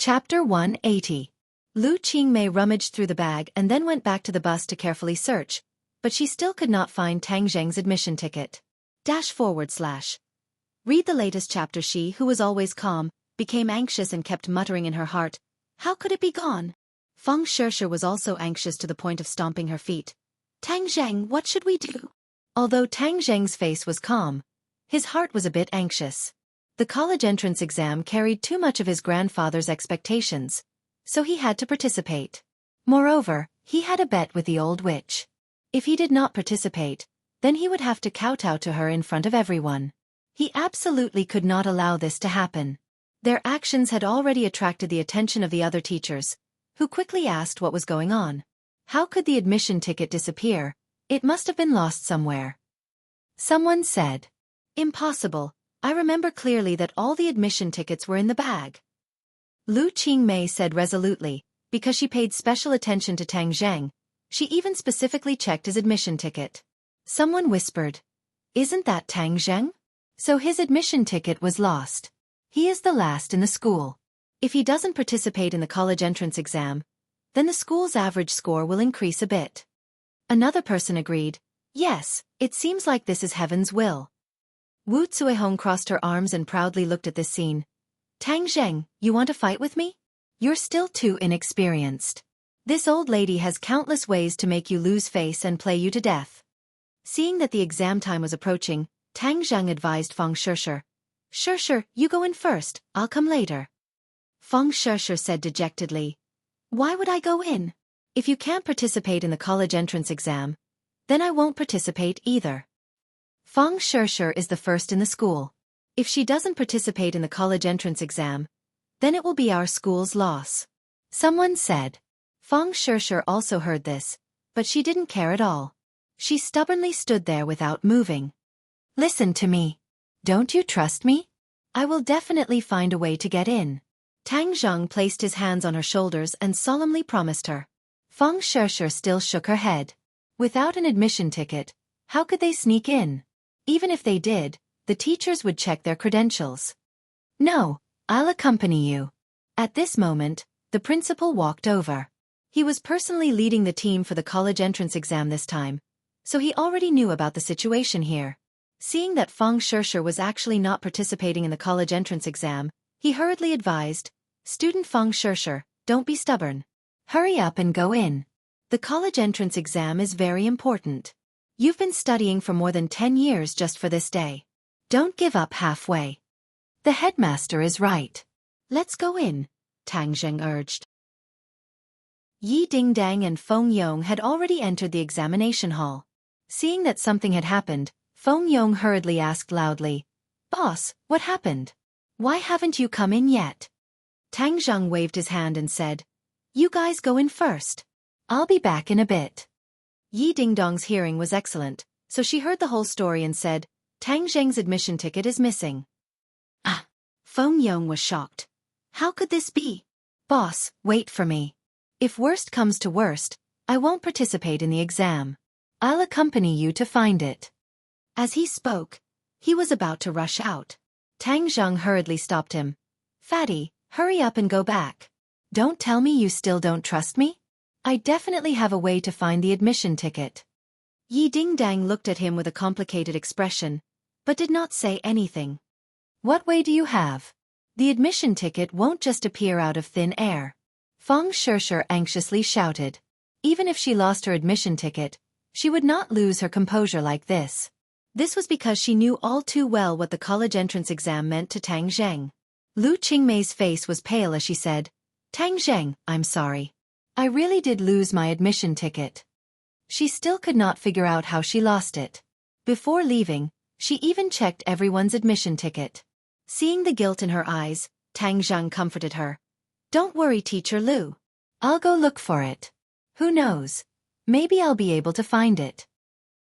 Chapter 180. Lu Qingmei rummaged through the bag and then went back to the bus to carefully search, but she still could not find Tang Zheng's admission ticket. Read the latest chapter. She, who was always calm, became anxious and kept muttering in her heart, "How could it be gone?" Feng Shishir was also anxious to the point of stomping her feet. "Tang Zheng, what should we do?" Although Tang Zheng's face was calm, his heart was a bit anxious. The college entrance exam carried too much of his grandfather's expectations, so he had to participate. Moreover, he had a bet with the old witch. If he did not participate, then he would have to kowtow to her in front of everyone. He absolutely could not allow this to happen. Their actions had already attracted the attention of the other teachers, who quickly asked what was going on. How could the admission ticket disappear? It must have been lost somewhere. Someone said, "Impossible. I remember clearly that all the admission tickets were in the bag." Lu Qingmei said resolutely, because she paid special attention to Tang Zheng, she even specifically checked his admission ticket. Someone whispered, "Isn't that Tang Zheng? So his admission ticket was lost. He is the last in the school. If he doesn't participate in the college entrance exam, then the school's average score will increase a bit." Another person agreed, "Yes, it seems like this is heaven's will." Wu Zuihong crossed her arms and proudly looked at this scene. "Tang Zheng, you want to fight with me? You're still too inexperienced. This old lady has countless ways to make you lose face and play you to death." Seeing that the exam time was approaching, Tang Zheng advised Feng Shishir, "Shishir, you go in first, I'll come later." Feng Shishir said dejectedly, "Why would I go in? If you can't participate in the college entrance exam, then I won't participate either. Feng Shishir is the first in the school. If she doesn't participate in the college entrance exam, then it will be our school's loss." Someone said. Feng Shishir also heard this, but she didn't care at all. She stubbornly stood there without moving. "Listen to me. Don't you trust me? I will definitely find a way to get in." Tang Zheng placed his hands on her shoulders and solemnly promised her. Feng Shishir still shook her head. Without an admission ticket, how could they sneak in? Even if they did, the teachers would check their credentials. "No, I'll accompany you." At this moment, the principal walked over. He was personally leading the team for the college entrance exam this time, so he already knew about the situation here. Seeing that Feng Shishir was actually not participating in the college entrance exam, he hurriedly advised, "Student Feng Shishir, don't be stubborn. Hurry up and go in. The college entrance exam is very important. You've been studying for more than 10 years just for this day. Don't give up halfway." "The headmaster is right. Let's go in," Tang Zheng urged. Yi Dingdang and Feng Yong had already entered the examination hall. Seeing that something had happened, Feng Yong hurriedly asked loudly, "Boss, what happened? Why haven't you come in yet?" Tang Zheng waved his hand and said, "You guys go in first. I'll be back in a bit." Yi Dingdong's hearing was excellent, so she heard the whole story and said, "Tang Zheng's admission ticket is missing." Ah! Feng Yong was shocked. How could this be? "Boss, wait for me. If worst comes to worst, I won't participate in the exam. I'll accompany you to find it." As he spoke, he was about to rush out. Tang Zheng hurriedly stopped him. "Fatty, hurry up and go back. Don't tell me you still don't trust me? I definitely have a way to find the admission ticket." Yi Dingdang looked at him with a complicated expression, but did not say anything. "What way do you have? The admission ticket won't just appear out of thin air." Feng Shishir anxiously shouted. Even if she lost her admission ticket, she would not lose her composure like this. This was because she knew all too well what the college entrance exam meant to Tang Zheng. Lu Qingmei's face was pale as she said, "Tang Zheng, I'm sorry. I really did lose my admission ticket." She still could not figure out how she lost it. Before leaving, she even checked everyone's admission ticket. Seeing the guilt in her eyes, Tang Zheng comforted her. "Don't worry, Teacher Lu. I'll go look for it. Who knows? Maybe I'll be able to find it."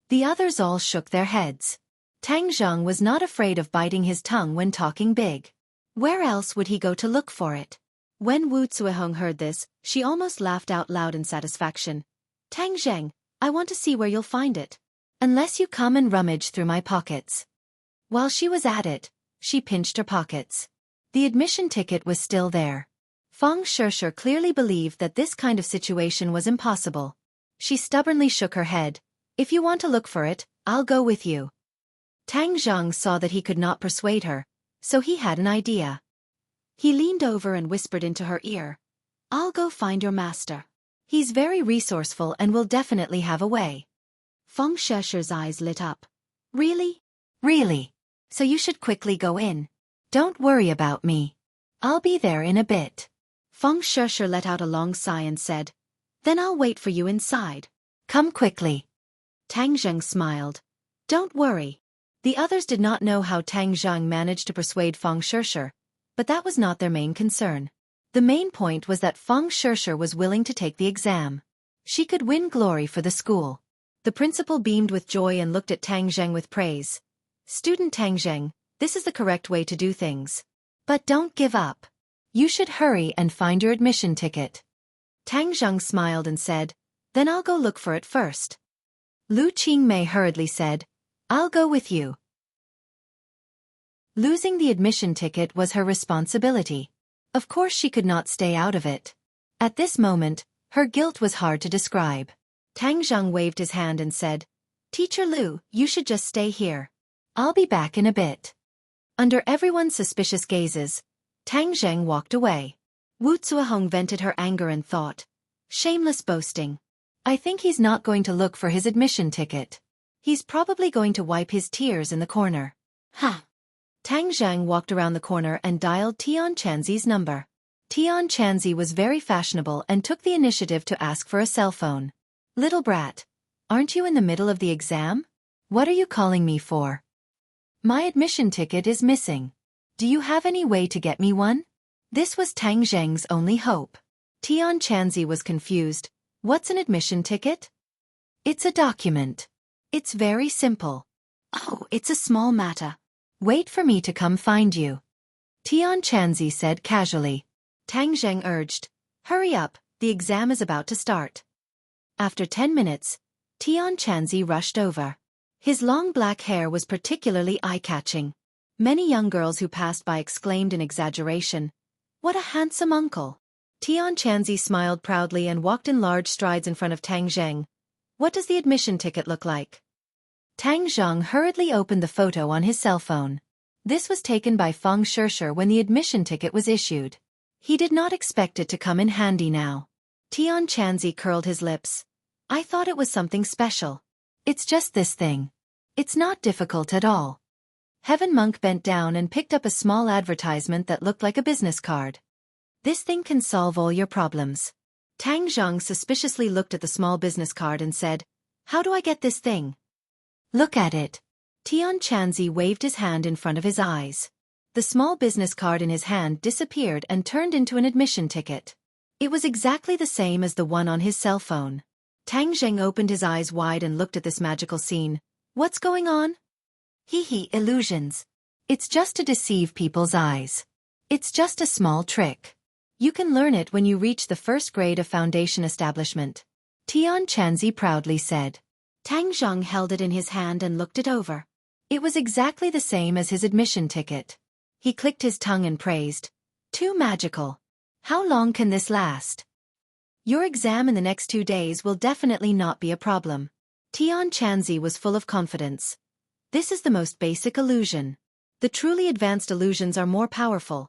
The others all shook their heads. Tang Zheng was not afraid of biting his tongue when talking big. Where else would he go to look for it? When Wu Zuihong heard this, she almost laughed out loud in satisfaction. "Tang Zheng, I want to see where you'll find it. Unless you come and rummage through my pockets." While she was at it, she pinched her pockets. The admission ticket was still there. Feng Shishir clearly believed that this kind of situation was impossible. She stubbornly shook her head. If you want to look for it, I'll go with you. Tang Zhang saw that he could not persuade her, so he had an idea. He leaned over and whispered into her ear. I'll go find your master. He's very resourceful and will definitely have a way. Feng Shishir's eyes lit up. Really? Really? So you should quickly go in. Don't worry about me. I'll be there in a bit. Feng Shishir let out a long sigh and said, Then I'll wait for you inside. Come quickly. Tang Zheng smiled. Don't worry. The others did not know how Tang Zheng managed to persuade Feng Shishir, but that was not their main concern. The main point was that Feng Shishir was willing to take the exam. She could win glory for the school. The principal beamed with joy and looked at Tang Zheng with praise. Student Tang Zheng, this is the correct way to do things. But don't give up. You should hurry and find your admission ticket. Tang Zheng smiled and said, Then I'll go look for it first. Lu Qingmei hurriedly said, I'll go with you. Losing the admission ticket was her responsibility. Of course she could not stay out of it. At this moment, her guilt was hard to describe. Tang Zheng waved his hand and said, Teacher Lu, you should just stay here. I'll be back in a bit. Under everyone's suspicious gazes, Tang Zheng walked away. Wuxia vented her anger and thought, Shameless boasting. I think he's not going to look for his admission ticket. He's probably going to wipe his tears in the corner. Huh. Tang Zheng walked around the corner and dialed Tian Chanzi's number. Tian Chanzi was very fashionable and took the initiative to ask for a cell phone. Little brat, aren't you in the middle of the exam? What are you calling me for? My admission ticket is missing. Do you have any way to get me one? This was Tang Zheng's only hope. Tian Chanzi was confused. What's an admission ticket? It's a document. It's very simple. Oh, it's a small matter. Wait for me to come find you. Tian Chanzi said casually. Tang Zheng urged, Hurry up, the exam is about to start. After 10 minutes, Tian Chanzi rushed over. His long black hair was particularly eye-catching. Many young girls who passed by exclaimed in exaggeration, What a handsome uncle! Tian Chanzi smiled proudly and walked in large strides in front of Tang Zheng. What does the admission ticket look like? Tang Zheng hurriedly opened the photo on his cell phone. This was taken by Feng Shishir when the admission ticket was issued. He did not expect it to come in handy now. Tian Chanzi curled his lips. I thought it was something special. It's just this thing. It's not difficult at all. Heaven Monk bent down and picked up a small advertisement that looked like a business card. This thing can solve all your problems. Tang Zheng suspiciously looked at the small business card and said, How do I get this thing? Look at it. Tian Chanzi waved his hand in front of his eyes. The small business card in his hand disappeared and turned into an admission ticket. It was exactly the same as the one on his cell phone. Tang Zheng opened his eyes wide and looked at this magical scene. What's going on? Hee, illusions. It's just to deceive people's eyes. It's just a small trick. You can learn it when you reach the first grade of foundation establishment. Tian Chanzi proudly said. Tang Zheng held it in his hand and looked it over. It was exactly the same as his admission ticket. He clicked his tongue and praised. Too magical. How long can this last? Your exam in the next 2 days will definitely not be a problem. Tian Chanzi was full of confidence. This is the most basic illusion. The truly advanced illusions are more powerful.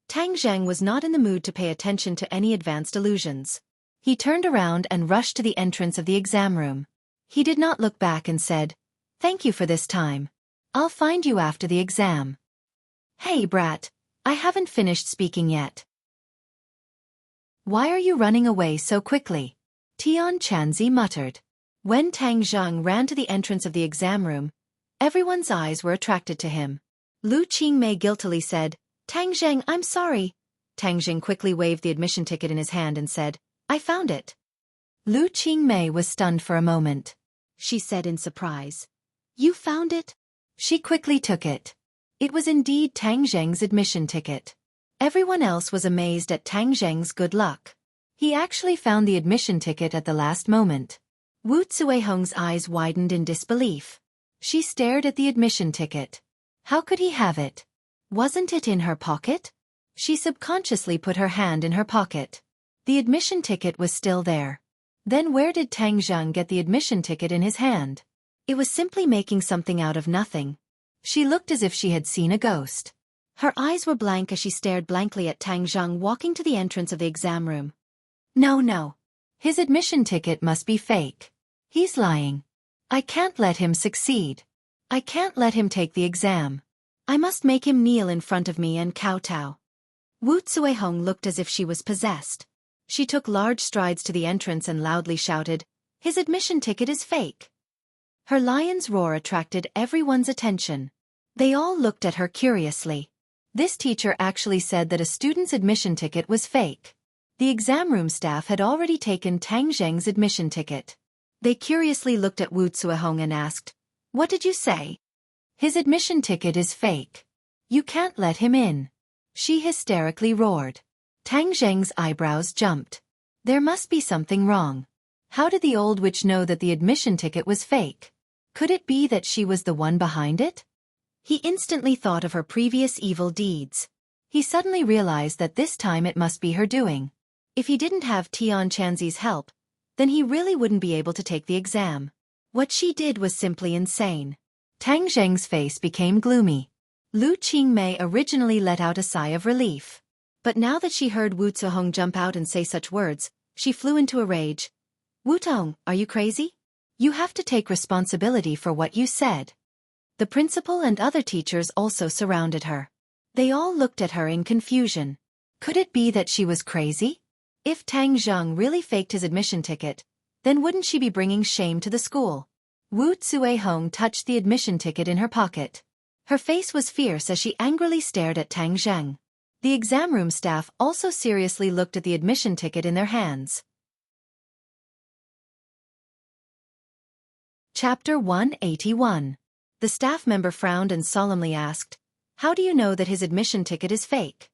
Tang Zheng was not in the mood to pay attention to any advanced illusions. He turned around and rushed to the entrance of the exam room. He did not look back and said, Thank you for this time. I'll find you after the exam. Hey brat, I haven't finished speaking yet. Why are you running away so quickly? Tian Chanzi muttered. When Tang Zheng ran to the entrance of the exam room, everyone's eyes were attracted to him. Lu Qingmei guiltily said, Tang Zheng, I'm sorry. Tang Zheng quickly waved the admission ticket in his hand and said, I found it. Lu Qingmei was stunned for a moment. She said in surprise, You found it? She quickly took it. It was indeed Tang Zheng's admission ticket. Everyone else was amazed at Tang Zheng's good luck. He actually found the admission ticket at the last moment. Wu Zuihong's eyes widened in disbelief. She stared at the admission ticket. How could he have it? Wasn't it in her pocket? She subconsciously put her hand in her pocket. The admission ticket was still there. Then where did Tang Zheng get the admission ticket in his hand? It was simply making something out of nothing. She looked as if she had seen a ghost. Her eyes were blank as she stared blankly at Tang Zheng walking to the entrance of the exam room. No. His admission ticket must be fake. He's lying. I can't let him succeed. I can't let him take the exam. I must make him kneel in front of me and kowtow. Wu Zuehong looked as if she was possessed. She took large strides to the entrance and loudly shouted, "His admission ticket is fake." Her lion's roar attracted everyone's attention. They all looked at her curiously. This teacher actually said that a student's admission ticket was fake. The exam room staff had already taken Tang Zheng's admission ticket. They curiously looked at Wu Zuehong and asked, "What did you say?" "His admission ticket is fake. You can't let him in," she hysterically roared. Tang Zheng's eyebrows jumped. There must be something wrong. How did the old witch know that the admission ticket was fake? Could it be that she was the one behind it? He instantly thought of her previous evil deeds. He suddenly realized that this time it must be her doing. If he didn't have Tian Chanzi's help, then he really wouldn't be able to take the exam. What she did was simply insane. Tang Zheng's face became gloomy. Lu Qingmei originally let out a sigh of relief. But now that she heard Wu Zuehong jump out and say such words, she flew into a rage. "Wu Tong, are you crazy? You have to take responsibility for what you said." The principal and other teachers also surrounded her. They all looked at her in confusion. Could it be that she was crazy? If Tang Zheng really faked his admission ticket, then wouldn't she be bringing shame to the school? Wu Zuehong touched the admission ticket in her pocket. Her face was fierce as she angrily stared at Tang Zheng. The exam room staff also seriously looked at the admission ticket in their hands. Chapter 181. The staff member frowned and solemnly asked, "How do you know that his admission ticket is fake?"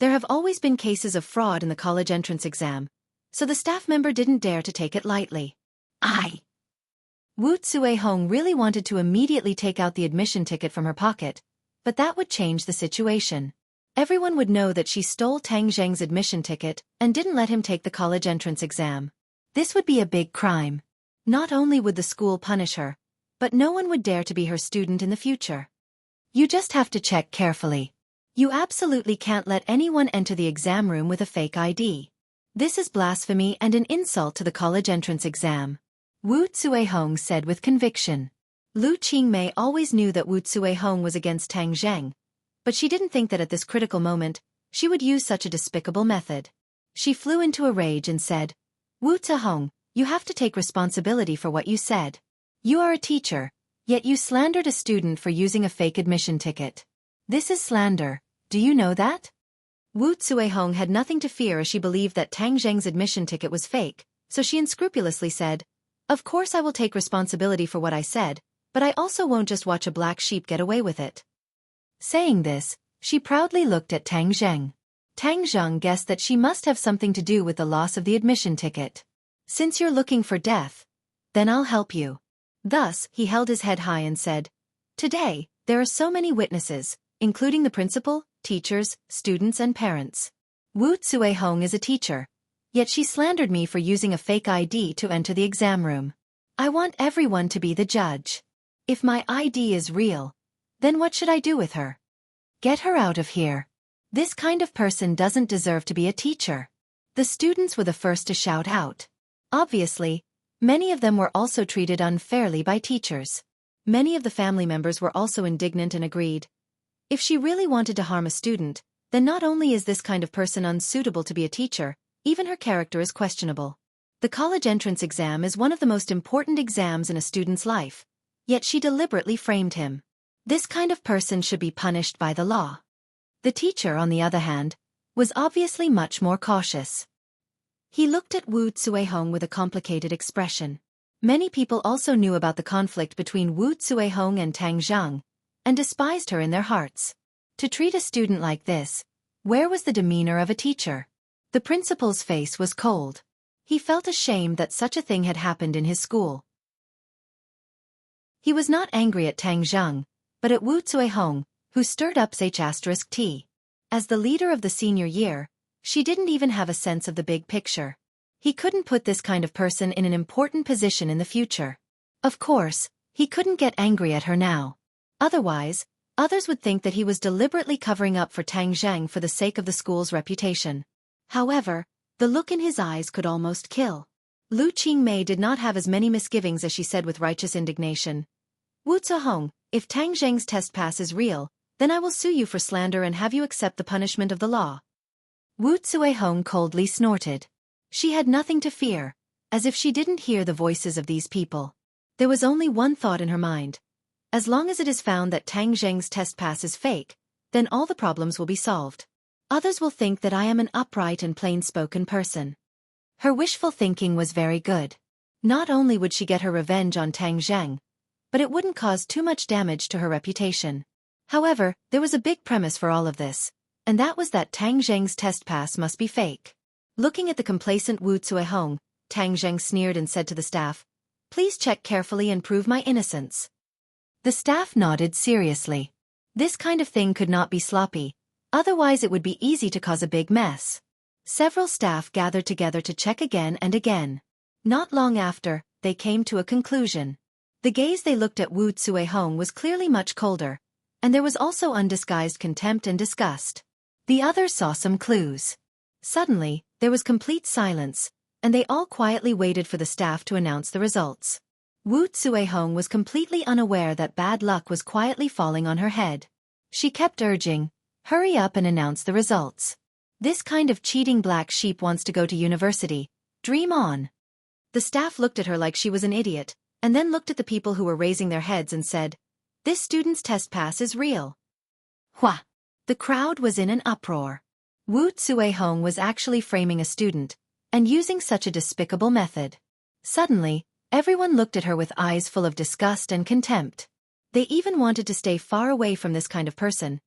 There have always been cases of fraud in the college entrance exam, so the staff member didn't dare to take it lightly. Wu Zuehong really wanted to immediately take out the admission ticket from her pocket, but that would change the situation. Everyone would know that she stole Tang Zheng's admission ticket and didn't let him take the college entrance exam. This would be a big crime. Not only would the school punish her, but no one would dare to be her student in the future. You just have to check carefully. You absolutely can't let anyone enter the exam room with a fake ID. This is blasphemy and an insult to the college entrance exam, Wu Zuehong said with conviction. Lu Qingmei always knew that Wu Zuehong was against Tang Zheng, but she didn't think that at this critical moment, she would use such a despicable method. She flew into a rage and said, "Wu Zuehong, you have to take responsibility for what you said. You are a teacher, yet you slandered a student for using a fake admission ticket. This is slander, do you know that?" Wu Zuehong had nothing to fear as she believed that Tang Zheng's admission ticket was fake, so she unscrupulously said, "Of course I will take responsibility for what I said, but I also won't just watch a black sheep get away with it." Saying this, she proudly looked at Tang Zheng. Tang Zheng guessed that she must have something to do with the loss of the admission ticket. "Since you're looking for death, then I'll help you." Thus, he held his head high and said, "Today, there are so many witnesses, including the principal, teachers, students and parents. Wu Zuehong is a teacher, yet she slandered me for using a fake ID to enter the exam room. I want everyone to be the judge. If my ID is real, then what should I do with her? Get her out of here. This kind of person doesn't deserve to be a teacher." The students were the first to shout out. Obviously, many of them were also treated unfairly by teachers. Many of the family members were also indignant and agreed. If she really wanted to harm a student, then not only is this kind of person unsuitable to be a teacher, even her character is questionable. The college entrance exam is one of the most important exams in a student's life, yet she deliberately framed him. This kind of person should be punished by the law. The teacher, on the other hand, was obviously much more cautious. He looked at Wu Zuehong with a complicated expression. Many people also knew about the conflict between Wu Zuehong and Tang Zheng, and despised her in their hearts. To treat a student like this, where was the demeanor of a teacher? The principal's face was cold. He felt ashamed that such a thing had happened in his school. He was not angry at Tang Zheng, but at Wu Zuehong, who stirred up T. As the leader of the senior year, she didn't even have a sense of the big picture. He couldn't put this kind of person in an important position in the future. Of course, he couldn't get angry at her now. Otherwise, others would think that he was deliberately covering up for Tang Zhang for the sake of the school's reputation. However, the look in his eyes could almost kill. Lu Qingmei did not have as many misgivings as she said with righteous indignation. Wu Zihong, if Tang Zhang's test pass is real, then I will sue you for slander and have you accept the punishment of the law. Wu Zihong coldly snorted. She had nothing to fear, as if she didn't hear the voices of these people. There was only one thought in her mind. As long as it is found that Tang Zhang's test pass is fake, then all the problems will be solved. Others will think that I am an upright and plain-spoken person. Her wishful thinking was very good. Not only would she get her revenge on Tang Zhang, but it wouldn't cause too much damage to her reputation. However, there was a big premise for all of this, and that was that Tang Zhang's test pass must be fake. Looking at the complacent Wu Zihong, Tang Zhang sneered and said to the staff, "Please check carefully and prove my innocence." The staff nodded seriously. This kind of thing could not be sloppy, otherwise it would be easy to cause a big mess. Several staff gathered together to check again and again. Not long after, they came to a conclusion. The gaze they looked at Wu Zihong was clearly much colder, and there was also undisguised contempt and disgust. The others saw some clues. Suddenly, there was complete silence, and they all quietly waited for the staff to announce the results. Wu Zihong was completely unaware that bad luck was quietly falling on her head. She kept urging, "Hurry up and announce the results. This kind of cheating black sheep wants to go to university. Dream on." The staff looked at her like she was an idiot, and then looked at the people who were raising their heads and said, "This student's test pass is real." Hua! The crowd was in an uproar. Wu Zihong was actually framing a student, and using such a despicable method. Suddenly, everyone looked at her with eyes full of disgust and contempt. They even wanted to stay far away from this kind of person,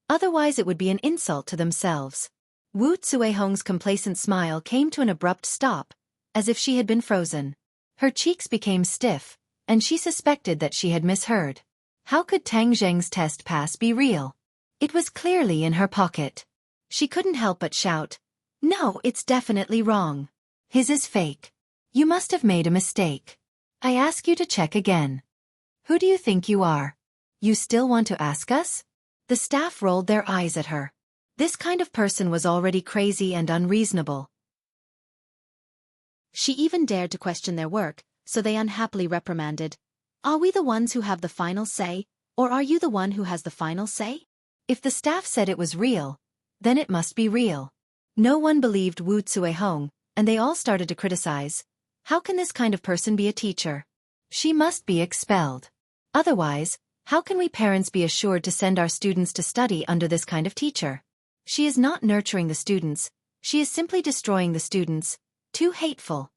otherwise it would be an insult to themselves. Wu Zihong's complacent smile came to an abrupt stop, as if she had been frozen. Her cheeks became stiff, and she suspected that she had misheard. How could Tang Zhang's test pass be real? It was clearly in her pocket. She couldn't help but shout, "No, it's definitely wrong. His is fake. You must have made a mistake. I ask you to check again. Who do you think you are? You still want to ask us?" The staff rolled their eyes at her. This kind of person was already crazy and unreasonable. She even dared to question their work, so they unhappily reprimanded, "Are we the ones who have the final say, or are you the one who has the final say?" If the staff said it was real, then it must be real. No one believed Wu Zihong, and they all started to criticize. How can this kind of person be a teacher? She must be expelled. Otherwise, how can we parents be assured to send our students to study under this kind of teacher? She is not nurturing the students, she is simply destroying the students. Too hateful.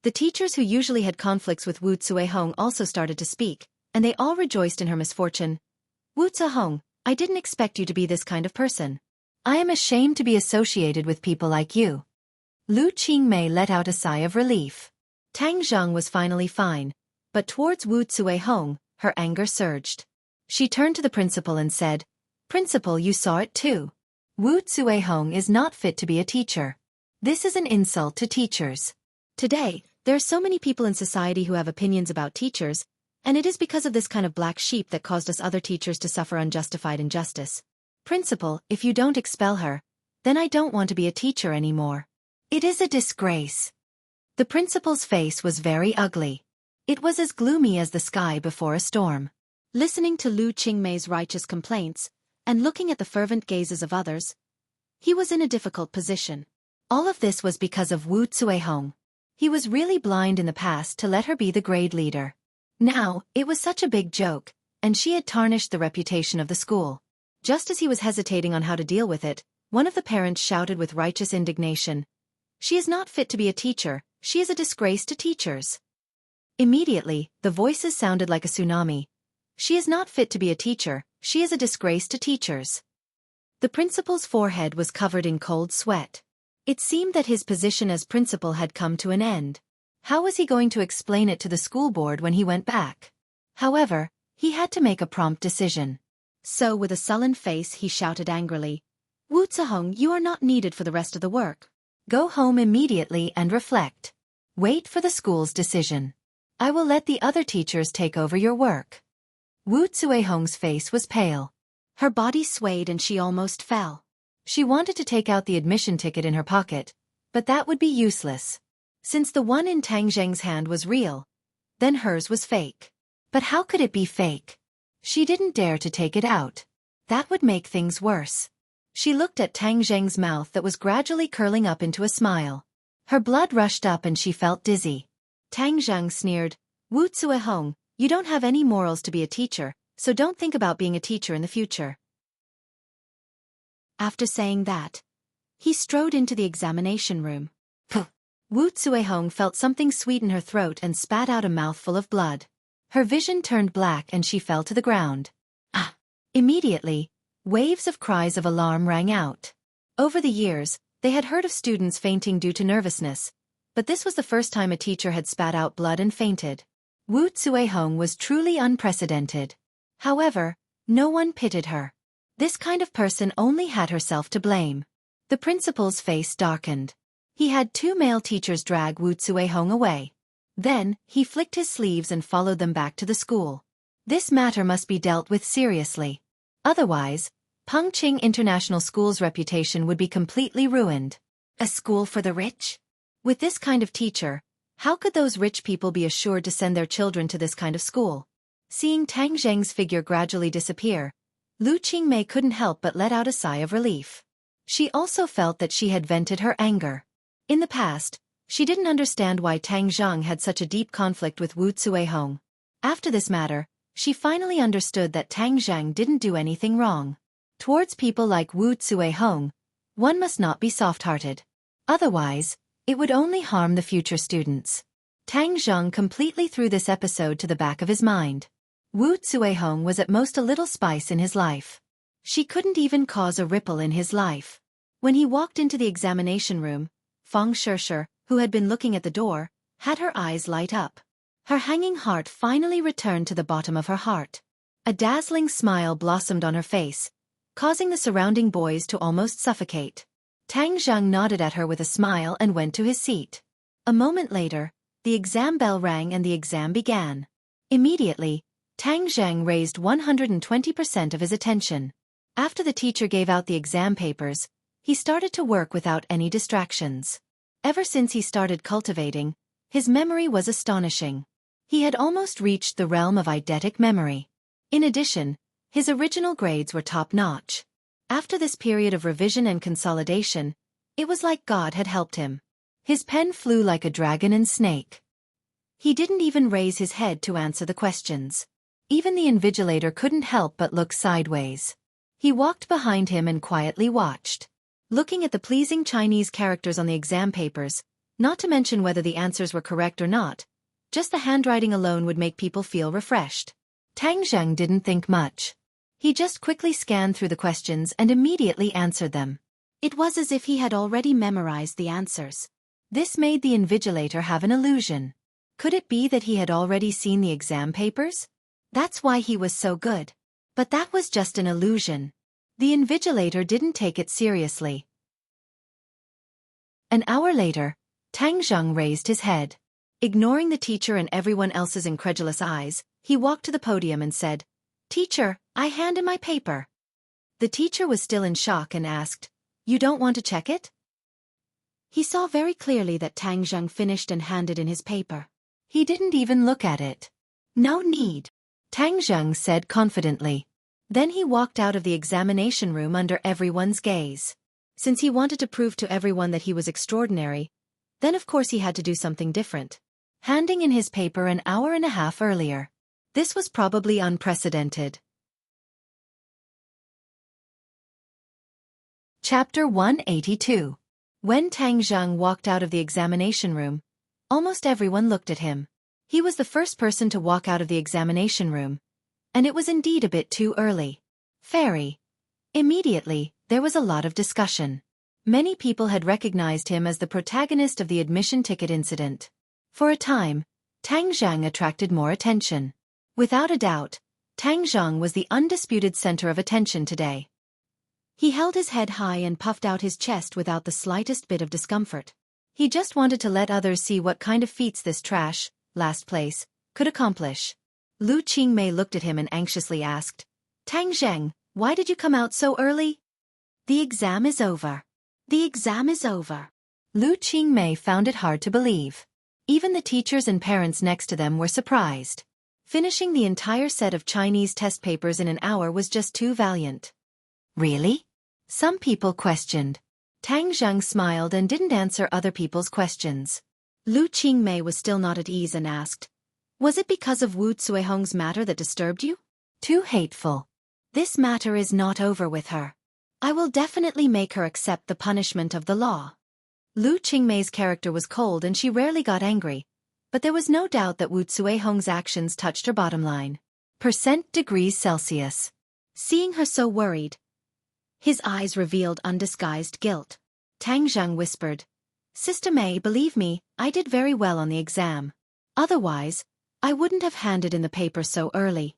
The teachers who usually had conflicts with Wu Zihong also started to speak, and they all rejoiced in her misfortune. "Wu Zihong, I didn't expect you to be this kind of person. I am ashamed to be associated with people like you." Lu Qingmei let out a sigh of relief. Tang Zhang was finally fine, but towards Wu Zihong, her anger surged. She turned to the principal and said, "Principal, you saw it too. Wu Zihong is not fit to be a teacher. This is an insult to teachers. Today, there are so many people in society who have opinions about teachers, and it is because of this kind of black sheep that caused us other teachers to suffer unjustified injustice. Principal, if you don't expel her, then I don't want to be a teacher anymore. It is a disgrace." The principal's face was very ugly. It was as gloomy as the sky before a storm. Listening to Lu Qingmei's righteous complaints, and looking at the fervent gazes of others, he was in a difficult position. All of this was because of Wu Zihong. He was really blind in the past to let her be the grade leader. Now, it was such a big joke, and she had tarnished the reputation of the school. Just as he was hesitating on how to deal with it, one of the parents shouted with righteous indignation, "She is not fit to be a teacher, she is a disgrace to teachers." Immediately, the voices sounded like a tsunami. "She is not fit to be a teacher, she is a disgrace to teachers." The principal's forehead was covered in cold sweat. It seemed that his position as principal had come to an end. How was he going to explain it to the school board when he went back? However, he had to make a prompt decision. So with a sullen face he shouted angrily, Wu Zihong, you are not needed for the rest of the work. Go home immediately and reflect. Wait for the school's decision. I will let the other teachers take over your work. Wu Zuihong's face was pale. Her body swayed and she almost fell. She wanted to take out the admission ticket in her pocket, but that would be useless. Since the one in Tang Zheng's hand was real, then hers was fake. But how could it be fake? She didn't dare to take it out. That would make things worse. She looked at Tang Zheng's mouth that was gradually curling up into a smile. Her blood rushed up and she felt dizzy. Tang Zheng sneered, Wu Zuihong, you don't have any morals to be a teacher, so don't think about being a teacher in the future. After saying that, he strode into the examination room. Wu Zuihong felt something sweet in her throat and spat out a mouthful of blood. Her vision turned black and she fell to the ground. Ah! Immediately, waves of cries of alarm rang out. Over the years, they had heard of students fainting due to nervousness, but this was the first time a teacher had spat out blood and fainted. Wu Zuihong was truly unprecedented. However, no one pitied her. This kind of person only had herself to blame. The principal's face darkened. He had two male teachers drag Wu Zuihong away. Then, he flicked his sleeves and followed them back to the school. This matter must be dealt with seriously. Otherwise, Pengqing International School's reputation would be completely ruined. A school for the rich? With this kind of teacher, how could those rich people be assured to send their children to this kind of school? Seeing Tang Zheng's figure gradually disappear, Lu Qingmei couldn't help but let out a sigh of relief. She also felt that she had vented her anger. In the past, she didn't understand why Tang Zheng had such a deep conflict with Wu Zuihong. After this matter, she finally understood that Tang Zheng didn't do anything wrong. Towards people like Wu Zuihong, one must not be soft-hearted. Otherwise, it would only harm the future students. Tang Zheng completely threw this episode to the back of his mind. Wu Zuihong was at most a little spice in his life. She couldn't even cause a ripple in his life. When he walked into the examination room, Fang Shishir, who had been looking at the door, had her eyes light up. Her hanging heart finally returned to the bottom of her heart. A dazzling smile blossomed on her face, causing the surrounding boys to almost suffocate. Tang Zheng nodded at her with a smile and went to his seat. A moment later, the exam bell rang and the exam began. Immediately, Tang Zheng raised 120% of his attention. After the teacher gave out the exam papers, he started to work without any distractions. Ever since he started cultivating, his memory was astonishing. He had almost reached the realm of eidetic memory. In addition, his original grades were top-notch. After this period of revision and consolidation, it was like God had helped him. His pen flew like a dragon and snake. He didn't even raise his head to answer the questions. Even the invigilator couldn't help but look sideways. He walked behind him and quietly watched. Looking at the pleasing Chinese characters on the exam papers, not to mention whether the answers were correct or not, just the handwriting alone would make people feel refreshed. Tang Zheng didn't think much. He just quickly scanned through the questions and immediately answered them. It was as if he had already memorized the answers. This made the invigilator have an illusion. Could it be that he had already seen the exam papers? That's why he was so good. But that was just an illusion. The invigilator didn't take it seriously. An hour later, Tang Zheng raised his head. Ignoring the teacher and everyone else's incredulous eyes, he walked to the podium and said, "Teacher, I hand in my paper." The teacher was still in shock and asked, "You don't want to check it?" He saw very clearly that Tang Zheng finished and handed in his paper. He didn't even look at it. "No need," Tang Zheng said confidently. Then he walked out of the examination room under everyone's gaze. Since he wanted to prove to everyone that he was extraordinary, then of course he had to do something different. Handing in his paper an hour and a half earlier. This was probably unprecedented. Chapter 182. When Tang Zheng walked out of the examination room, almost everyone looked at him. He was the first person to walk out of the examination room, and it was indeed a bit too early. Fairy. Immediately, there was a lot of discussion. Many people had recognized him as the protagonist of the admission ticket incident. For a time, Tang Zheng attracted more attention. Without a doubt, Tang Zheng was the undisputed center of attention today. He held his head high and puffed out his chest without the slightest bit of discomfort. He just wanted to let others see what kind of feats this trash, last place, could accomplish. Lu Qingmei looked at him and anxiously asked, Tang Zheng, why did you come out so early? The exam is over. The exam is over. Lu Qingmei found it hard to believe. Even the teachers and parents next to them were surprised. Finishing the entire set of Chinese test papers in an hour was just too valiant. Really? Some people questioned. Tang Zheng smiled and didn't answer other people's questions. Lu Qingmei was still not at ease and asked, Was it because of Wu Cuihong's matter that disturbed you? Too hateful. This matter is not over with her. I will definitely make her accept the punishment of the law. Lu Qingmei's character was cold and she rarely got angry, but there was no doubt that Wu Cuihong's actions touched her bottom line. Degrees Celsius. Seeing her so worried, his eyes revealed undisguised guilt. Tang Zheng whispered, Sister May, believe me, I did very well on the exam. Otherwise, I wouldn't have handed in the paper so early.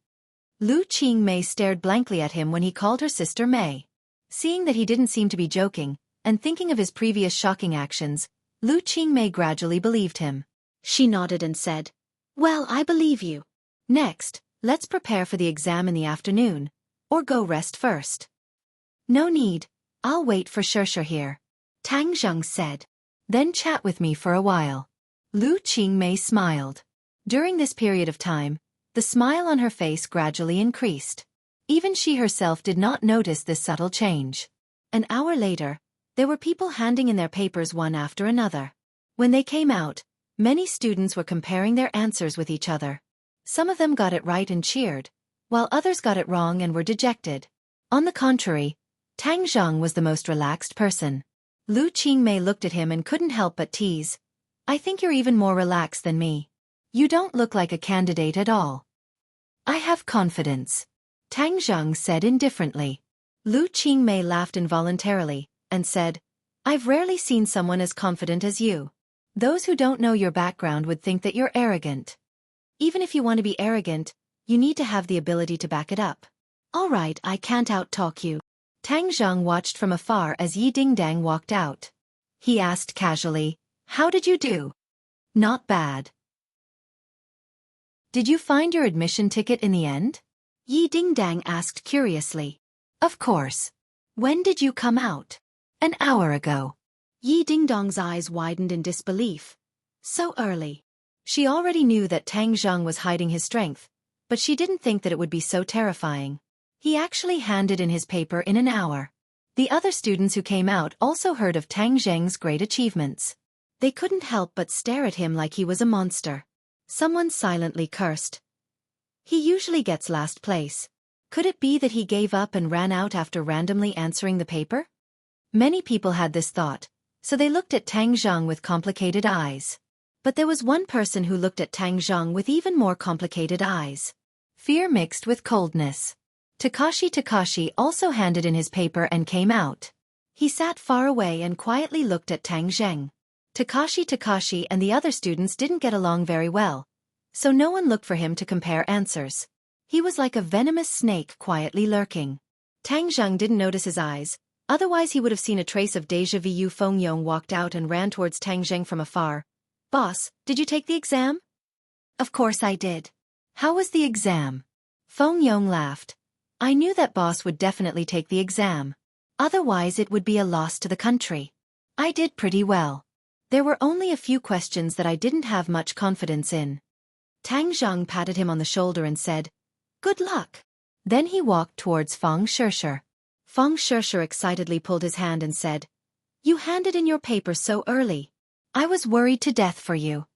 Lu Qingmei stared blankly at him when he called her Sister May. Seeing that he didn't seem to be joking, and thinking of his previous shocking actions, Lu Qingmei gradually believed him. She nodded and said, Well, I believe you. Next, let's prepare for the exam in the afternoon, or go rest first. No need, I'll wait for Shershur here. Tang Zheng said. Then chat with me for a while. Lu Qingmei smiled. During this period of time, the smile on her face gradually increased. Even she herself did not notice this subtle change. An hour later, there were people handing in their papers one after another. When they came out, many students were comparing their answers with each other. Some of them got it right and cheered, while others got it wrong and were dejected. On the contrary, Tang Zheng was the most relaxed person. Lu Qingmei looked at him and couldn't help but tease. I think you're even more relaxed than me. You don't look like a candidate at all. I have confidence, Tang Zheng said indifferently. Lu Qingmei laughed involuntarily, and said, I've rarely seen someone as confident as you. Those who don't know your background would think that you're arrogant. Even if you want to be arrogant, you need to have the ability to back it up. All right, I can't out-talk you. Tang Zheng watched from afar as Yi Dingdang walked out. He asked casually, How did you do? Not bad. Did you find your admission ticket in the end? Yi Dingdang asked curiously. Of course. When did you come out? An hour ago. Yi Dingdong's eyes widened in disbelief. So early. She already knew that Tang Zheng was hiding his strength, but she didn't think that it would be so terrifying. He actually handed in his paper in an hour. The other students who came out also heard of Tang Zheng's great achievements. They couldn't help but stare at him like he was a monster. Someone silently cursed. He usually gets last place. Could it be that he gave up and ran out after randomly answering the paper? Many people had this thought, so they looked at Tang Zheng with complicated eyes. But there was one person who looked at Tang Zheng with even more complicated eyes. Fear mixed with coldness. Takashi also handed in his paper and came out. He sat far away and quietly looked at Tang Zheng. Takashi and the other students didn't get along very well, so no one looked for him to compare answers. He was like a venomous snake quietly lurking. Tang Zheng didn't notice his eyes, otherwise he would have seen a trace of déjà vu. Feng Yong walked out and ran towards Tang Zheng from afar. Boss, did you take the exam? Of course I did. How was the exam? Feng Yong laughed. I knew that boss would definitely take the exam. Otherwise it would be a loss to the country. I did pretty well. There were only a few questions that I didn't have much confidence in. Tang Zheng patted him on the shoulder and said, Good luck. Then he walked towards Fang Shershur. Fang Shershur excitedly pulled his hand and said, You handed in your paper so early. I was worried to death for you.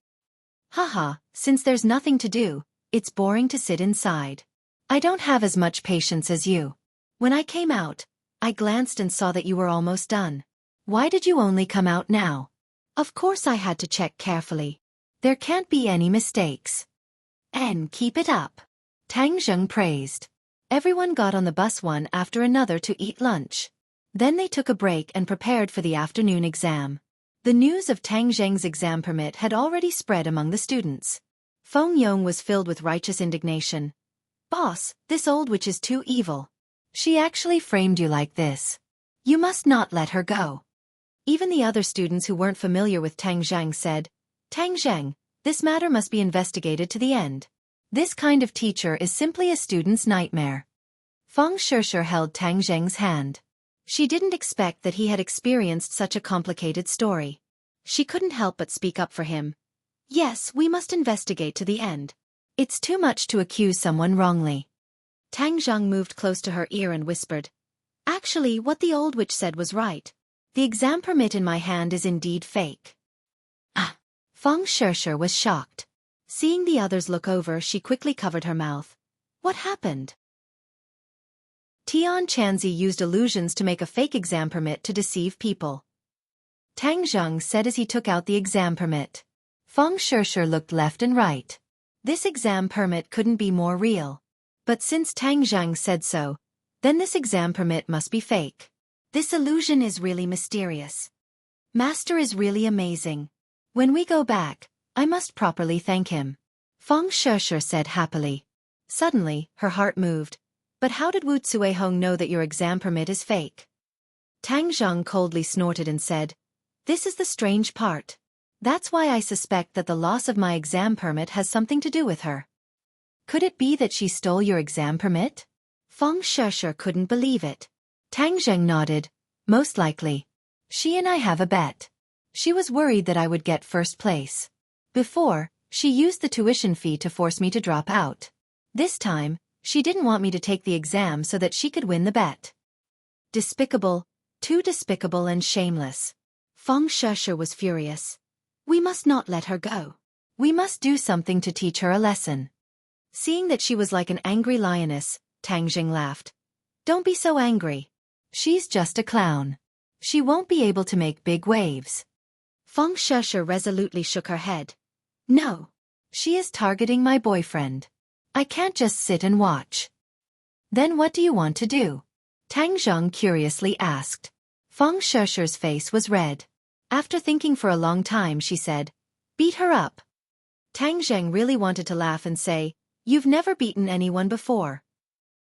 Haha, since there's nothing to do, it's boring to sit inside. I don't have as much patience as you. When I came out, I glanced and saw that you were almost done. Why did you only come out now? Of course I had to check carefully. There can't be any mistakes. And keep it up. Tang Zheng praised. Everyone got on the bus one after another to eat lunch. Then they took a break and prepared for the afternoon exam. The news of Tang Zheng's exam permit had already spread among the students. Feng Yong was filled with righteous indignation. Boss, this old witch is too evil. She actually framed you like this. You must not let her go. Even the other students who weren't familiar with Tang Zhang said, Tang Zhang, this matter must be investigated to the end. This kind of teacher is simply a student's nightmare. Feng Shishir held Tang Zhang's hand. She didn't expect that he had experienced such a complicated story. She couldn't help but speak up for him. Yes, we must investigate to the end. It's too much to accuse someone wrongly. Tang Zhang moved close to her ear and whispered, Actually, what the old witch said was right. The exam permit in my hand is indeed fake. Ah! Feng Shishir was shocked. Seeing the others look over, she quickly covered her mouth. What happened? Tian Chanzi used illusions to make a fake exam permit to deceive people. Tang Zhang said as he took out the exam permit. Feng Shishir looked left and right. This exam permit couldn't be more real. But since Tang Zhang said so, then this exam permit must be fake. This illusion is really mysterious. Master is really amazing. When we go back, I must properly thank him. Feng Shishir said happily. Suddenly, her heart moved. But how did Wu Cuihong know that your exam permit is fake? Tang Zhang coldly snorted and said, This is the strange part. That's why I suspect that the loss of my exam permit has something to do with her. Could it be that she stole your exam permit? Feng Shishir couldn't believe it. Tang Zhang nodded. Most likely. She and I have a bet. She was worried that I would get first place. Before, she used the tuition fee to force me to drop out. This time, she didn't want me to take the exam so that she could win the bet. Despicable, too despicable and shameless. Feng Shishir was furious. We must not let her go. We must do something to teach her a lesson. Seeing that she was like an angry lioness, Tang Zhang laughed. Don't be so angry. She's just a clown. She won't be able to make big waves. Feng Shishir resolutely shook her head. No. She is targeting my boyfriend. I can't just sit and watch. Then what do you want to do? Tang Zhang curiously asked. Feng Shishir's face was red. After thinking for a long time, she said, Beat her up. Tang Zhang really wanted to laugh and say, You've never beaten anyone before.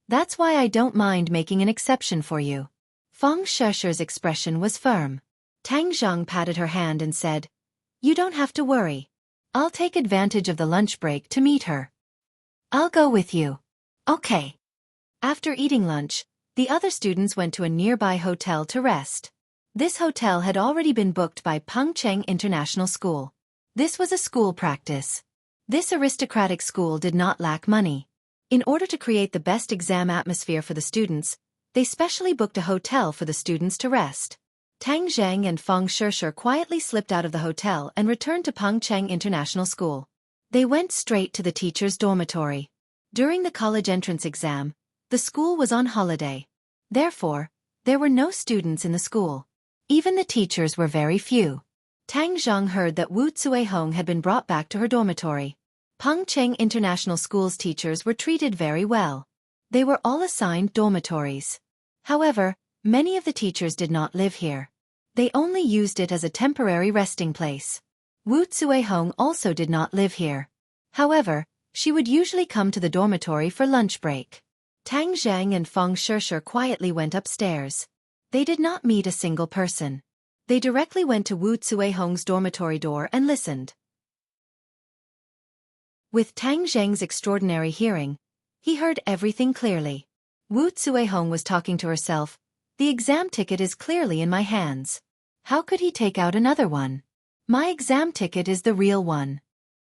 That's why I don't mind making an exception for you. Feng Shishir's expression was firm. Tang Zhang patted her hand and said, You don't have to worry. I'll take advantage of the lunch break to meet her. I'll go with you. Okay. After eating lunch, the other students went to a nearby hotel to rest. This hotel had already been booked by Pengcheng International School. This was a school practice. This aristocratic school did not lack money. In order to create the best exam atmosphere for the students, they specially booked a hotel for the students to rest. Tang Zhang and Feng Shishir quietly slipped out of the hotel and returned to Pengcheng International School. They went straight to the teacher's dormitory. During the college entrance exam, the school was on holiday. Therefore, there were no students in the school. Even the teachers were very few. Tang Zhang heard that Wu Cuihong had been brought back to her dormitory. Pengcheng International School's teachers were treated very well. They were all assigned dormitories. However, many of the teachers did not live here. They only used it as a temporary resting place. Wu Cuihong also did not live here. However, she would usually come to the dormitory for lunch break. Tang Zhang and Feng Shishir quietly went upstairs. They did not meet a single person. They directly went to Wu Cuihong's dormitory door and listened. With Tang Zhang's extraordinary hearing, he heard everything clearly. Wu Cuihong was talking to herself. The exam ticket is clearly in my hands. How could he take out another one? My exam ticket is the real one.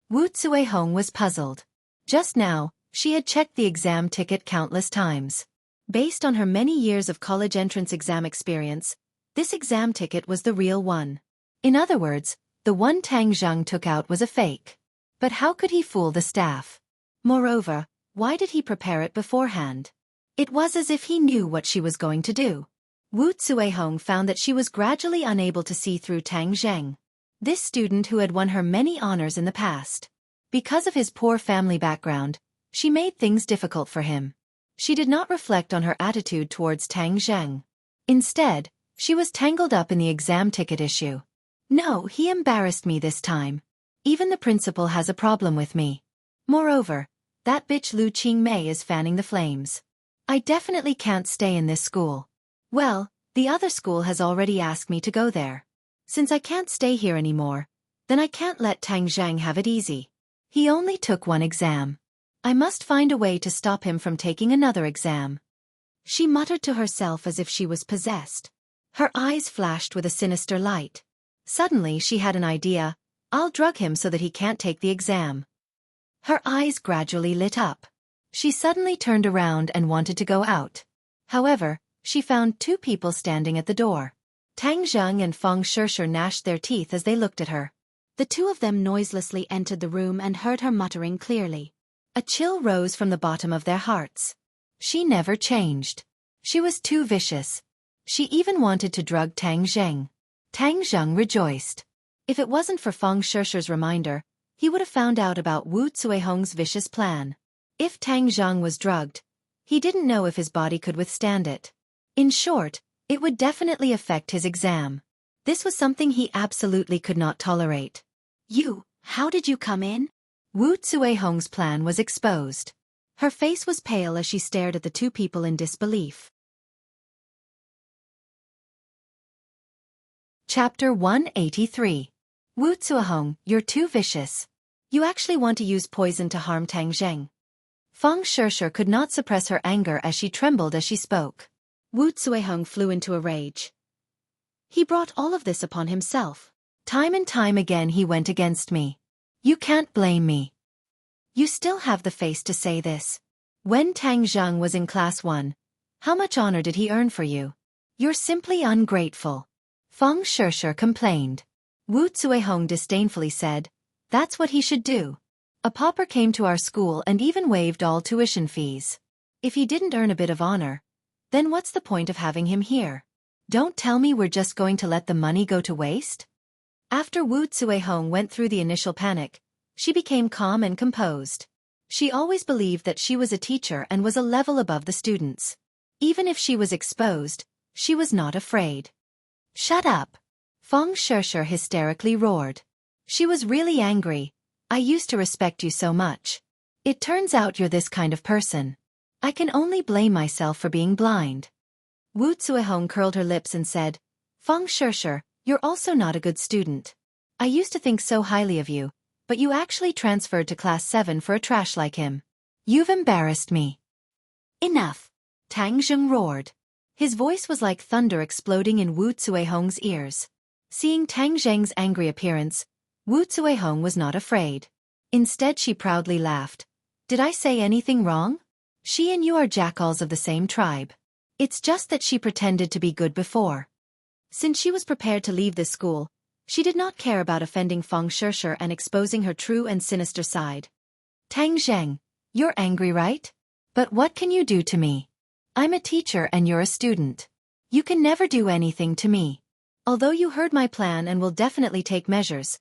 Wu Cuihong was puzzled. Just now, she had checked the exam ticket countless times. Based on her many years of college entrance exam experience, this exam ticket was the real one. In other words, the one Tang Zhang took out was a fake. But how could he fool the staff? Moreover, why did he prepare it beforehand? It was as if he knew what she was going to do. Wu Cuihong found that she was gradually unable to see through Tang Zhang. This student who had won her many honors in the past. Because of his poor family background, she made things difficult for him. She did not reflect on her attitude towards Tang Zhang. Instead, she was tangled up in the exam ticket issue. No, he embarrassed me this time. Even the principal has a problem with me. Moreover, that bitch Lu Qingmei is fanning the flames. I definitely can't stay in this school. Well, The other school has already asked me to go there. Since I can't stay here anymore, then I can't let Tang Zhang have it easy. He only took one exam. I must find a way to stop him from taking another exam. She muttered to herself as if she was possessed. Her eyes flashed with a sinister light. Suddenly she had an idea. I'll drug him so that he can't take the exam. Her eyes gradually lit up. She suddenly turned around and wanted to go out. However, she found two people standing at the door. Tang Zheng and Feng Shishir gnashed their teeth as they looked at her. The two of them noiselessly entered the room and heard her muttering clearly. A chill rose from the bottom of their hearts. She never changed. She was too vicious. She even wanted to drug Tang Zheng. Tang Zheng rejoiced. If it wasn't for Feng Shishir's reminder, he would have found out about Wu Cuihong's vicious plan. If Tang Zheng was drugged, he didn't know if his body could withstand it. In short, it would definitely affect his exam. This was something he absolutely could not tolerate. How did you come in? Wu Cuihong's plan was exposed. Her face was pale as she stared at the two people in disbelief. Chapter 183. Wu Cuihong, you're too vicious. You actually want to use poison to harm Tang Zheng. Feng Shishir could not suppress her anger as she trembled as she spoke. Wu Cuihong flew into a rage. He brought all of this upon himself. Time and time again he went against me. You can't blame me. You still have the face to say this. When Tang Zheng was in class 1, how much honor did he earn for you? You're simply ungrateful. Feng Shishir complained. Wu Cuihong disdainfully said, that's what he should do. A pauper came to our school and even waived all tuition fees. If he didn't earn a bit of honor, then what's the point of having him here? Don't tell me we're just going to let the money go to waste? After Wu Cuihong went through the initial panic, she became calm and composed. She always believed that she was a teacher and was a level above the students. Even if she was exposed, she was not afraid. Shut up! Feng Shishir hysterically roared. She was really angry. I used to respect you so much. It turns out you're this kind of person. I can only blame myself for being blind. Wu Cuihong curled her lips and said, Feng Shishir, you're also not a good student. I used to think so highly of you, but you actually transferred to class 7 for a trash like him. You've embarrassed me. Enough! Tang Zheng roared. His voice was like thunder exploding in Wu Cuihong's ears. Seeing Tang Zheng's angry appearance, Wu Cuihong was not afraid. Instead she proudly laughed. Did I say anything wrong? She and you are jackals of the same tribe. It's just that she pretended to be good before. Since she was prepared to leave this school, she did not care about offending Feng Shishir and exposing her true and sinister side. Tang Zheng, you're angry, right? But what can you do to me? I'm a teacher and you're a student. You can never do anything to me. Although you heard my plan and will definitely take measures,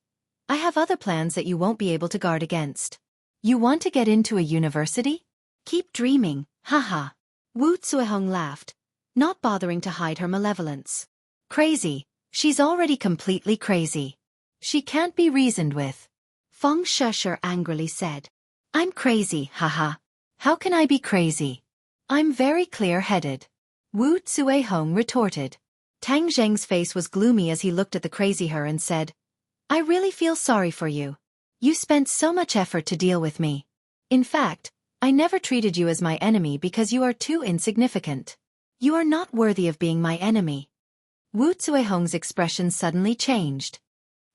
I have other plans that you won't be able to guard against. You want to get into a university? Keep dreaming, haha. Wu Cuihong laughed, not bothering to hide her malevolence. Crazy, she's already completely crazy. She can't be reasoned with. Feng Shishir angrily said. I'm crazy, haha. How can I be crazy? I'm very clear-headed. Wu Cuihong retorted. Tang Zheng's face was gloomy as he looked at the crazy her and said, I really feel sorry for you. You spent so much effort to deal with me. In fact, I never treated you as my enemy because you are too insignificant. You are not worthy of being my enemy. Wu Cuihong's expression suddenly changed.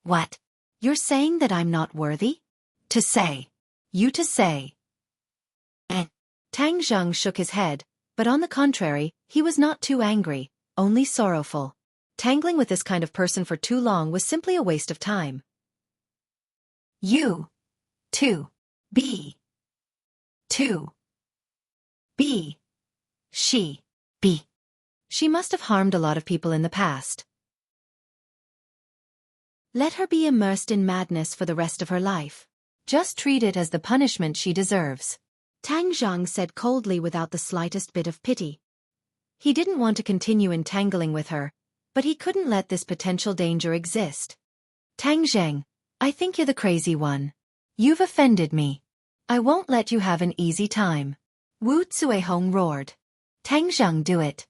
What? You're saying that I'm not worthy? To say. You to say. Tang Zheng shook his head, but on the contrary, he was not too angry, only sorrowful. Tangling with this kind of person for too long was simply a waste of time. You. To. Be. To. Be. She. Be. She must have harmed a lot of people in the past. Let her be immersed in madness for the rest of her life. Just treat it as the punishment she deserves. Tang Zheng said coldly without the slightest bit of pity. He didn't want to continue entangling with her, but he couldn't let this potential danger exist. Tang Zheng, I think you're the crazy one. You've offended me. I won't let you have an easy time. Wu Cuihong roared. Tang Zheng, do it.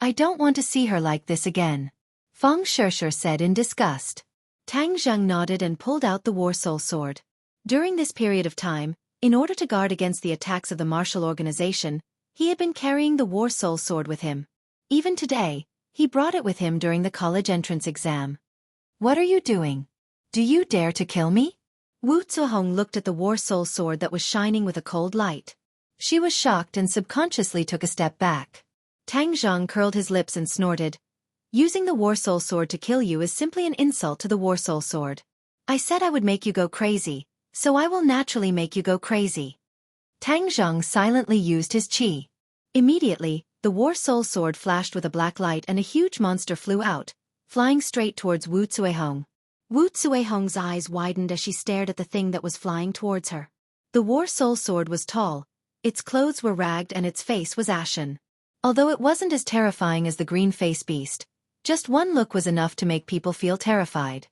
I don't want to see her like this again, Feng Shishir said in disgust. Tang Zheng nodded and pulled out the War Soul Sword. During this period of time, in order to guard against the attacks of the martial organization, he had been carrying the War Soul Sword with him. Even today, he brought it with him during the college entrance exam. What are you doing? Do you dare to kill me? Wu Zuhong looked at the War Soul Sword that was shining with a cold light. She was shocked and subconsciously took a step back. Tang Zheng curled his lips and snorted. Using the War Soul Sword to kill you is simply an insult to the War Soul Sword. I said I would make you go crazy, so I will naturally make you go crazy. Tang Zheng silently used his qi. Immediately, the War Soul Sword flashed with a black light and a huge monster flew out, flying straight towards Wu Zuehong. Wu Zuehong's eyes widened as she stared at the thing that was flying towards her. The War Soul Sword was tall, its clothes were ragged and its face was ashen. Although it wasn't as terrifying as the green face beast, just one look was enough to make people feel terrified.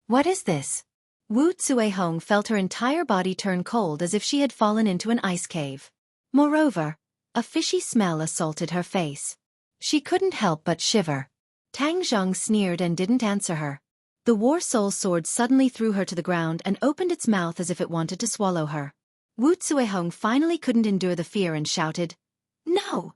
What is this? Wu Zuehong felt her entire body turn cold as if she had fallen into an ice cave. Moreover, a fishy smell assaulted her face. She couldn't help but shiver. Tang Zheng sneered and didn't answer her. The War Soul Sword suddenly threw her to the ground and opened its mouth as if it wanted to swallow her. Wu Zuehong finally couldn't endure the fear and shouted, "No!"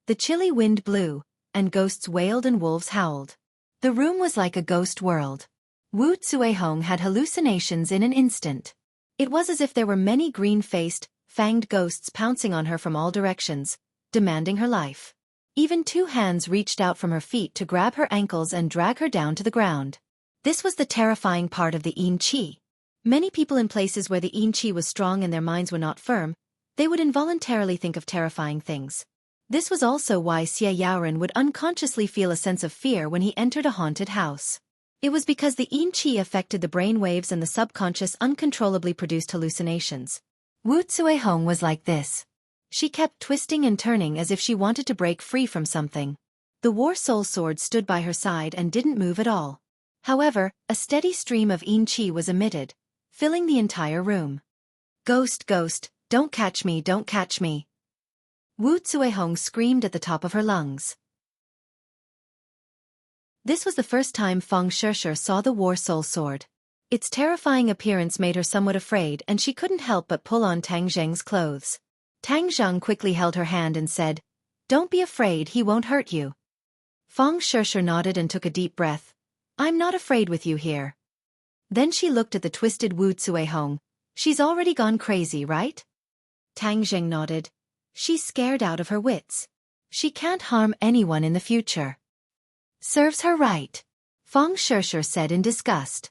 The chilly wind blew, and ghosts wailed and wolves howled. The room was like a ghost world. Wu Zuehong had hallucinations in an instant. It was as if there were many green-faced, fanged ghosts pouncing on her from all directions, demanding her life. Even two hands reached out from her feet to grab her ankles and drag her down to the ground. This was the terrifying part of the Yin Qi. Many people in places where the Yin Qi was strong and their minds were not firm, they would involuntarily think of terrifying things. This was also why Xie Yaoren would unconsciously feel a sense of fear when he entered a haunted house. It was because the Yin Qi affected the brain waves and the subconscious uncontrollably produced hallucinations. Wu Zuehong was like this. She kept twisting and turning as if she wanted to break free from something. The War Soul Sword stood by her side and didn't move at all. However, a steady stream of Yin Qi was emitted, filling the entire room. "Ghost, ghost, don't catch me, don't catch me!" Wu Zuehong screamed at the top of her lungs. This was the first time Feng Shishir saw the War Soul Sword. Its terrifying appearance made her somewhat afraid and she couldn't help but pull on Tang Zheng's clothes. Tang Zheng quickly held her hand and said, "Don't be afraid, he won't hurt you." Feng Shishir nodded and took a deep breath. "I'm not afraid with you here." Then she looked at the twisted Wu Zuehong. "She's already gone crazy, right?" Tang Zheng nodded. "She's scared out of her wits. She can't harm anyone in the future." "Serves her right," Feng Shishir said in disgust.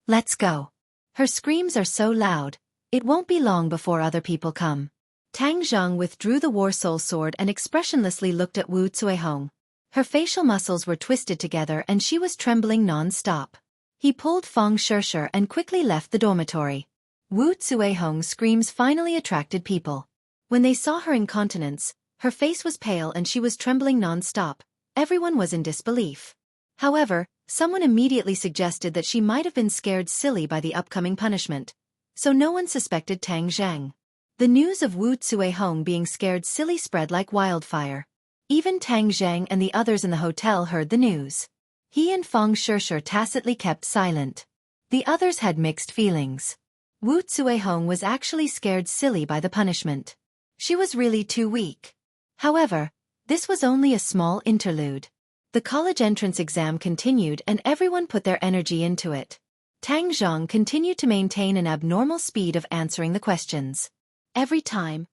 "Let's go. Her screams are so loud, it won't be long before other people come." Tang Zheng withdrew the War Soul Sword and expressionlessly looked at Wu Zuehong. Her facial muscles were twisted together and she was trembling non-stop. He pulled Feng Shishir and quickly left the dormitory. Wu Zuehong's screams finally attracted people. When they saw her incontinence, her face was pale and she was trembling non-stop. Everyone was in disbelief. However, someone immediately suggested that she might have been scared silly by the upcoming punishment. So no one suspected Tang Zheng. The news of Wu Zuehong being scared silly spread like wildfire. Even Tang Zheng and the others in the hotel heard the news. He and Feng Shishir tacitly kept silent. The others had mixed feelings. Wu Zuehong was actually scared silly by the punishment. She was really too weak. However, this was only a small interlude. The college entrance exam continued and everyone put their energy into it. Tang Zheng continued to maintain an abnormal speed of answering the questions. Every time,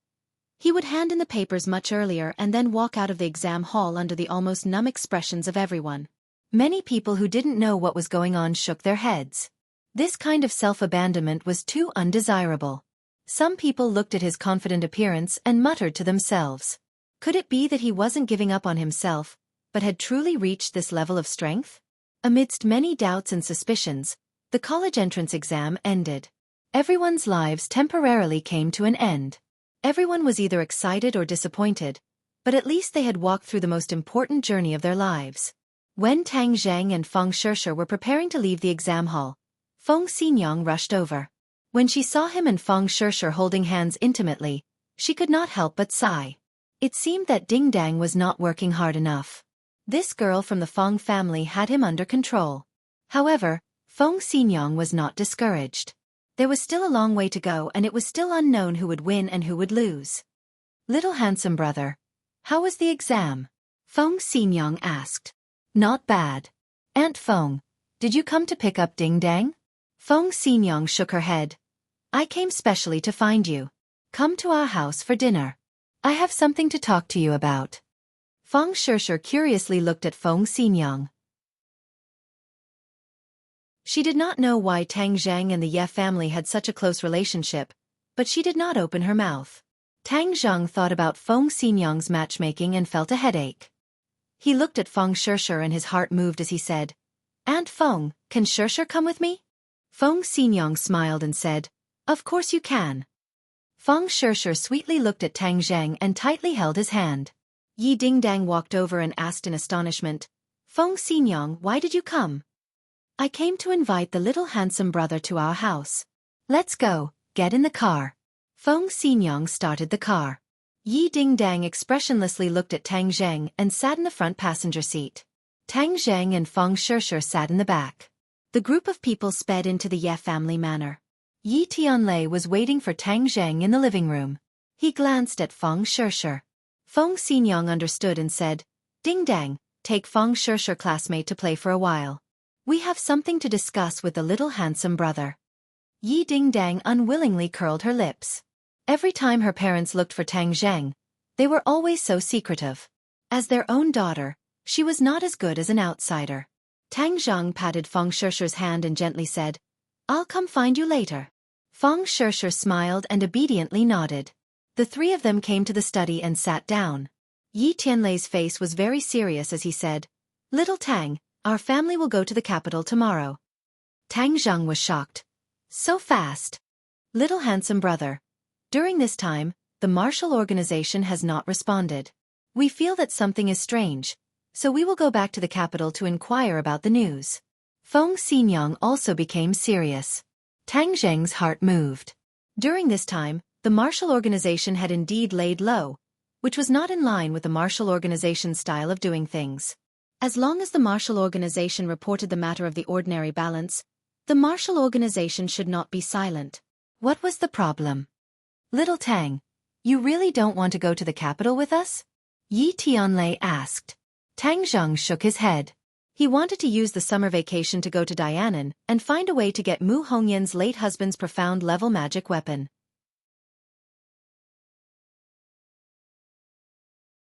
he would hand in the papers much earlier and then walk out of the exam hall under the almost numb expressions of everyone. Many people who didn't know what was going on shook their heads. This kind of self-abandonment was too undesirable. Some people looked at his confident appearance and muttered to themselves. Could it be that he wasn't giving up on himself, but had truly reached this level of strength? Amidst many doubts and suspicions, the college entrance exam ended. Everyone's lives temporarily came to an end. Everyone was either excited or disappointed, but at least they had walked through the most important journey of their lives. When Tang Zheng and Feng Shishir were preparing to leave the exam hall, Feng Xinyang rushed over. When she saw him and Feng Shishir holding hands intimately, she could not help but sigh. It seemed that Ding Dang was not working hard enough. This girl from the Feng family had him under control. However, Feng Xinyang was not discouraged. There was still a long way to go and it was still unknown who would win and who would lose. Little handsome brother, how was the exam? Feng Xinyang asked. Not bad. Aunt Feng, did you come to pick up Ding Dang? Feng Xinyang shook her head. I came specially to find you. Come to our house for dinner. I have something to talk to you about. Feng Shishir curiously looked at Feng Xinyang. She did not know why Tang Zhang and the Ye family had such a close relationship, but she did not open her mouth. Tang Zhang thought about Feng Xinyang's matchmaking and felt a headache. He looked at Feng Shishir and his heart moved as he said, Aunt Feng, can Shishir come with me? Feng Xinyang smiled and said, Of course you can. Feng Shishir sweetly looked at Tang Zhang and tightly held his hand. Yi Dingdang walked over and asked in astonishment, Feng Xinyang, why did you come? I came to invite the little handsome brother to our house. Let's go, get in the car. Feng Xinyang started the car. Yi Dingdang expressionlessly looked at Tang Zhang and sat in the front passenger seat. Tang Zhang and Feng Shishir sat in the back. The group of people sped into the Ye family manor. Yi Tianlei was waiting for Tang Zhang in the living room. He glanced at Feng Shishir. Feng Xinyang understood and said, Ding Dang, take Feng Shishir classmate to play for a while. We have something to discuss with the little handsome brother. Yi Dingdang unwillingly curled her lips. Every time her parents looked for Tang Zhang, they were always so secretive. As their own daughter, she was not as good as an outsider. Tang Zhang patted Feng Shishir's hand and gently said, I'll come find you later. Feng Shishir smiled and obediently nodded. The three of them came to the study and sat down. Yi Tianlei's face was very serious as he said, Little Tang, our family will go to the capital tomorrow. Tang Zhang was shocked. So fast. Little handsome brother. During this time, the martial organization has not responded. We feel that something is strange, so we will go back to the capital to inquire about the news. Feng Xinyang also became serious. Tang Zhang's heart moved. During this time, the martial organization had indeed laid low, which was not in line with the martial organization's style of doing things. As long as the martial organization reported the matter of the ordinary balance, the martial organization should not be silent. What was the problem? Little Tang, you really don't want to go to the capital with us? Yi Tianlei asked. Tang Zhang shook his head. He wanted to use the summer vacation to go to Dianan and find a way to get Mu Hongyan's late husband's profound level magic weapon.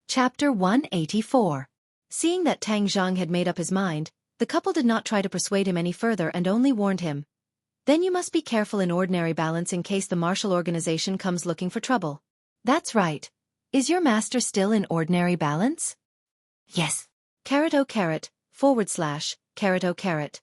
Chapter 184. Seeing that Tang Zhang had made up his mind, the couple did not try to persuade him any further and only warned him. Then you must be careful in ordinary balance in case the martial organization comes looking for trouble. That's right. Is your master still in ordinary balance? Yes. Caret o caret, /caret o caret.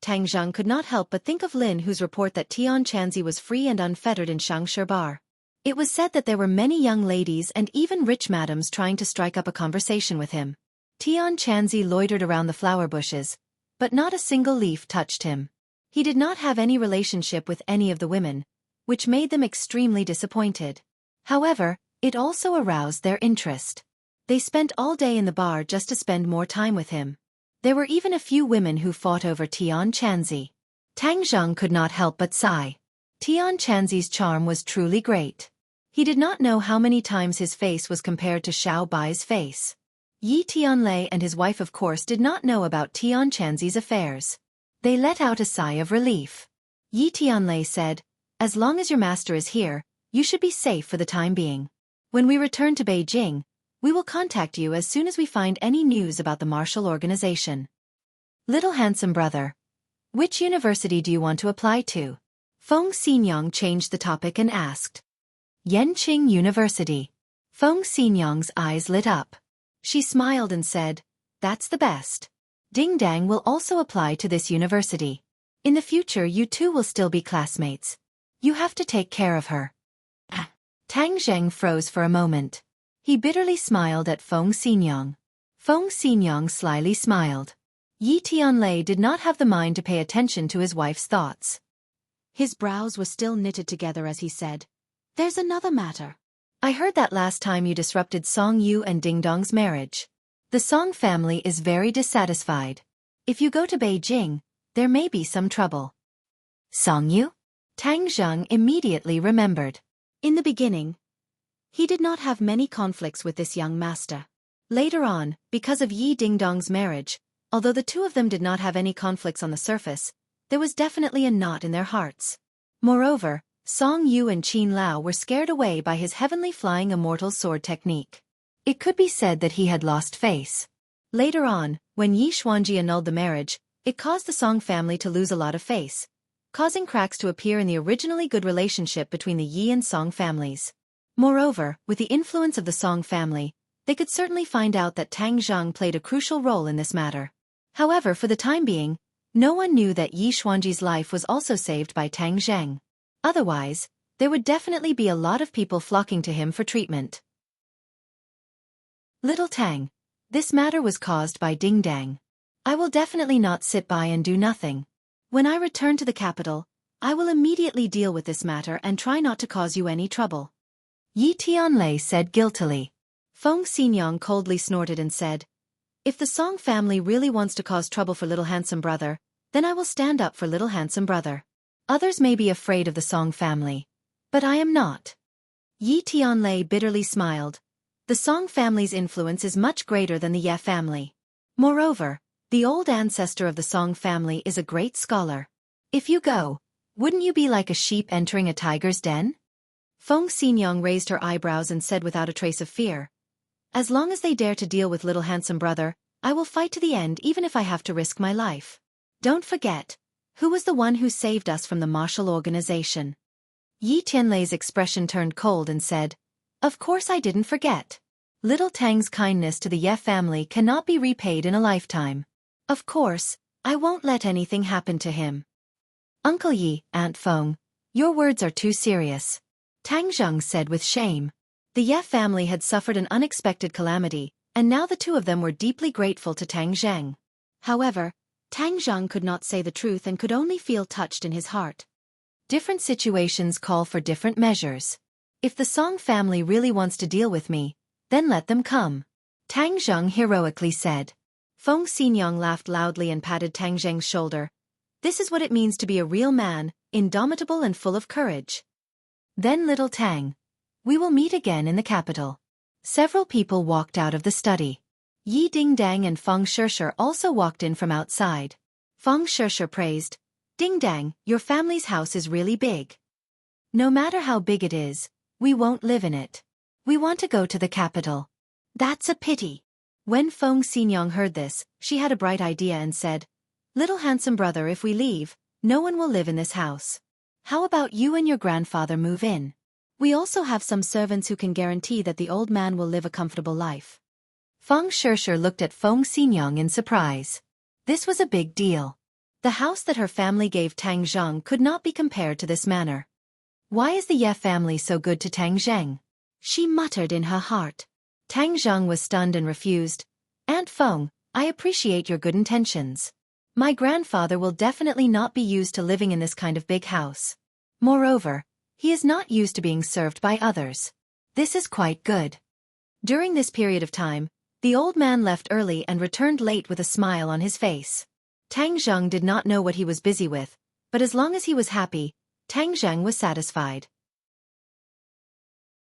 Tang Zhang could not help but think of Lin Hu's report that Tian Chanzi was free and unfettered in Shangshi Bar. It was said that there were many young ladies and even rich madams trying to strike up a conversation with him. Tian Chanzi loitered around the flower bushes, but not a single leaf touched him. He did not have any relationship with any of the women, which made them extremely disappointed. However, it also aroused their interest. They spent all day in the bar just to spend more time with him. There were even a few women who fought over Tian Chanzi. Tang Zhang could not help but sigh. Tian Chanzi's charm was truly great. He did not know how many times his face was compared to Xiao Bai's face. Yi Tianlei and his wife of course did not know about Tian Chanzi's affairs. They let out a sigh of relief. Yi Tianlei said, As long as your master is here, you should be safe for the time being. When we return to Beijing, we will contact you as soon as we find any news about the martial organization. Little handsome brother. Which university do you want to apply to? Feng Xinyang changed the topic and asked. Yanqing University. Feng Xinyang's eyes lit up. She smiled and said, That's the best. Ding Dang will also apply to this university. In the future you two will still be classmates. You have to take care of her. Tang Zheng froze for a moment. He bitterly smiled at Feng Xinyang. Feng Xinyang slyly smiled. Yi Tianlei did not have the mind to pay attention to his wife's thoughts. His brows were still knitted together as he said, There's another matter. I heard that last time you disrupted Song Yu and Ding Dong's marriage. The Song family is very dissatisfied. If you go to Beijing, there may be some trouble. Song Yu? Tang Zheng immediately remembered. In the beginning, he did not have many conflicts with this young master. Later on, because of Yi Dingdong's marriage, although the two of them did not have any conflicts on the surface, there was definitely a knot in their hearts. Moreover, Song Yu and Qin Lao were scared away by his heavenly flying immortal sword technique. It could be said that he had lost face. Later on, when Yi Xuanji annulled the marriage, it caused the Song family to lose a lot of face, causing cracks to appear in the originally good relationship between the Yi and Song families. Moreover, with the influence of the Song family, they could certainly find out that Tang Zheng played a crucial role in this matter. However, for the time being, no one knew that Yi Xuanji's life was also saved by Tang Zheng. Otherwise, there would definitely be a lot of people flocking to him for treatment. Little Tang, this matter was caused by Ding Dang. I will definitely not sit by and do nothing. When I return to the capital, I will immediately deal with this matter and try not to cause you any trouble. Yi Tianlei said guiltily. Feng Xinyang coldly snorted and said, if the Song family really wants to cause trouble for little handsome brother, then I will stand up for little handsome brother. Others may be afraid of the Song family, but I am not. Yi Tianlei bitterly smiled. The Song family's influence is much greater than the Ye family. Moreover, the old ancestor of the Song family is a great scholar. If you go, wouldn't you be like a sheep entering a tiger's den? Feng Xinyang raised her eyebrows and said without a trace of fear, as long as they dare to deal with little handsome brother, I will fight to the end even if I have to risk my life. Don't forget, who was the one who saved us from the martial organization? Yi Tianlei's expression turned cold and said, of course I didn't forget. Little Tang's kindness to the Ye family cannot be repaid in a lifetime. Of course, I won't let anything happen to him. Uncle Yi, Aunt Feng, your words are too serious. Tang Zheng said with shame. The Ye family had suffered an unexpected calamity, and now the two of them were deeply grateful to Tang Zheng. However, Tang Zheng could not say the truth and could only feel touched in his heart. Different situations call for different measures. If the Song family really wants to deal with me, then let them come. Tang Zheng heroically said. Feng Xinyang laughed loudly and patted Tang Zheng's shoulder. This is what it means to be a real man, indomitable and full of courage. Then little Tang, we will meet again in the capital. Several people walked out of the study. Yi Dingdang and Feng Shishir also walked in from outside. Feng Shishir praised, Dingdang, your family's house is really big. No matter how big it is, we won't live in it. We want to go to the capital. That's a pity. When Feng Xinyang heard this, she had a bright idea and said, little handsome brother, if we leave, no one will live in this house. How about you and your grandfather move in? We also have some servants who can guarantee that the old man will live a comfortable life. Feng Shishir looked at Feng Xinyang in surprise. This was a big deal. The house that her family gave Tang Zheng could not be compared to this manor. Why is the Ye family so good to Tang Zheng? She muttered in her heart. Tang Zheng was stunned and refused. Aunt Feng, I appreciate your good intentions. My grandfather will definitely not be used to living in this kind of big house. Moreover, he is not used to being served by others. This is quite good. During this period of time, the old man left early and returned late with a smile on his face. Tang Zheng did not know what he was busy with, but as long as he was happy, Tang Zheng was satisfied.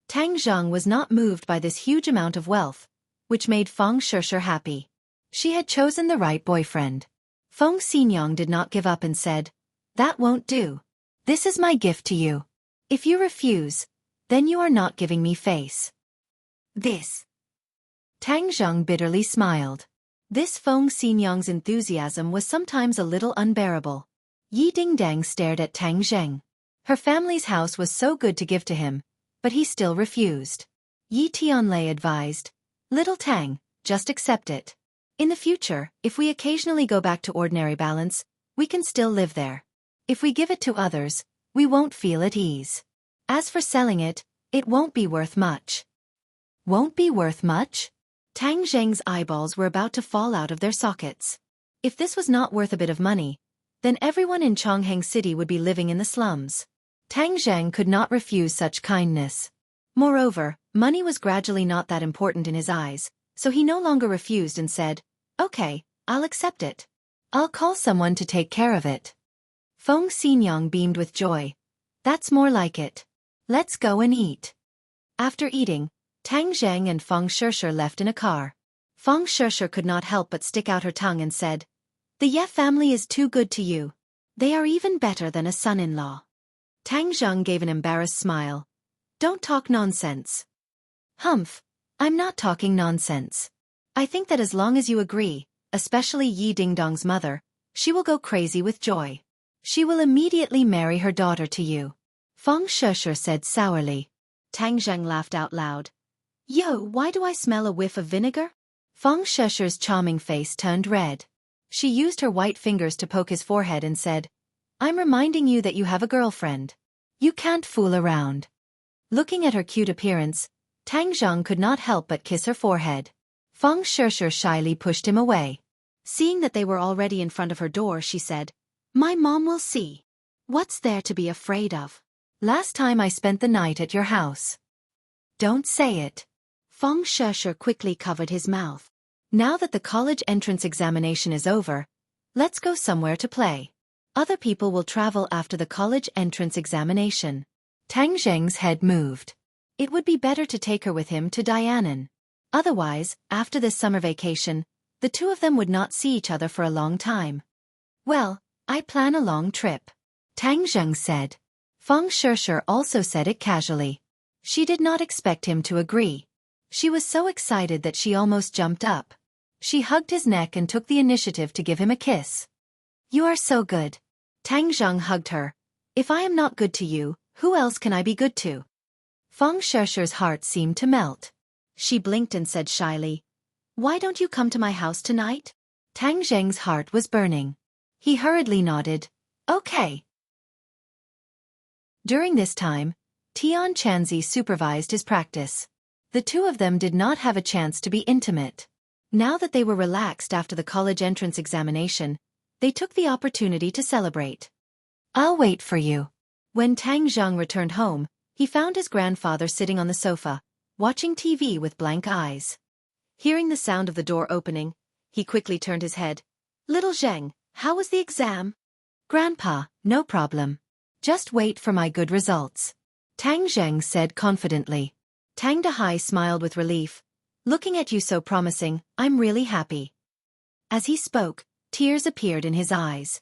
Tang Zheng was not moved by this huge amount of wealth, which made Feng Shishir happy. She had chosen the right boyfriend. Feng Xinyang did not give up and said, that won't do. This is my gift to you. If you refuse, then you are not giving me face. This. Tang Zheng bitterly smiled. This Feng Xinyang's enthusiasm was sometimes a little unbearable. Yi Dingdang stared at Tang Zheng. Her family's house was so good to give to him, but he still refused. Yi Tianlei advised, little Tang, just accept it. In the future, if we occasionally go back to ordinary balance, we can still live there. If we give it to others, we won't feel at ease. As for selling it, it won't be worth much. Won't be worth much? Tang Zheng's eyeballs were about to fall out of their sockets. If this was not worth a bit of money, then everyone in Chongheng City would be living in the slums. Tang Zheng could not refuse such kindness. Moreover, Money was gradually not that important in his eyes, so he no longer refused and said, "Okay, I'll accept it. I'll call someone to take care of it." Feng Xinyang beamed with joy. "That's more like it. Let's go and eat." After eating, Tang Zheng and Feng Shishir left in a car. Feng Shishir could not help but stick out her tongue and said, "The Ye family is too good to you. They are even better than a son-in-law." Tang Zheng gave an embarrassed smile. "Don't talk nonsense." "Humph, I'm not talking nonsense. I think that as long as you agree, especially Yi Dingdong's mother, she will go crazy with joy. She will immediately marry her daughter to you," Feng Shishir said sourly. Tang Zheng laughed out loud. "Yo, why do I smell a whiff of vinegar?" Feng Shishir's charming face turned red. She used her white fingers to poke his forehead and said, "I'm reminding you that you have a girlfriend. You can't fool around." Looking at her cute appearance, Tang Zheng could not help but kiss her forehead. Feng Shishir shyly pushed him away. Seeing that they were already in front of her door, she said, "My mom will see. What's there to be afraid of? Last time I spent the night at your house." "Don't say it." Feng Shishir quickly covered his mouth. "Now that the college entrance examination is over, let's go somewhere to play. Other people will travel after the college entrance examination." Tang Zheng's head moved. It would be better to take her with him to Dianan. Otherwise, after this summer vacation, the two of them would not see each other for a long time. "Well, I plan a long trip," Tang Zheng said. Feng Shishir also said it casually. She did not expect him to agree. She was so excited that she almost jumped up. She hugged his neck and took the initiative to give him a kiss. "You are so good." Tang Zheng hugged her. "If I am not good to you, who else can I be good to?" Feng Shishir's heart seemed to melt. She blinked and said shyly, "Why don't you come to my house tonight?" Tang Zheng's heart was burning. He hurriedly nodded, "Okay." During this time, Tian Chanzi supervised his practice. The two of them did not have a chance to be intimate. Now that they were relaxed after the college entrance examination, they took the opportunity to celebrate. "I'll wait for you." When Tang Zheng returned home, he found his grandfather sitting on the sofa, watching TV with blank eyes. Hearing the sound of the door opening, he quickly turned his head. "Little Zheng, how was the exam?" "Grandpa, no problem. Just wait for my good results," Tang Zheng said confidently. Tang Dahai smiled with relief. "Looking at you so promising, I'm really happy." As he spoke, tears appeared in his eyes.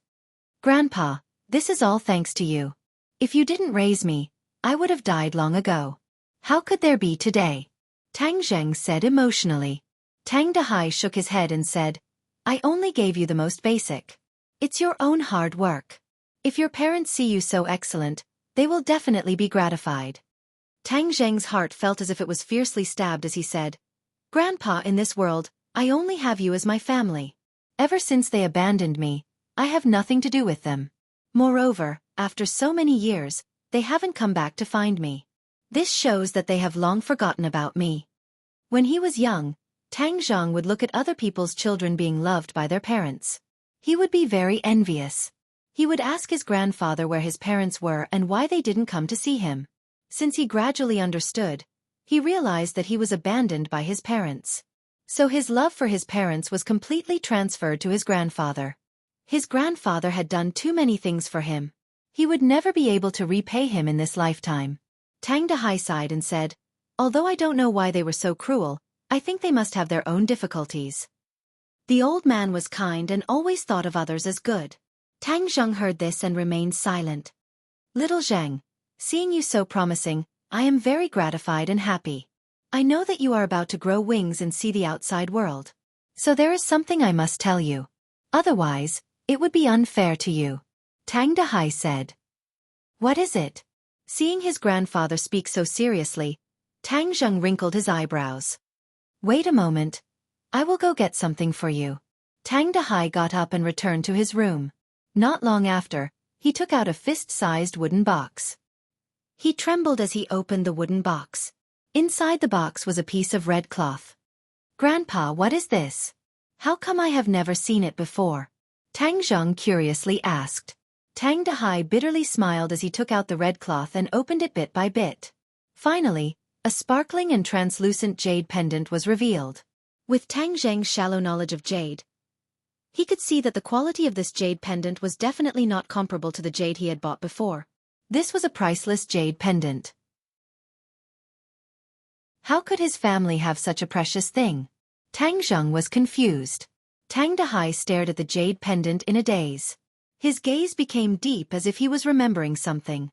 "Grandpa, this is all thanks to you. If you didn't raise me, I would have died long ago. How could there be today?" Tang Zheng said emotionally. Tang Dahai shook his head and said, "I only gave you the most basic. It's your own hard work. If your parents see you so excellent, they will definitely be gratified." Tang Zheng's heart felt as if it was fiercely stabbed as he said, "Grandpa, in this world, I only have you as my family. Ever since they abandoned me, I have nothing to do with them. Moreover, after so many years, they haven't come back to find me. This shows that they have long forgotten about me." When he was young, Tang Zheng would look at other people's children being loved by their parents. He would be very envious. He would ask his grandfather where his parents were and why they didn't come to see him. Since he gradually understood, he realized that he was abandoned by his parents. So his love for his parents was completely transferred to his grandfather. His grandfather had done too many things for him. He would never be able to repay him in this lifetime. Tang Dahai sighed and said, "Although I don't know why they were so cruel, I think they must have their own difficulties." The old man was kind and always thought of others as good. Tang Zheng heard this and remained silent. "Little Zheng, seeing you so promising, I am very gratified and happy. I know that you are about to grow wings and see the outside world. So there is something I must tell you. Otherwise, it would be unfair to you," Tang Dahai said. "What is it?" Seeing his grandfather speak so seriously, Tang Zheng wrinkled his eyebrows. "Wait a moment. I will go get something for you." Tang Dahai got up and returned to his room. Not long after, he took out a fist-sized wooden box. He trembled as he opened the wooden box. Inside the box was a piece of red cloth. "Grandpa, what is this? How come I have never seen it before?" Tang Zheng curiously asked. Tang Dahai bitterly smiled as he took out the red cloth and opened it bit by bit. Finally, A sparkling and translucent jade pendant was revealed. With Tang Zheng's shallow knowledge of jade, he could see that the quality of this jade pendant was definitely not comparable to the jade he had bought before. This was a priceless jade pendant. How could his family have such a precious thing? Tang Zheng was confused. Tang Dahai stared at the jade pendant in a daze. His gaze became deep as if he was remembering something.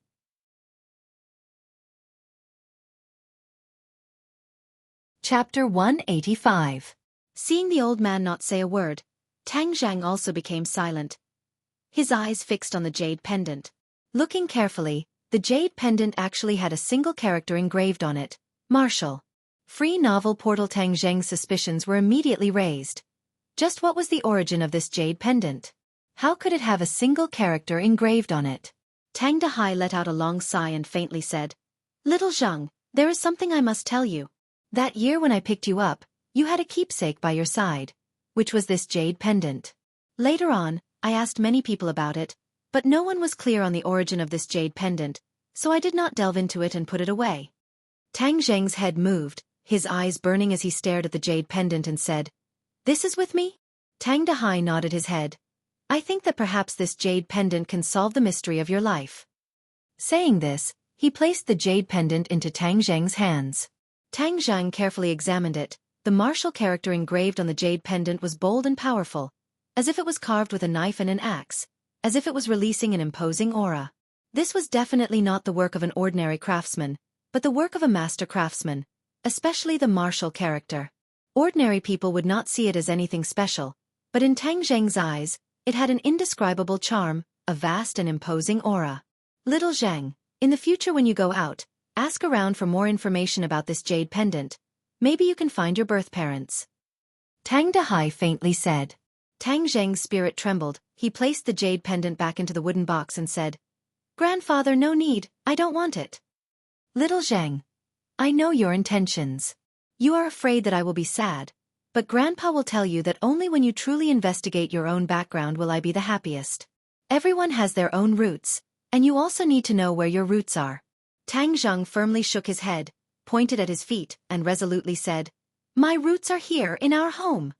Chapter 185. Seeing the old man not say a word, Tang Zhang also became silent, his eyes fixed on the jade pendant. Looking carefully, the jade pendant actually had a single character engraved on it, Marshall. Free novel portal. Tang Zheng's suspicions were immediately raised. Just what was the origin of this jade pendant? How could it have a single character engraved on it? Tang Dahai let out a long sigh and faintly said, "Little Zheng, there is something I must tell you. That year when I picked you up, you had a keepsake by your side, which was this jade pendant. Later on, I asked many people about it, but no one was clear on the origin of this jade pendant, so I did not delve into it and put it away." Tang Zheng's head moved, his eyes burning as he stared at the jade pendant and said, "This is with me?" Tang Dahai nodded his head. "I think that perhaps this jade pendant can solve the mystery of your life." Saying this, he placed the jade pendant into Tang Zheng's hands. Tang Zheng carefully examined it. The martial character engraved on the jade pendant was bold and powerful, as if it was carved with a knife and an axe, as if it was releasing an imposing aura. This was definitely not the work of an ordinary craftsman, but the work of a master craftsman, especially the martial character. Ordinary people would not see it as anything special, but in Tang Zheng's eyes, it had an indescribable charm, a vast and imposing aura. "Little Zheng, in the future when you go out, ask around for more information about this jade pendant. Maybe you can find your birth parents." Tang Dahai faintly said. Tang Zheng's spirit trembled. He placed the jade pendant back into the wooden box and said, "Grandfather, no need, I don't want it." "Little Zheng, I know your intentions. You are afraid that I will be sad, but Grandpa will tell you that only when you truly investigate your own background will I be the happiest. Everyone has their own roots, and you also need to know where your roots are." Tang Zheng firmly shook his head, pointed at his feet, and resolutely said, "My roots are here in our home."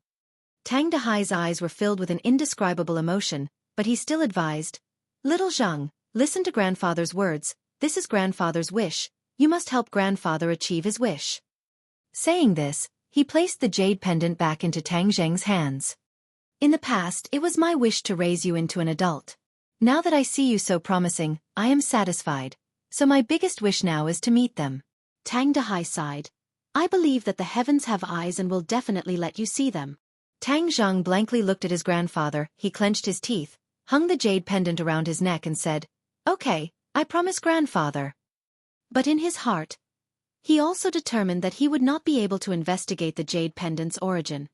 Tang Dahai's eyes were filled with an indescribable emotion, but he still advised, "Little Zheng, listen to Grandfather's words. This is Grandfather's wish. You must help Grandfather achieve his wish." Saying this, he placed the jade pendant back into Tang Zheng's hands. "In the past, it was my wish to raise you into an adult. Now that I see you so promising, I am satisfied. So my biggest wish now is to meet them." Tang Dahai sighed. "I believe that the heavens have eyes and will definitely let you see them." Tang Zheng blankly looked at his grandfather. He clenched his teeth, hung the jade pendant around his neck and said, "Okay, I promise, Grandfather." But in his heart, he also determined that he would not be able to investigate the jade pendant's origin.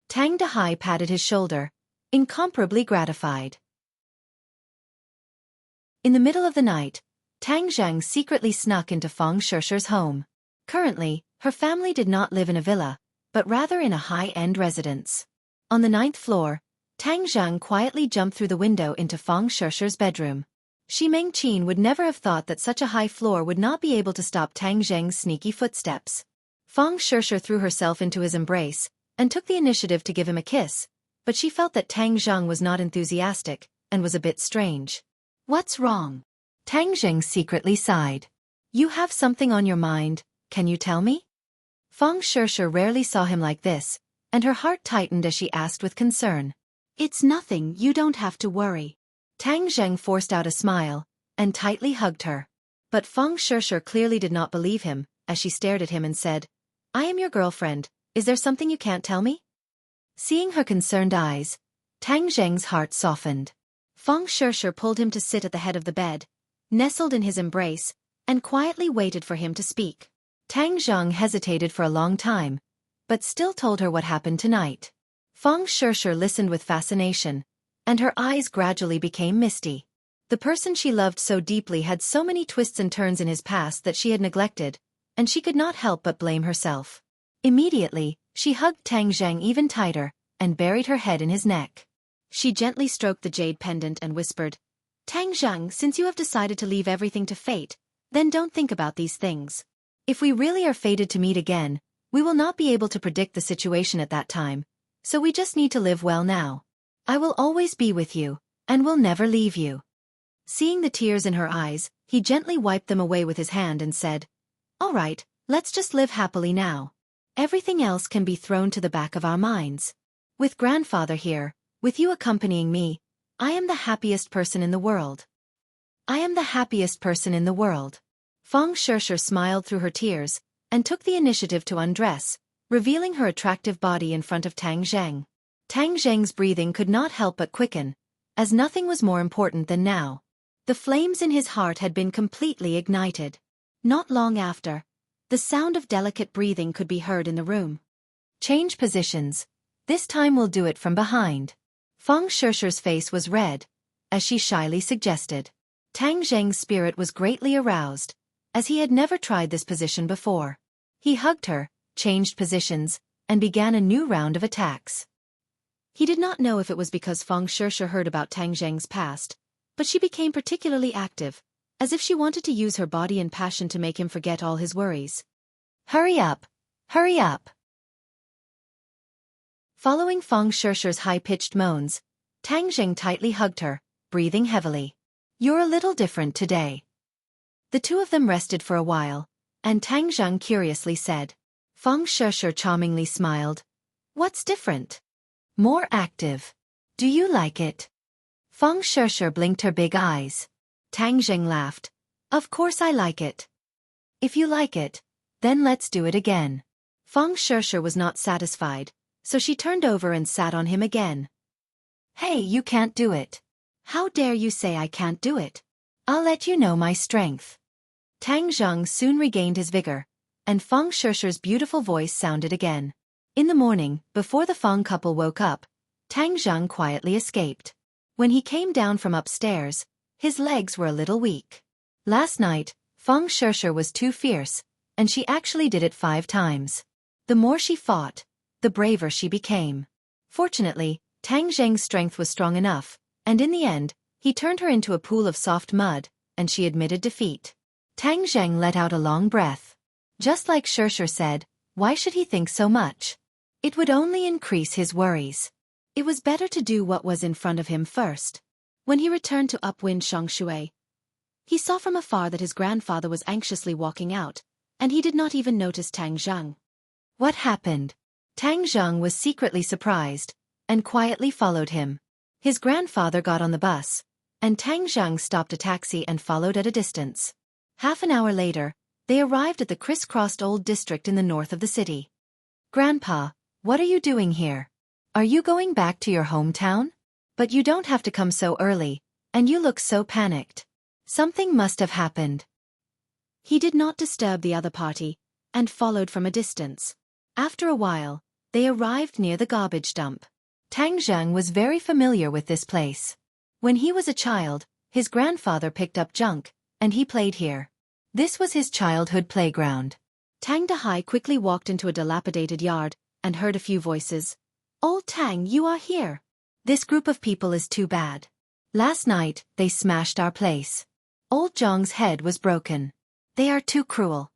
Tang Dahai patted his shoulder, incomparably gratified. In the middle of the night, Tang Zheng secretly snuck into Fang Shishir's home. Currently, her family did not live in a villa, but rather in a high-end residence. On the 9th floor, Tang Zheng quietly jumped through the window into Fang Shishir's bedroom. Shi Mengqin would never have thought that such a high floor would not be able to stop Tang Zheng's sneaky footsteps. Fang Shishir threw herself into his embrace, and took the initiative to give him a kiss, but she felt that Tang Zheng was not enthusiastic, and was a bit strange. "What's wrong?" Tang Zheng secretly sighed. "You have something on your mind, can you tell me?" Fang Shishir rarely saw him like this, and her heart tightened as she asked with concern. "It's nothing, you don't have to worry." Tang Zheng forced out a smile, and tightly hugged her. But Fang Shishir clearly did not believe him, as she stared at him and said, "I am your girlfriend, is there something you can't tell me?" Seeing her concerned eyes, Tang Zheng's heart softened. Fang Shishir pulled him to sit at the head of the bed, nestled in his embrace, and quietly waited for him to speak. Tang Zheng hesitated for a long time, but still told her what happened tonight. Fang Shishir listened with fascination, and her eyes gradually became misty. The person she loved so deeply had so many twists and turns in his past that she had neglected, and she could not help but blame herself. Immediately, she hugged Tang Zheng even tighter, and buried her head in his neck. She gently stroked the jade pendant and whispered, "Tang Zheng, since you have decided to leave everything to fate, then don't think about these things. If we really are fated to meet again, we will not be able to predict the situation at that time, so we just need to live well now. I will always be with you, and will never leave you. Seeing the tears in her eyes, he gently wiped them away with his hand and said, All right, let's just live happily now. Everything else can be thrown to the back of our minds. With grandfather here, with you accompanying me, I am the happiest person in the world. I am the happiest person in the world. Feng Shishir smiled through her tears, and took the initiative to undress, revealing her attractive body in front of Tang Zheng. Tang Zheng's breathing could not help but quicken, as nothing was more important than now. The flames in his heart had been completely ignited. Not long after, the sound of delicate breathing could be heard in the room. Change positions. This time we'll do it from behind. Feng Shishir's face was red, as she shyly suggested. Tang Zheng's spirit was greatly aroused, as he had never tried this position before. He hugged her, changed positions, and began a new round of attacks. He did not know if it was because Feng Shishir heard about Tang Zheng's past, but she became particularly active, as if she wanted to use her body and passion to make him forget all his worries. Hurry up! Hurry up! Following Feng Shishir's high-pitched moans, Tang Zheng tightly hugged her, breathing heavily. You're a little different today. The two of them rested for a while, and Tang Zheng curiously said. Feng Shishir charmingly smiled. What's different? More active. Do you like it? Feng Shishir blinked her big eyes. Tang Zheng laughed. Of course I like it. If you like it, then let's do it again. Feng Shishir was not satisfied, so she turned over and sat on him again. Hey, you can't do it. How dare you say I can't do it? I'll let you know my strength. Tang Zheng soon regained his vigor, and Feng Shishir's beautiful voice sounded again. In the morning, before the Feng couple woke up, Tang Zheng quietly escaped. When he came down from upstairs, his legs were a little weak. Last night, Feng Shishir was too fierce, and she actually did it 5 times. The more she fought, the braver she became. Fortunately, Tang Zheng's strength was strong enough, and in the end, he turned her into a pool of soft mud, and she admitted defeat. Tang Zheng let out a long breath. Just like Shishir said, why should he think so much? It would only increase his worries. It was better to do what was in front of him first. When he returned to Upwind Shongshui, he saw from afar that his grandfather was anxiously walking out, and he did not even notice Tang Zheng. What happened? Tang Zheng was secretly surprised, and quietly followed him. His grandfather got on the bus, and Tang Zheng stopped a taxi and followed at a distance. Half an hour later, they arrived at the crisscrossed old district in the north of the city. Grandpa, what are you doing here? Are you going back to your hometown? But you don't have to come so early, and you look so panicked. Something must have happened. He did not disturb the other party, and followed from a distance. After a while, they arrived near the garbage dump. Tang Zheng was very familiar with this place. When he was a child, his grandfather picked up junk, and he played here. This was his childhood playground. Tang Dahai quickly walked into a dilapidated yard, and heard a few voices. Old Tang, you are here. This group of people is too bad. Last night, they smashed our place. Old Zhang's head was broken. They are too cruel.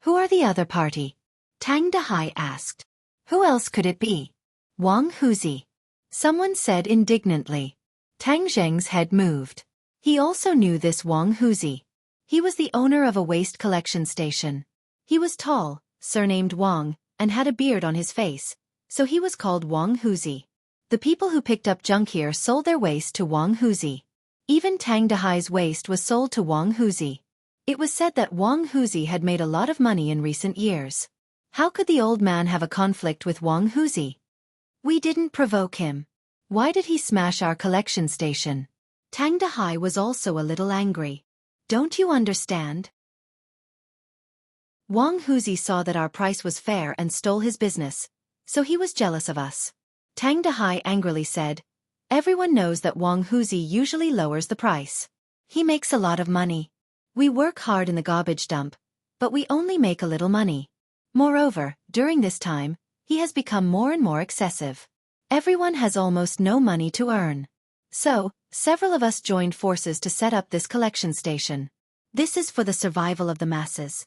Who are the other party? Tang Dahai asked. Who else could it be? Wang Huzi. Someone said indignantly. Tang Zheng's head moved. He also knew this Wang Huzi. He was the owner of a waste collection station. He was tall, surnamed Wang, and had a beard on his face, so he was called Wang Huzi. The people who picked up junk here sold their waste to Wang Huzi. Even Tang Dahai's waste was sold to Wang Huzi. It was said that Wang Huzi had made a lot of money in recent years. How could the old man have a conflict with Wang Huzi? We didn't provoke him. Why did he smash our collection station? Tang Dahai was also a little angry. Don't you understand? Wang Huzi saw that our price was fair and stole his business, so he was jealous of us. Tang Dahai angrily said, Everyone knows that Wang Huzi usually lowers the price. He makes a lot of money. We work hard in the garbage dump, but we only make a little money. Moreover, during this time, he has become more and more excessive. Everyone has almost no money to earn. So, several of us joined forces to set up this collection station. This is for the survival of the masses.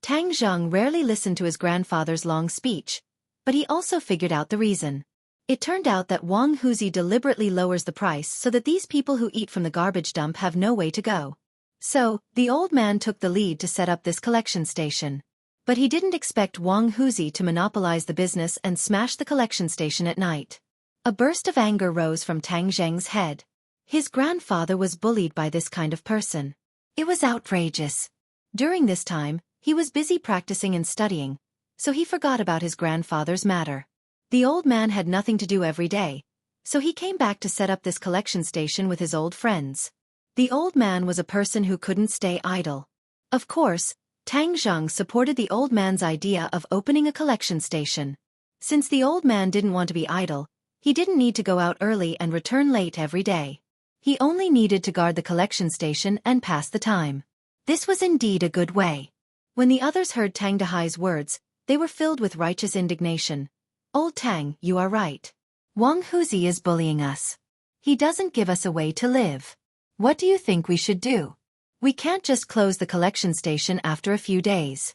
Tang Zhang rarely listened to his grandfather's long speech, but he also figured out the reason. It turned out that Wang Huzi deliberately lowers the price so that these people who eat from the garbage dump have no way to go. So, the old man took the lead to set up this collection station. But he didn't expect Wang Huzi to monopolize the business and smash the collection station at night. A burst of anger rose from Tang Zheng's head. His grandfather was bullied by this kind of person. It was outrageous. During this time, he was busy practicing and studying, so he forgot about his grandfather's matter. The old man had nothing to do every day, so he came back to set up this collection station with his old friends. The old man was a person who couldn't stay idle. Of course, Tang Zhang supported the old man's idea of opening a collection station. Since the old man didn't want to be idle, he didn't need to go out early and return late every day. He only needed to guard the collection station and pass the time. This was indeed a good way. When the others heard Tang Dahai's words, they were filled with righteous indignation. Old Tang, you are right. Wang Huzi is bullying us. He doesn't give us a way to live. What do you think we should do? We can't just close the collection station after a few days.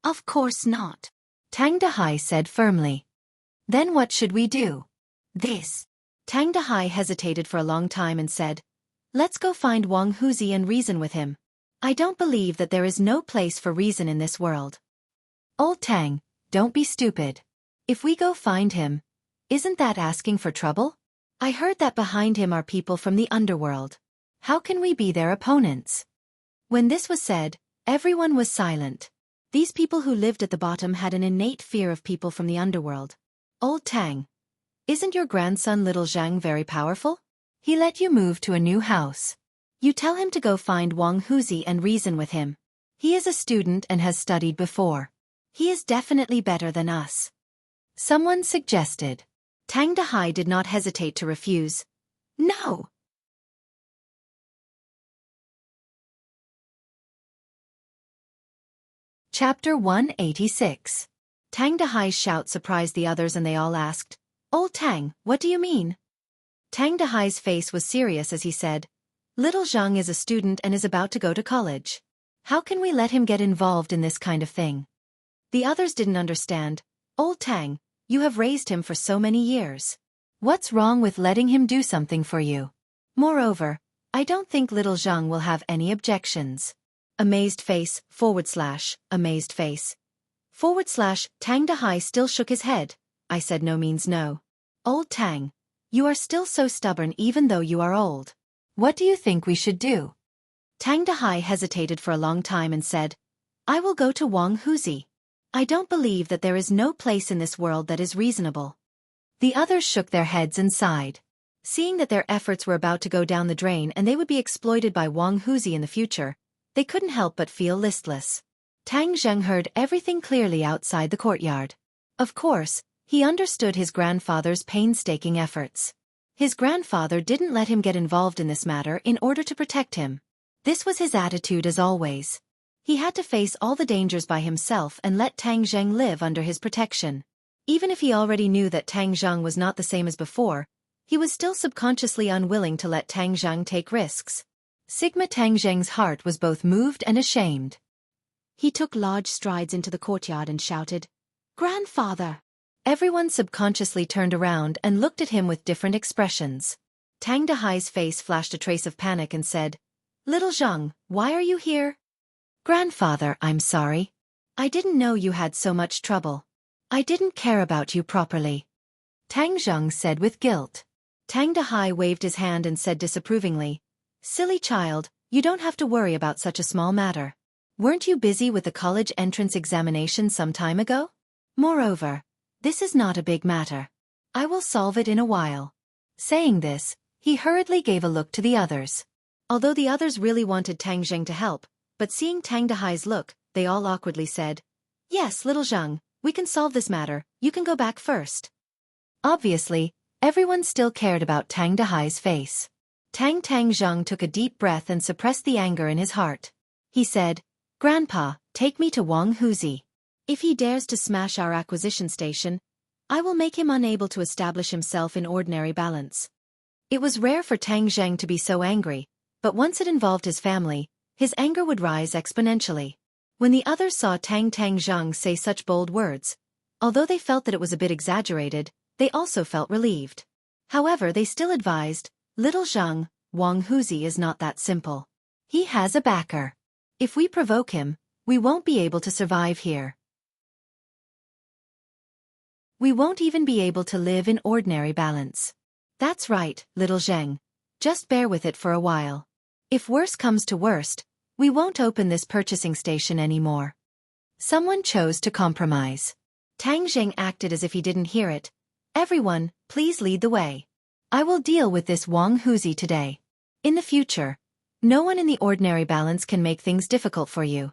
Of course not. Tang Dahai said firmly. Then what should we do? This. Tang Dahai hesitated for a long time and said, let's go find Wang Huzi and reason with him. I don't believe that there is no place for reason in this world. Old Tang, don't be stupid. If we go find him, isn't that asking for trouble? I heard that behind him are people from the underworld. How can we be their opponents? When this was said, everyone was silent. These people who lived at the bottom had an innate fear of people from the underworld. Old Tang, isn't your grandson Little Zhang very powerful? He let you move to a new house. You tell him to go find Wang Huzi and reason with him. He is a student and has studied before. He is definitely better than us. Someone suggested. Tang Dahai did not hesitate to refuse. No. Chapter 186. Tang Dahai's shout surprised the others and they all asked, Old Tang, what do you mean? Tang Dahai's face was serious as he said, Little Zhang is a student and is about to go to college. How can we let him get involved in this kind of thing? The others didn't understand. Old Tang, you have raised him for so many years. What's wrong with letting him do something for you? Moreover, I don't think Little Zhang will have any objections. Amazed face, amazed face. Tang Dahai still shook his head. I said no means no. Old Tang, you are still so stubborn even though you are old. What do you think we should do? Tang Dahai hesitated for a long time and said, I will go to Wang Huzi. I don't believe that there is no place in this world that is reasonable. The others shook their heads and sighed. Seeing that their efforts were about to go down the drain and they would be exploited by Wang Huzi in the future, they couldn't help but feel listless. Tang Zheng heard everything clearly outside the courtyard. Of course, he understood his grandfather's painstaking efforts. His grandfather didn't let him get involved in this matter in order to protect him. This was his attitude as always. He had to face all the dangers by himself and let Tang Zheng live under his protection. Even if he already knew that Tang Zheng was not the same as before, he was still subconsciously unwilling to let Tang Zheng take risks. Tang Zheng's heart was both moved and ashamed. He took large strides into the courtyard and shouted, Grandfather! Everyone subconsciously turned around and looked at him with different expressions. Tang Dahai's face flashed a trace of panic and said, Little Zheng, why are you here? Grandfather, I'm sorry. I didn't know you had so much trouble. I didn't care about you properly. Tang Zheng said with guilt. Tang Dahai waved his hand and said disapprovingly, Silly child, you don't have to worry about such a small matter. Weren't you busy with the college entrance examination some time ago? Moreover, this is not a big matter. I will solve it in a while. Saying this, he hurriedly gave a look to the others. Although the others really wanted Tang Zheng to help, but seeing Tang Dahai's look, they all awkwardly said, Yes, Little Zheng, we can solve this matter, you can go back first. Obviously, everyone still cared about Tang Dahai's face. Tang Zheng took a deep breath and suppressed the anger in his heart. He said, Grandpa, take me to Wang Huzi. If he dares to smash our acquisition station, I will make him unable to establish himself in ordinary balance. It was rare for Tang Zheng to be so angry, but once it involved his family, his anger would rise exponentially. When the others saw Tang Zhang say such bold words, although they felt that it was a bit exaggerated, they also felt relieved. However, they still advised, "Little Zhang, Wang Huzi is not that simple. He has a backer. If we provoke him, we won't be able to survive here. We won't even be able to live in ordinary balance." "That's right, little Zheng. Just bear with it for a while. If worse comes to worst, we won't open this purchasing station anymore." Someone chose to compromise. Tang Zheng acted as if he didn't hear it. "Everyone, please lead the way. I will deal with this Wang Huzi today. In the future, no one in the ordinary balance can make things difficult for you."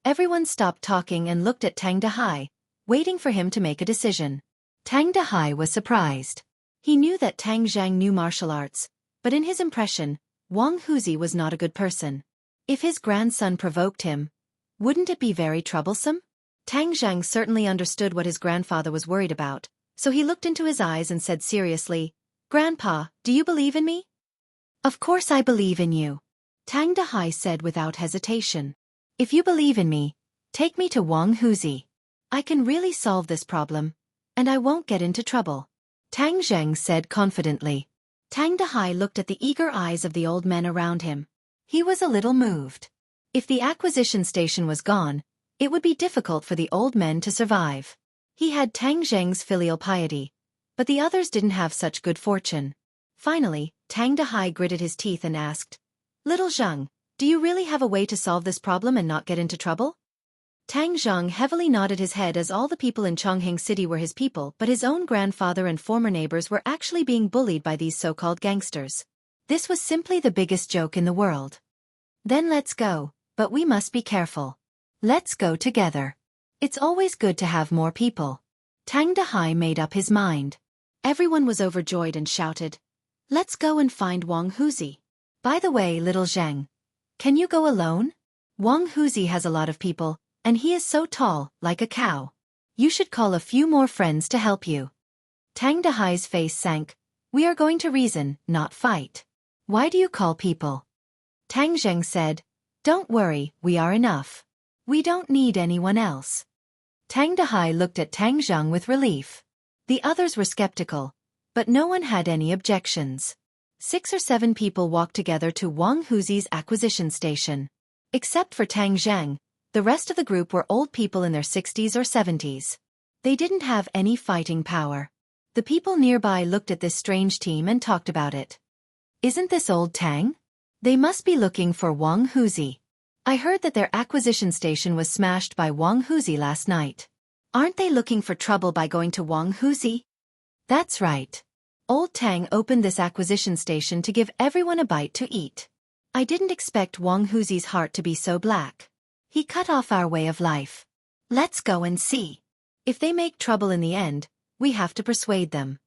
Everyone stopped talking and looked at Tang Dahai, waiting for him to make a decision. Tang Dahai was surprised. He knew that Tang Zhang knew martial arts, but in his impression, Wang Huzi was not a good person. If his grandson provoked him, wouldn't it be very troublesome? Tang Zhang certainly understood what his grandfather was worried about, so he looked into his eyes and said seriously, "Grandpa, do you believe in me?" "Of course I believe in you," Tang Dahai said without hesitation. "If you believe in me, take me to Wang Huzi. I can really solve this problem, and I won't get into trouble," Tang Zheng said confidently. Tang Dahai looked at the eager eyes of the old men around him. He was a little moved. If the acquisition station was gone, it would be difficult for the old men to survive. He had Tang Zheng's filial piety, but the others didn't have such good fortune. Finally, Tang Dahai gritted his teeth and asked, "Little Zheng, do you really have a way to solve this problem and not get into trouble?" Tang Zheng heavily nodded his head as all the people in Chongqing City were his people, but his own grandfather and former neighbors were actually being bullied by these so-called gangsters. This was simply the biggest joke in the world. "Then let's go, but we must be careful. Let's go together. It's always good to have more people." Tang Dahai made up his mind. Everyone was overjoyed and shouted, "Let's go and find Wang Huzi. By the way, little Zheng, can you go alone? Wang Huzi has a lot of people, and he is so tall, like a cow. You should call a few more friends to help you." Tang Dahai's face sank. "We are going to reason, not fight. Why do you call people?" Tang Zheng said, "Don't worry, we are enough. We don't need anyone else." Tang Dahai looked at Tang Zheng with relief. The others were skeptical, but no one had any objections. 6 or 7 people walked together to Wang Huzi's acquisition station. Except for Tang Zheng, the rest of the group were old people in their 60s or 70s. They didn't have any fighting power. The people nearby looked at this strange team and talked about it. "Isn't this old Tang? They must be looking for Wang Huzi. I heard that their acquisition station was smashed by Wang Huzi last night. Aren't they looking for trouble by going to Wang Huzi?" "That's right. Old Tang opened this acquisition station to give everyone a bite to eat. I didn't expect Wang Huzi's heart to be so black. He cut off our way of life. Let's go and see. If they make trouble in the end, we have to persuade them.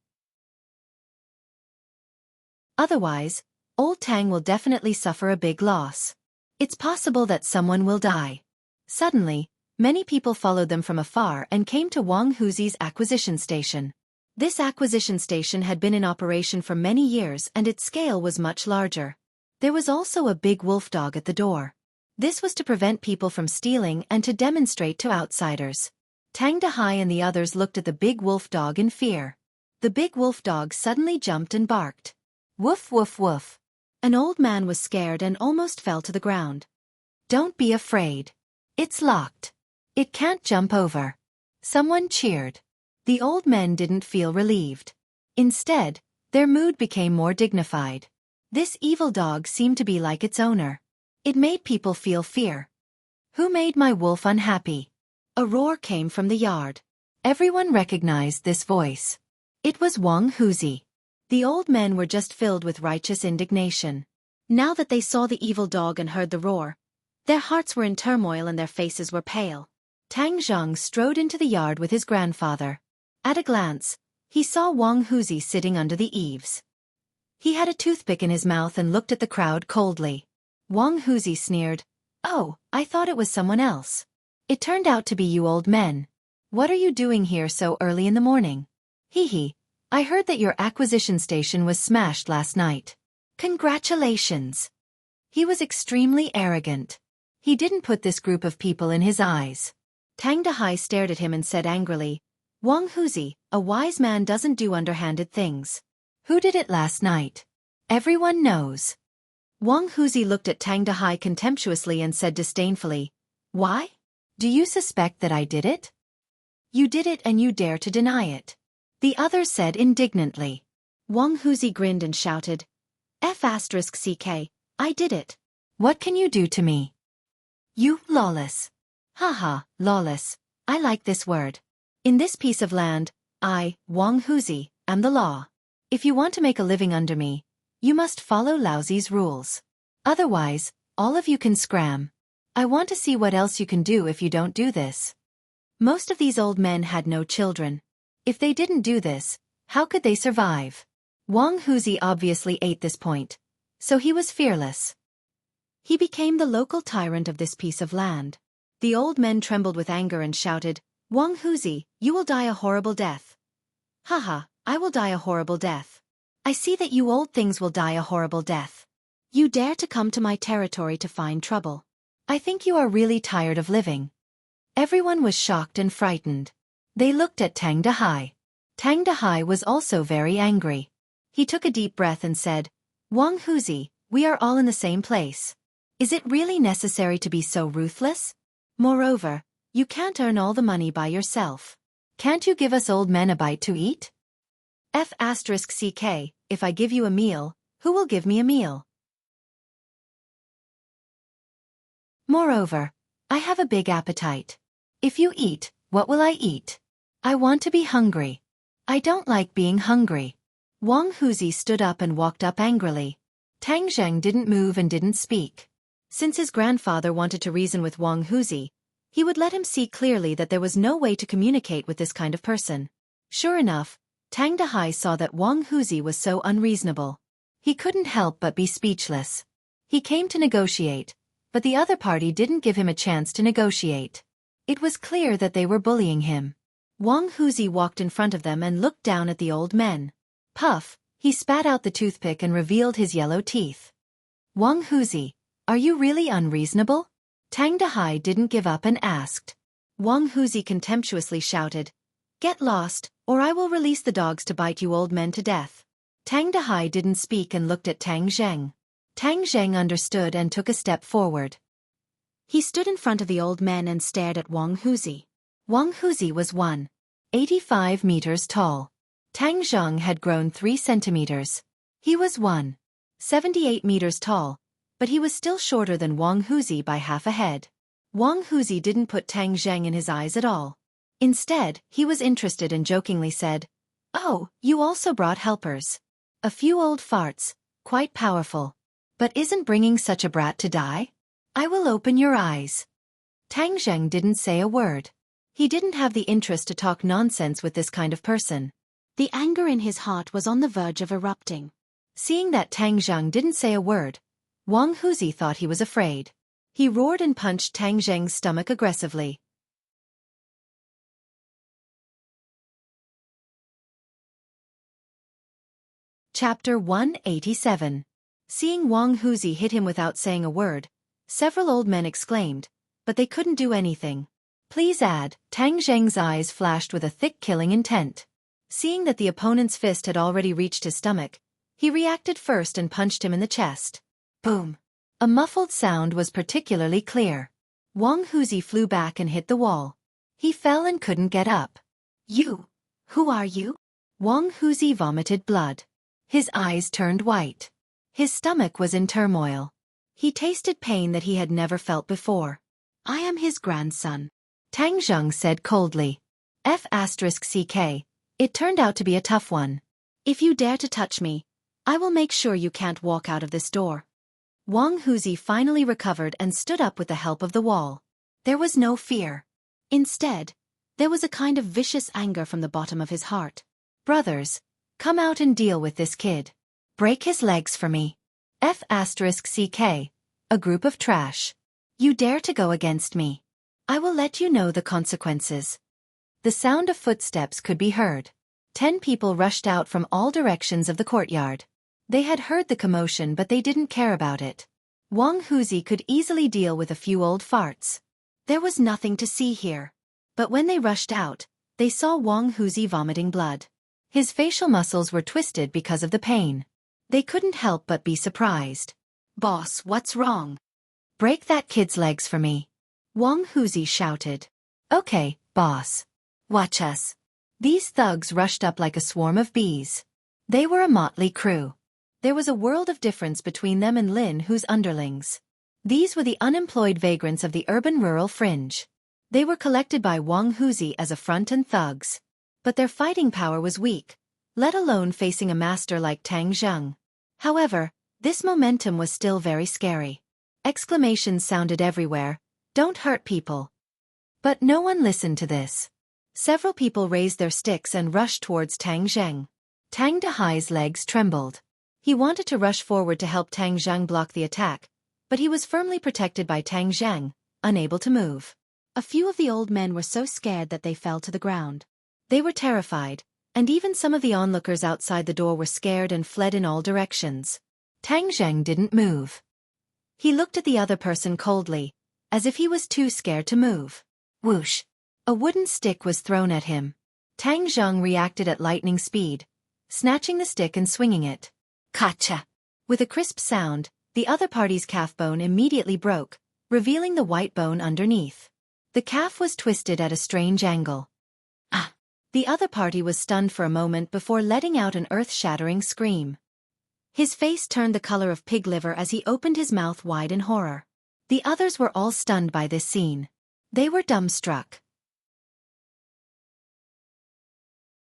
Otherwise, old Tang will definitely suffer a big loss. It's possible that someone will die." Suddenly, many people followed them from afar and came to Wang Huzi's acquisition station. This acquisition station had been in operation for many years and its scale was much larger. There was also a big wolf dog at the door. This was to prevent people from stealing and to demonstrate to outsiders. Tang Dahai and the others looked at the big wolf dog in fear. The big wolf dog suddenly jumped and barked. "Woof woof woof." An old man was scared and almost fell to the ground. "Don't be afraid. It's locked. It can't jump over." Someone cheered. The old men didn't feel relieved. Instead, their mood became more dignified. This evil dog seemed to be like its owner. It made people feel fear. "Who made my wolf unhappy?" A roar came from the yard. Everyone recognized this voice. It was Wang Huzi. The old men were just filled with righteous indignation. Now that they saw the evil dog and heard the roar, their hearts were in turmoil and their faces were pale. Tang Zheng strode into the yard with his grandfather. At a glance, he saw Wang Huzi sitting under the eaves. He had a toothpick in his mouth and looked at the crowd coldly. Wang Huzi sneered, "Oh, I thought it was someone else. It turned out to be you old men. What are you doing here so early in the morning? Hee hee. I heard that your acquisition station was smashed last night. Congratulations." He was extremely arrogant. He didn't put this group of people in his eyes. Tang Dahai stared at him and said angrily, Wang Huzi, a wise man doesn't do underhanded things. Who did it last night? Everyone knows. Wang Huzi looked at Tang Dahai contemptuously and said disdainfully, Why? Do you suspect that I did it? You did it and you dare to deny it. The other said indignantly. Wang Huzi grinned and shouted, F***ck, I did it. What can you do to me? You, lawless. Haha, lawless, I like this word. In this piece of land, I, Wang Huzi, am the law. If you want to make a living under me, you must follow Laozi's rules. Otherwise, all of you can scram. I want to see what else you can do if you don't do this. Most of these old men had no children. If they didn't do this, how could they survive? Wang Huzi obviously ate this point, so he was fearless. He became the local tyrant of this piece of land. The old men trembled with anger and shouted, Wang Huzi, you will die a horrible death. Haha, I will die a horrible death. I see that you old things will die a horrible death. You dare to come to my territory to find trouble. I think you are really tired of living. Everyone was shocked and frightened. They looked at Tang Dahai. Tang Dahai was also very angry. He took a deep breath and said, Wang Huzi, we are all in the same place. Is it really necessary to be so ruthless? Moreover, you can't earn all the money by yourself. Can't you give us old men a bite to eat? F***ck, if I give you a meal, who will give me a meal? Moreover, I have a big appetite. If you eat, what will I eat? I want to be hungry. I don't like being hungry. Wang Huzi stood up and walked up angrily. Tang Zheng didn't move and didn't speak. Since his grandfather wanted to reason with Wang Huzi, he would let him see clearly that there was no way to communicate with this kind of person. Sure enough, Tang Dahai saw that Wang Huzi was so unreasonable. He couldn't help but be speechless. He came to negotiate, but the other party didn't give him a chance to negotiate. It was clear that they were bullying him. Wang Huzi walked in front of them and looked down at the old men. Puff, he spat out the toothpick and revealed his yellow teeth. Wang Huzi, are you really unreasonable? Tang Dahai didn't give up and asked. Wang Huzi contemptuously shouted, Get lost, or I will release the dogs to bite you old men to death. Tang Dahai didn't speak and looked at Tang Zheng. Tang Zheng understood and took a step forward. He stood in front of the old men and stared at Wang Huzi. Wang Huzi was 1.85 meters tall. Tang Zheng had grown 3 centimeters. He was 1.78 meters tall, but he was still shorter than Wang Huzi by half a head. Wang Huzi didn't put Tang Zheng in his eyes at all. Instead, he was interested and jokingly said, Oh, you also brought helpers. A few old farts, quite powerful. But isn't bringing such a brat to die? I will open your eyes. Tang Zheng didn't say a word. He didn't have the interest to talk nonsense with this kind of person. The anger in his heart was on the verge of erupting. Seeing that Tang Zheng didn't say a word, Wang Huzi thought he was afraid. He roared and punched Tang Zheng's stomach aggressively. Chapter 187. Seeing Wang Huzi hit him without saying a word, several old men exclaimed, but they couldn't do anything. Please add, Tang Zheng's eyes flashed with a thick killing intent. Seeing that the opponent's fist had already reached his stomach, he reacted first and punched him in the chest. Boom! A muffled sound was particularly clear. Wang Huzi flew back and hit the wall. He fell and couldn't get up. You! Who are you? Wang Huzi vomited blood. His eyes turned white. His stomach was in turmoil. He tasted pain that he had never felt before. I am his grandson. Tang Zheng said coldly. F***ck. It turned out to be a tough one. If you dare to touch me, I will make sure you can't walk out of this door. Wang Huzi finally recovered and stood up with the help of the wall. There was no fear. Instead, there was a kind of vicious anger from the bottom of his heart. Brothers, come out and deal with this kid. Break his legs for me. F***ck. A group of trash. You dare to go against me. I will let you know the consequences. The sound of footsteps could be heard. 10 people rushed out from all directions of the courtyard. They had heard the commotion but they didn't care about it. Wang Huzi could easily deal with a few old farts. There was nothing to see here. But when they rushed out, they saw Wang Huzi vomiting blood. His facial muscles were twisted because of the pain. They couldn't help but be surprised. "Boss, what's wrong?" "Break that kid's legs for me," Wang Huzi shouted. "Okay, boss. Watch us." These thugs rushed up like a swarm of bees. They were a motley crew. There was a world of difference between them and Lin Hu's underlings. These were the unemployed vagrants of the urban-rural fringe. They were collected by Wang Huzi as affront and thugs. But their fighting power was weak, let alone facing a master like Tang Zheng. However, this momentum was still very scary. Exclamations sounded everywhere, "Don't hurt people." But no one listened to this. Several people raised their sticks and rushed towards Tang Zheng. Tang Dehai's legs trembled. He wanted to rush forward to help Tang Zheng block the attack, but he was firmly protected by Tang Zheng, unable to move. A few of the old men were so scared that they fell to the ground. They were terrified, and even some of the onlookers outside the door were scared and fled in all directions. Tang Zheng didn't move. He looked at the other person coldly, as if he was too scared to move. Whoosh! A wooden stick was thrown at him. Tang Zheng reacted at lightning speed, snatching the stick and swinging it. Kacha! With a crisp sound, the other party's calf bone immediately broke, revealing the white bone underneath. The calf was twisted at a strange angle. Ah! The other party was stunned for a moment before letting out an earth-shattering scream. His face turned the color of pig liver as he opened his mouth wide in horror. The others were all stunned by this scene. They were dumbstruck.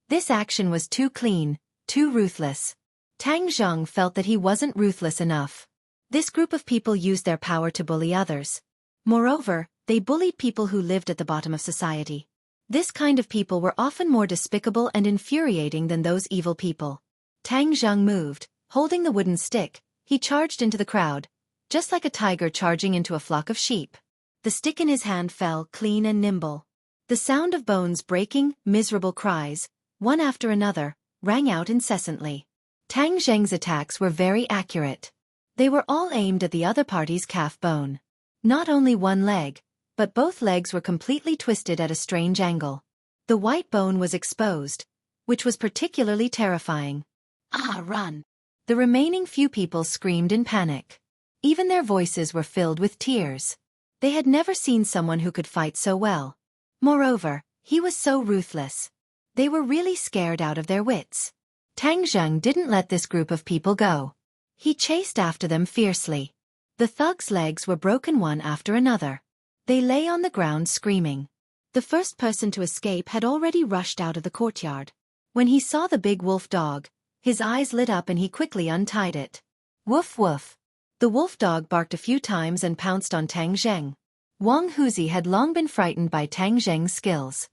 This action was too clean, too ruthless. Tang Zheng felt that he wasn't ruthless enough. This group of people used their power to bully others. Moreover, they bullied people who lived at the bottom of society. This kind of people were often more despicable and infuriating than those evil people. Tang Zheng moved, holding the wooden stick. He charged into the crowd, just like a tiger charging into a flock of sheep. The stick in his hand fell clean and nimble. The sound of bones breaking, miserable cries, one after another, rang out incessantly. Tang Zheng's attacks were very accurate. They were all aimed at the other party's calf bone. Not only one leg, but both legs were completely twisted at a strange angle. The white bone was exposed, which was particularly terrifying. "Ah, run!" The remaining few people screamed in panic. Even their voices were filled with tears. They had never seen someone who could fight so well. Moreover, he was so ruthless. They were really scared out of their wits. Tang Zheng didn't let this group of people go. He chased after them fiercely. The thugs' legs were broken one after another. They lay on the ground screaming. The first person to escape had already rushed out of the courtyard. When he saw the big wolf dog, his eyes lit up and he quickly untied it. Woof woof. The wolf dog barked a few times and pounced on Tang Zheng. Wang Huzi had long been frightened by Tang Zheng's skills.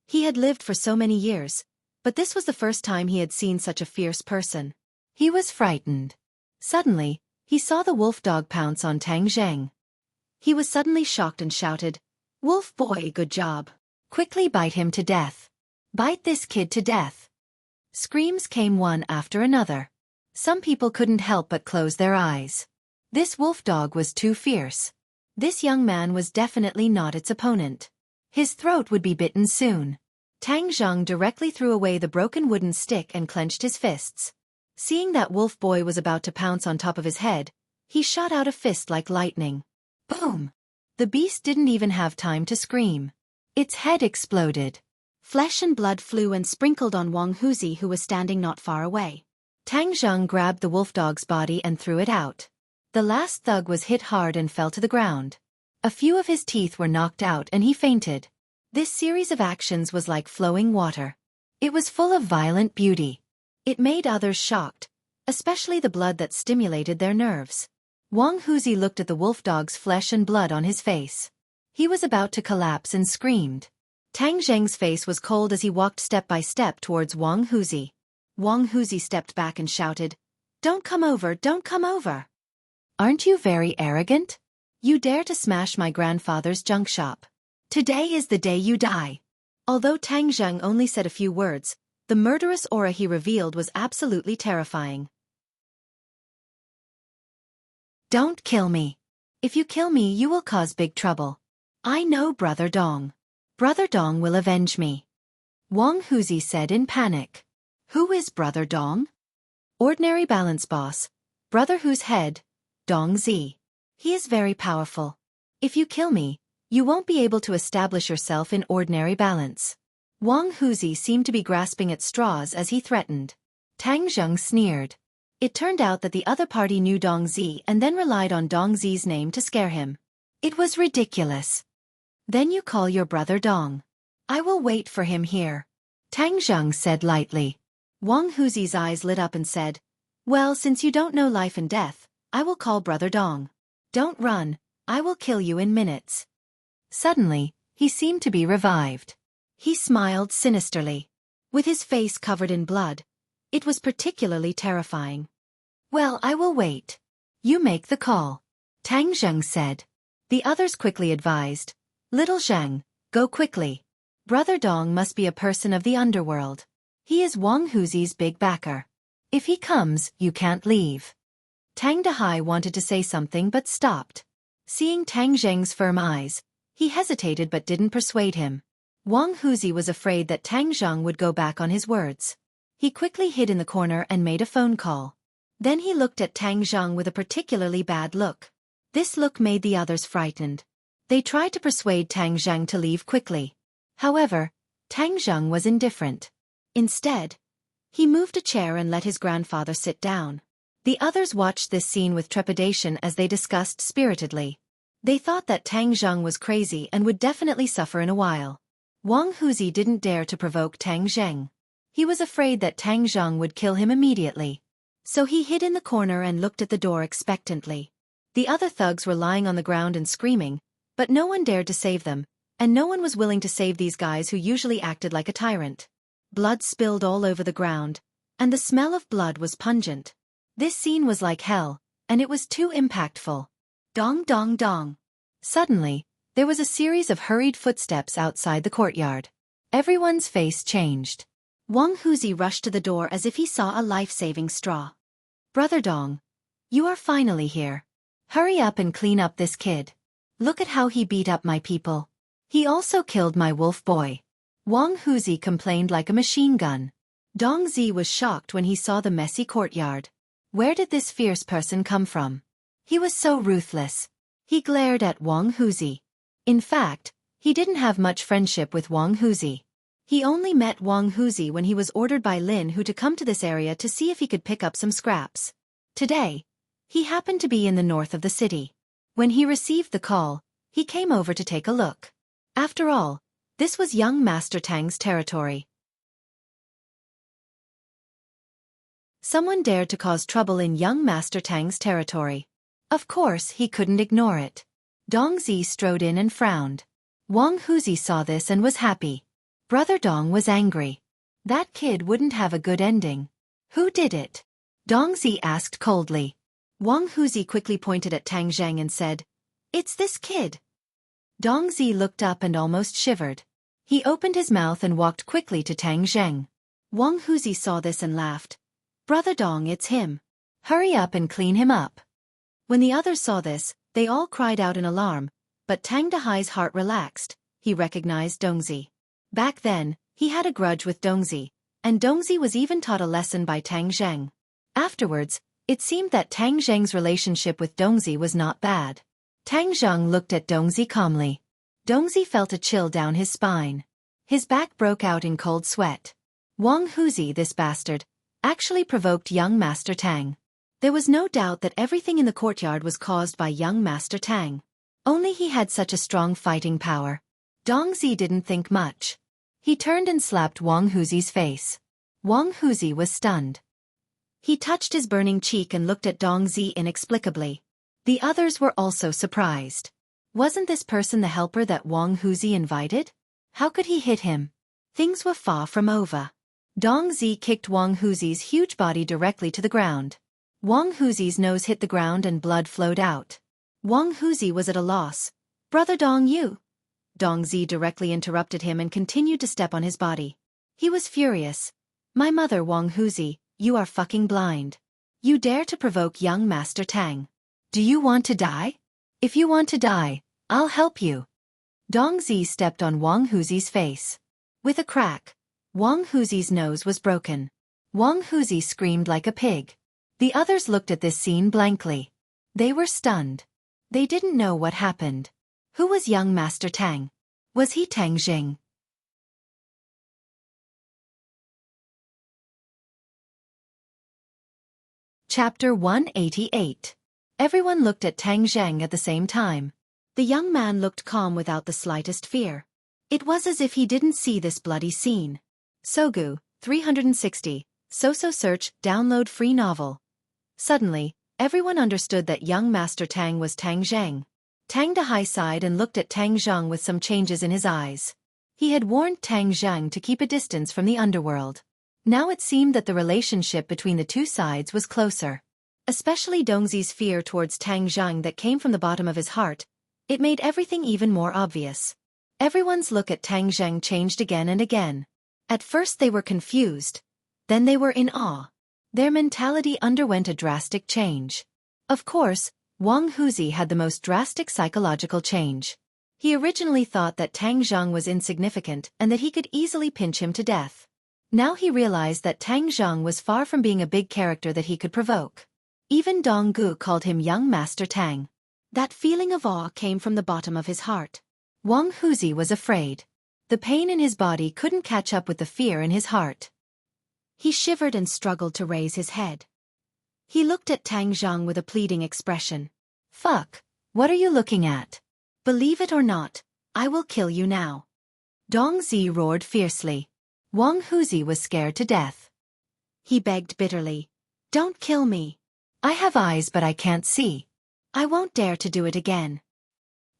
He had lived for so many years, but this was the first time he had seen such a fierce person. He was frightened. Suddenly, he saw the wolf dog pounce on Tang Zheng. He was suddenly shocked and shouted, "Wolf boy, good job. Quickly bite him to death. Bite this kid to death." Screams came one after another. Some people couldn't help but close their eyes. This wolf dog was too fierce. This young man was definitely not its opponent. His throat would be bitten soon. Tang Zheng directly threw away the broken wooden stick and clenched his fists. Seeing that wolf boy was about to pounce on top of his head, he shot out a fist like lightning. Boom! The beast didn't even have time to scream. Its head exploded. Flesh and blood flew and sprinkled on Wang Huzi, who was standing not far away. Tang Zheng grabbed the wolf dog's body and threw it out. The last thug was hit hard and fell to the ground. A few of his teeth were knocked out and he fainted. This series of actions was like flowing water. It was full of violent beauty. It made others shocked, especially the blood that stimulated their nerves. Wang Huzi looked at the wolf dog's flesh and blood on his face. He was about to collapse and screamed. Tang Zheng's face was cold as he walked step by step towards Wang Huzi. Wang Huzi stepped back and shouted, "Don't come over, don't come over. Aren't you very arrogant? You dare to smash my grandfather's junk shop. Today is the day you die." Although Tang Zheng only said a few words, the murderous aura he revealed was absolutely terrifying. Don't kill me. If you kill me you will cause big trouble. I know Brother Dong. Brother Dong will avenge me. Wang Huzi said in panic. Who is Brother Dong? Ordinary balance boss. Brother whose head? Dong Zi. He is very powerful. If you kill me, you won't be able to establish yourself in ordinary balance. Wang Huzi seemed to be grasping at straws as he threatened. Tang Zheng sneered. It turned out that the other party knew Dong Zi and then relied on Dong Zi's name to scare him. It was ridiculous. Then you call your brother Dong. I will wait for him here. Tang Zheng said lightly. Wang Huzi's eyes lit up and said, well, since you don't know life and death, I will call Brother Dong. Don't run, I will kill you in minutes. Suddenly, he seemed to be revived. He smiled sinisterly. With his face covered in blood, it was particularly terrifying. Well, I will wait. You make the call. Tang Zheng said. The others quickly advised. Little Zheng, go quickly. Brother Dong must be a person of the underworld. He is Wang Huzi's big backer. If he comes, you can't leave. Tang Dahai wanted to say something but stopped. Seeing Tang Zheng's firm eyes, he hesitated but didn't persuade him. Wang Huzi was afraid that Tang Zheng would go back on his words. He quickly hid in the corner and made a phone call. Then he looked at Tang Zheng with a particularly bad look. This look made the others frightened. They tried to persuade Tang Zheng to leave quickly. However, Tang Zheng was indifferent. Instead, he moved a chair and let his grandfather sit down. The others watched this scene with trepidation as they discussed spiritedly. They thought that Tang Zheng was crazy and would definitely suffer in a while. Wang Huzi didn't dare to provoke Tang Zheng. He was afraid that Tang Zheng would kill him immediately. So he hid in the corner and looked at the door expectantly. The other thugs were lying on the ground and screaming, but no one dared to save them, and no one was willing to save these guys who usually acted like a tyrant. Blood spilled all over the ground, and the smell of blood was pungent. This scene was like hell, and it was too impactful. Dong dong dong. Suddenly, there was a series of hurried footsteps outside the courtyard. Everyone's face changed. Wang Huzi rushed to the door as if he saw a life-saving straw. Brother Dong, you are finally here. Hurry up and clean up this kid. Look at how he beat up my people. He also killed my wolf boy. Wang Huzi complained like a machine gun. Dong Zi was shocked when he saw the messy courtyard. Where did this fierce person come from? He was so ruthless. He glared at Wang Huzi. In fact, he didn't have much friendship with Wang Huzi. He only met Wang Huzi when he was ordered by Lin Hu to come to this area to see if he could pick up some scraps. Today, he happened to be in the north of the city. When he received the call, he came over to take a look. After all, this was young Master Tang's territory. Someone dared to cause trouble in young Master Tang's territory. Of course, he couldn't ignore it. Dong Zi strode in and frowned. Wang Huzi saw this and was happy. Brother Dong was angry. That kid wouldn't have a good ending. Who did it? Dong Zi asked coldly. Wang Huzi quickly pointed at Tang Zheng and said, It's this kid. Dong Zi looked up and almost shivered. He opened his mouth and walked quickly to Tang Zheng. Wang Huzi saw this and laughed. Brother Dong, it's him. Hurry up and clean him up. When the others saw this, they all cried out in alarm, but Tang Dahai's heart relaxed. He recognized Dongzi. Back then, he had a grudge with Dongzi, and Dongzi was even taught a lesson by Tang Zheng. Afterwards, it seemed that Tang Zheng's relationship with Dongzi was not bad. Tang Zheng looked at Dongzi calmly. Dongzi felt a chill down his spine. His back broke out in cold sweat. Wang Huzi, this bastard, actually provoked young Master Tang. There was no doubt that everything in the courtyard was caused by young Master Tang. Only he had such a strong fighting power. Dong Zi didn't think much. He turned and slapped Wang Huzi's face. Wang Huzi was stunned. He touched his burning cheek and looked at Dong Zi inexplicably. The others were also surprised. Wasn't this person the helper that Wang Huzi invited? How could he hit him? Things were far from over. Dong Zi kicked Wang Huzi's huge body directly to the ground. Wang Huzi's nose hit the ground and blood flowed out. Wang Huzi was at a loss. Brother Dong, you? Dong Zi directly interrupted him and continued to step on his body. He was furious. My mother, Wang Huzi, you are fucking blind. You dare to provoke young Master Tang. Do you want to die? If you want to die, I'll help you. Dong Zi stepped on Wang Huzi's face. With a crack, Wang Huzi's nose was broken. Wang Huzi screamed like a pig. The others looked at this scene blankly. They were stunned. They didn't know what happened. Who was young Master Tang? Was he Tang Jing? Chapter 188. Everyone looked at Tang Zheng at the same time. The young man looked calm without the slightest fear. It was as if he didn't see this bloody scene. Sogu, 360. So search, download free novel. Suddenly, everyone understood that young Master Tang was Tang Zheng. Tang Dahai sighed and looked at Tang Zheng with some changes in his eyes. He had warned Tang Zheng to keep a distance from the underworld. Now it seemed that the relationship between the two sides was closer. Especially Dongzi's fear towards Tang Zheng that came from the bottom of his heart. It made everything even more obvious. Everyone's look at Tang Zheng changed again and again. At first they were confused. Then they were in awe. Their mentality underwent a drastic change. Of course, Wang Huzi had the most drastic psychological change. He originally thought that Tang Zheng was insignificant and that he could easily pinch him to death. Now he realized that Tang Zheng was far from being a big character that he could provoke. Even Dong Gu called him young Master Tang. That feeling of awe came from the bottom of his heart. Wang Huzi was afraid. The pain in his body couldn't catch up with the fear in his heart. He shivered and struggled to raise his head. He looked at Tang Zheng with a pleading expression. Fuck, what are you looking at? Believe it or not, I will kill you now. Dong Zi roared fiercely. Wang Huzi was scared to death. He begged bitterly. Don't kill me. I have eyes but I can't see. I won't dare to do it again.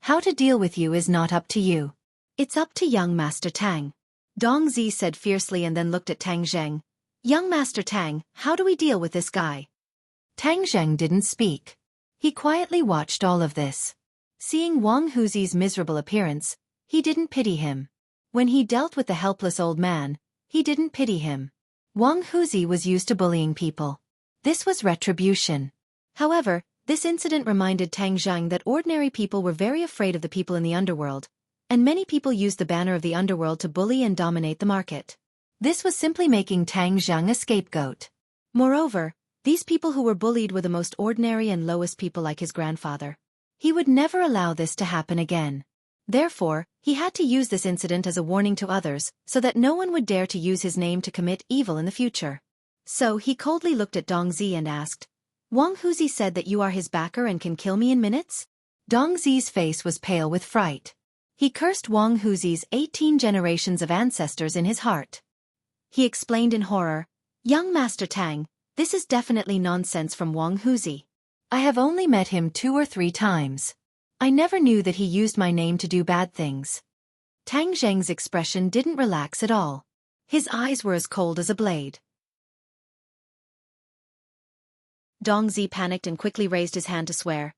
How to deal with you is not up to you. It's up to young Master Tang. Dong Zi said fiercely and then looked at Tang Zheng. Young Master Tang, how do we deal with this guy? Tang Zheng didn't speak. He quietly watched all of this. Seeing Wang Huzi's miserable appearance, he didn't pity him. When he dealt with the helpless old man, he didn't pity him. Wang Huzi was used to bullying people. This was retribution. However, this incident reminded Tang Zheng that ordinary people were very afraid of the people in the underworld, and many people used the banner of the underworld to bully and dominate the market. This was simply making Tang Zheng a scapegoat. Moreover, these people who were bullied were the most ordinary and lowest people like his grandfather. He would never allow this to happen again. Therefore, he had to use this incident as a warning to others so that no one would dare to use his name to commit evil in the future. So he coldly looked at Dong Zi and asked, Wang Huzi said that you are his backer and can kill me in minutes? Dong Zi's face was pale with fright. He cursed Wang Huzi's 18 generations of ancestors in his heart. He explained in horror, Young Master Tang, this is definitely nonsense from Wang Huzi. I have only met him 2 or 3 times. I never knew that he used my name to do bad things. Tang Zheng's expression didn't relax at all. His eyes were as cold as a blade. Dong Zi panicked and quickly raised his hand to swear.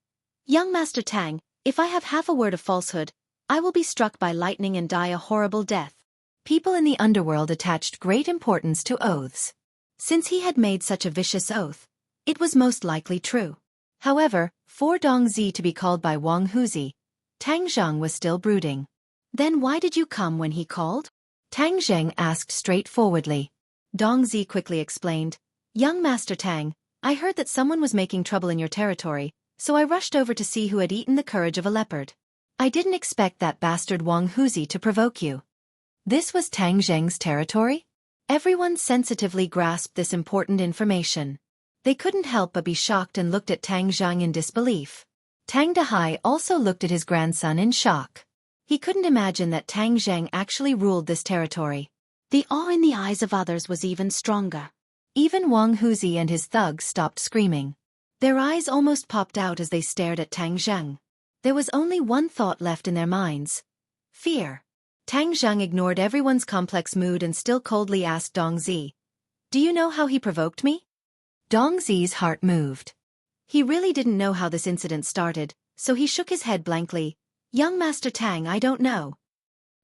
Young Master Tang, if I have half a word of falsehood, I will be struck by lightning and die a horrible death. People in the underworld attached great importance to oaths. Since he had made such a vicious oath, it was most likely true. However, for Dong Zi to be called by Wang Huzi, Tang Zheng was still brooding. Then why did you come when he called? Tang Zheng asked straightforwardly. Dong Zi quickly explained, Young Master Tang, I heard that someone was making trouble in your territory, so I rushed over to see who had eaten the courage of a leopard. I didn't expect that bastard Wang Huzi to provoke you. This was Tang Zheng's territory? Everyone sensitively grasped this important information. They couldn't help but be shocked and looked at Tang Zheng in disbelief. Tang Dahai also looked at his grandson in shock. He couldn't imagine that Tang Zheng actually ruled this territory. The awe in the eyes of others was even stronger. Even Wang Huzi and his thugs stopped screaming. Their eyes almost popped out as they stared at Tang Zheng. There was only one thought left in their minds. Fear. Tang Zheng ignored everyone's complex mood and still coldly asked Dong Zi, Do you know how he provoked me? Dong Zi's heart moved. He really didn't know how this incident started, so he shook his head blankly. Young Master Tang, I don't know.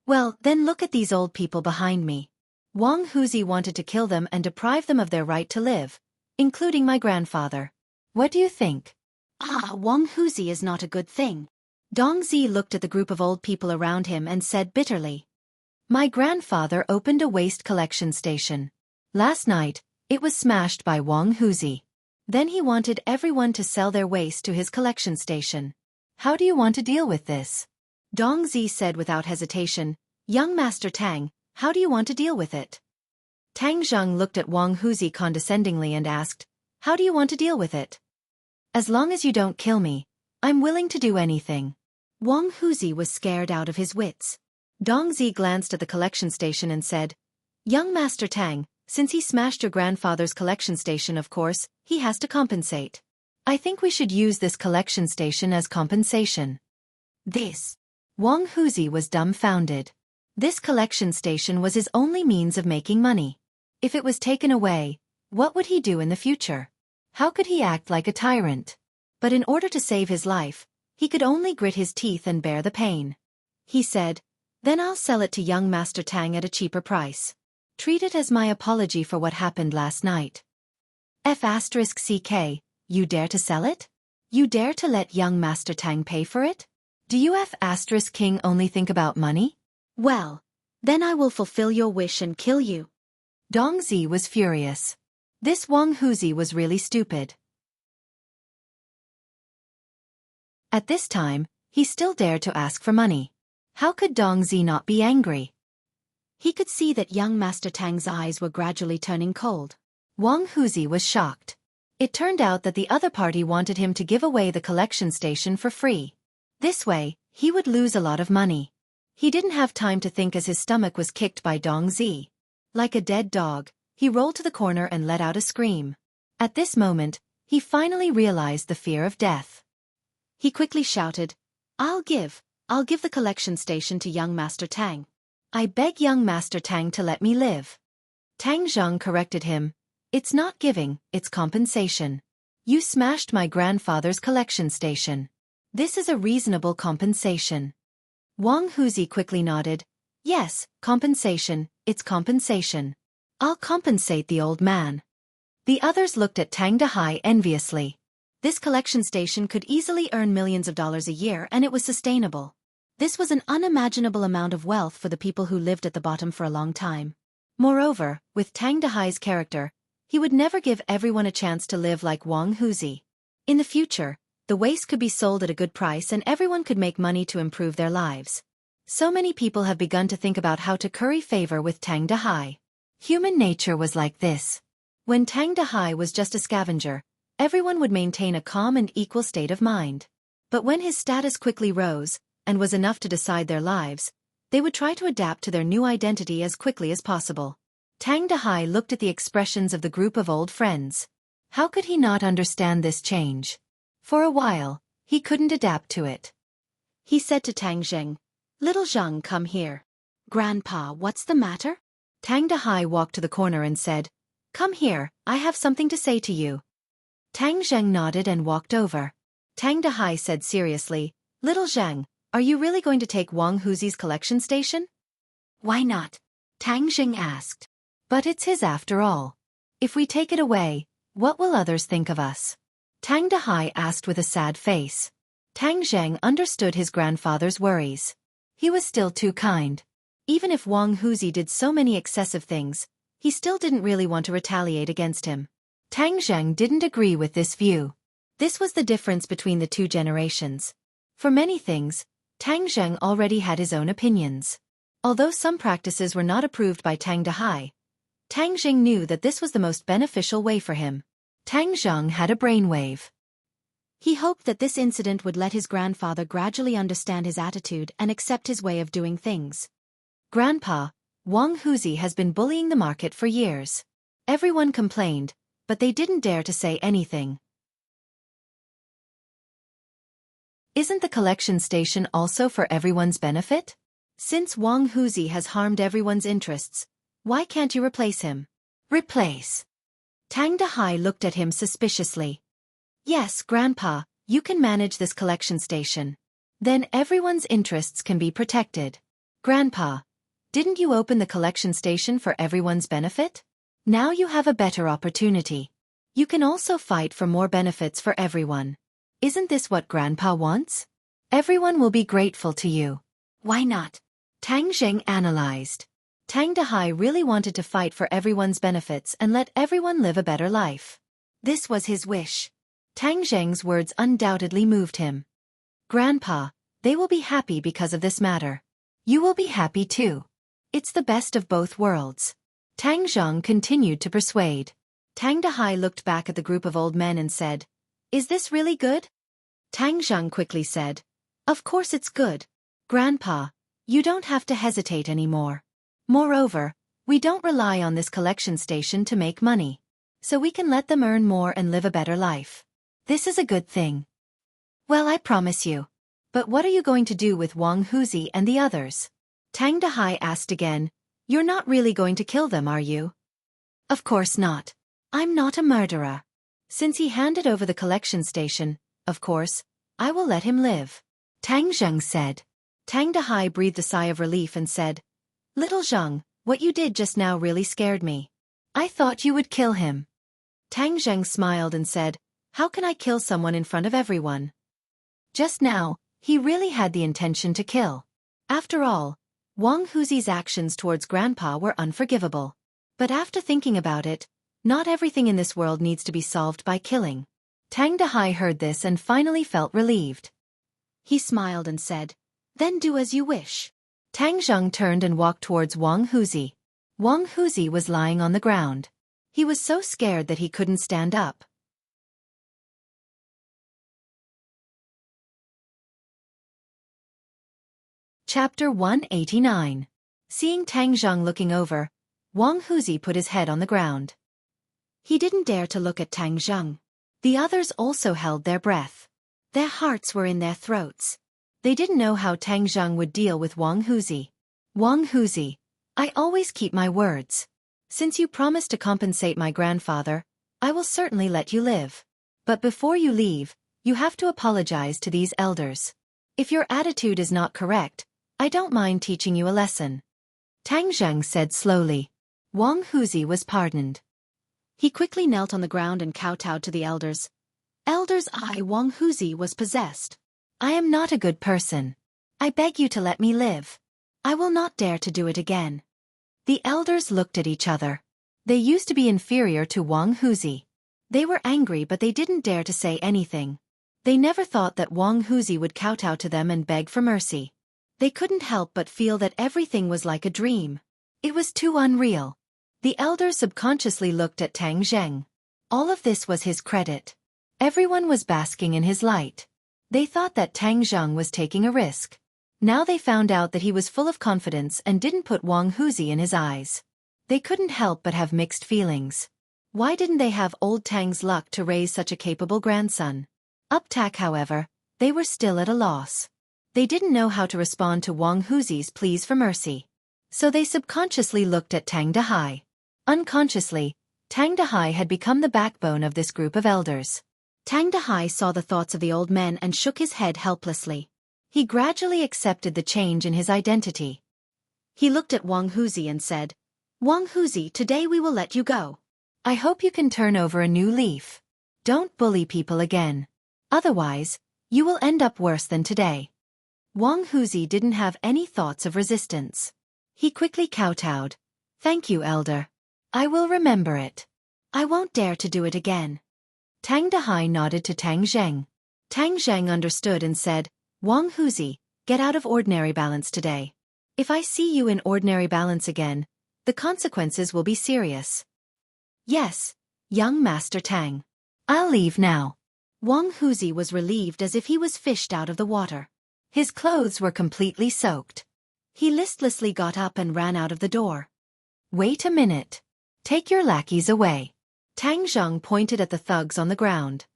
Well, then look at these old people behind me. Wang Huzi wanted to kill them and deprive them of their right to live, including my grandfather. What do you think? Wang Huzi is not a good thing. Dong Zi looked at the group of old people around him and said bitterly. My grandfather opened a waste collection station. Last night, it was smashed by Wang Huzi. Then he wanted everyone to sell their waste to his collection station. How do you want to deal with this? Dong Zi said without hesitation, Young Master Tang, how do you want to deal with it? Tang Zheng looked at Wang Huzi condescendingly and asked, How do you want to deal with it? As long as you don't kill me, I'm willing to do anything. Wang Huzi was scared out of his wits. Dong Zi glanced at the collection station and said, Young Master Tang, since he smashed your grandfather's collection station, of course, he has to compensate. I think we should use this collection station as compensation. Wang Huzi was dumbfounded. This collection station was his only means of making money. If it was taken away, what would he do in the future? How could he act like a tyrant? But in order to save his life, he could only grit his teeth and bear the pain. He said, Then I'll sell it to young Master Tang at a cheaper price. Treat it as my apology for what happened last night. F***ck, you dare to sell it? You dare to let young Master Tang pay for it? Do you F***king only think about money? Well, then I will fulfill your wish and kill you. Dong Zi was furious. This Wang Huzi was really stupid. At this time, he still dared to ask for money. How could Dong Zi not be angry? He could see that young Master Tang's eyes were gradually turning cold. Wang Huzi was shocked. It turned out that the other party wanted him to give away the collection station for free. This way, he would lose a lot of money. He didn't have time to think as his stomach was kicked by Dong Zi. Like a dead dog, he rolled to the corner and let out a scream. At this moment, he finally realized the fear of death. He quickly shouted, I'll give the collection station to young Master Tang. I beg young Master Tang to let me live. Tang Zheng corrected him. It's not giving, it's compensation. You smashed my grandfather's collection station. This is a reasonable compensation. Wang Huzi quickly nodded. Yes, compensation, it's compensation. I'll compensate the old man. The others looked at Tang Dahai enviously. This collection station could easily earn millions of dollars a year and it was sustainable. This was an unimaginable amount of wealth for the people who lived at the bottom for a long time. Moreover, with Tang Dahai's character, he would never give everyone a chance to live like Wang Huzi. In the future, the waste could be sold at a good price and everyone could make money to improve their lives. So many people have begun to think about how to curry favor with Tang Dahai. Human nature was like this. When Tang Dahai was just a scavenger, everyone would maintain a calm and equal state of mind. But when his status quickly rose, and was enough to decide their lives, they would try to adapt to their new identity as quickly as possible. Tang Dahai looked at the expressions of the group of old friends. How could he not understand this change? For a while, he couldn't adapt to it. He said to Tang Zheng, Little Zheng, come here. Grandpa, what's the matter? Tang Dahai walked to the corner and said, Come here, I have something to say to you. Tang Zheng nodded and walked over. Tang Dahai said seriously, Little Zheng, are you really going to take Wang Huzi's collection station? Why not? Tang Zheng asked. But it's his after all. If we take it away, what will others think of us? Tang Dahai asked with a sad face. Tang Zheng understood his grandfather's worries. He was still too kind. Even if Wang Huzi did so many excessive things, he still didn't really want to retaliate against him. Tang Zheng didn't agree with this view. This was the difference between the two generations. For many things, Tang Zheng already had his own opinions. Although some practices were not approved by Tang Dahai, Tang Zheng knew that this was the most beneficial way for him. Tang Zheng had a brainwave. He hoped that this incident would let his grandfather gradually understand his attitude and accept his way of doing things. Grandpa, Wang Huzi has been bullying the market for years. Everyone complained, but they didn't dare to say anything. Isn't the collection station also for everyone's benefit? Since Wang Huzi has harmed everyone's interests, why can't you replace him? Replace? Tang Dahai looked at him suspiciously. Yes, Grandpa, you can manage this collection station. Then everyone's interests can be protected. Grandpa, didn't you open the collection station for everyone's benefit? Now you have a better opportunity. You can also fight for more benefits for everyone. Isn't this what Grandpa wants? Everyone will be grateful to you. Why not? Tang Zheng analyzed. Tang Dahai really wanted to fight for everyone's benefits and let everyone live a better life. This was his wish. Tang Zheng's words undoubtedly moved him. Grandpa, they will be happy because of this matter. You will be happy too. It's the best of both worlds. Tang Zheng continued to persuade. Tang Dahai looked back at the group of old men and said, "Is this really good?" Tang Zheng quickly said, "Of course it's good. Grandpa, you don't have to hesitate anymore. Moreover, we don't rely on this collection station to make money. So we can let them earn more and live a better life. This is a good thing." "Well, I promise you. But what are you going to do with Wang Huzi and the others?" Tang Dahai asked again. "You're not really going to kill them, are you?" "Of course not. I'm not a murderer. Since he handed over the collection station, of course, I will let him live," Tang Zheng said. Tang Dahai breathed a sigh of relief and said, "Little Zheng, what you did just now really scared me. I thought you would kill him." Tang Zheng smiled and said, "How can I kill someone in front of everyone?" Just now, he really had the intention to kill. After all, Wang Huzi's actions towards Grandpa were unforgivable. But after thinking about it, not everything in this world needs to be solved by killing. Tang Dahai heard this and finally felt relieved. He smiled and said, "Then do as you wish." Tang Zheng turned and walked towards Wang Huzi. Wang Huzi was lying on the ground. He was so scared that he couldn't stand up. Chapter 189. Seeing Tang Zheng looking over, Wang Huzi put his head on the ground. He didn't dare to look at Tang Zheng. The others also held their breath. Their hearts were in their throats. They didn't know how Tang Zheng would deal with Wang Huzi. "Wang Huzi, I always keep my words. Since you promised to compensate my grandfather, I will certainly let you live. But before you leave, you have to apologize to these elders. If your attitude is not correct, I don't mind teaching you a lesson." Tang Zheng said slowly. Wang Huzi was pardoned. He quickly knelt on the ground and kowtowed to the elders. "Elders, I, Wang Huzi, was possessed. I am not a good person. I beg you to let me live. I will not dare to do it again." The elders looked at each other. They used to be inferior to Wang Huzi. They were angry, but they didn't dare to say anything. They never thought that Wang Huzi would kowtow to them and beg for mercy. They couldn't help but feel that everything was like a dream. It was too unreal. The elders subconsciously looked at Tang Zheng. All of this was his credit. Everyone was basking in his light. They thought that Tang Zheng was taking a risk. Now they found out that he was full of confidence and didn't put Wang Huzi in his eyes. They couldn't help but have mixed feelings. Why didn't they have old Tang's luck to raise such a capable grandson? Uptak, however, they were still at a loss. They didn't know how to respond to Wang Huzi's pleas for mercy. So they subconsciously looked at Tang Dahai. Unconsciously, Tang Dahai had become the backbone of this group of elders. Tang Dahai saw the thoughts of the old men and shook his head helplessly. He gradually accepted the change in his identity. He looked at Wang Huzi and said, "Wang Huzi, today we will let you go. I hope you can turn over a new leaf. Don't bully people again. Otherwise, you will end up worse than today." Wang Huzi didn't have any thoughts of resistance. He quickly kowtowed. "Thank you, elder. I will remember it. I won't dare to do it again." Tang Dahai nodded to Tang Zheng. Tang Zheng understood and said, "Wang Huzi, get out of ordinary balance today. If I see you in ordinary balance again, the consequences will be serious." "Yes, young Master Tang. I'll leave now." Wang Huzi was relieved as if he was fished out of the water. His clothes were completely soaked. He listlessly got up and ran out of the door. "Wait a minute. Take your lackeys away." Tang Zheng pointed at the thugs on the ground.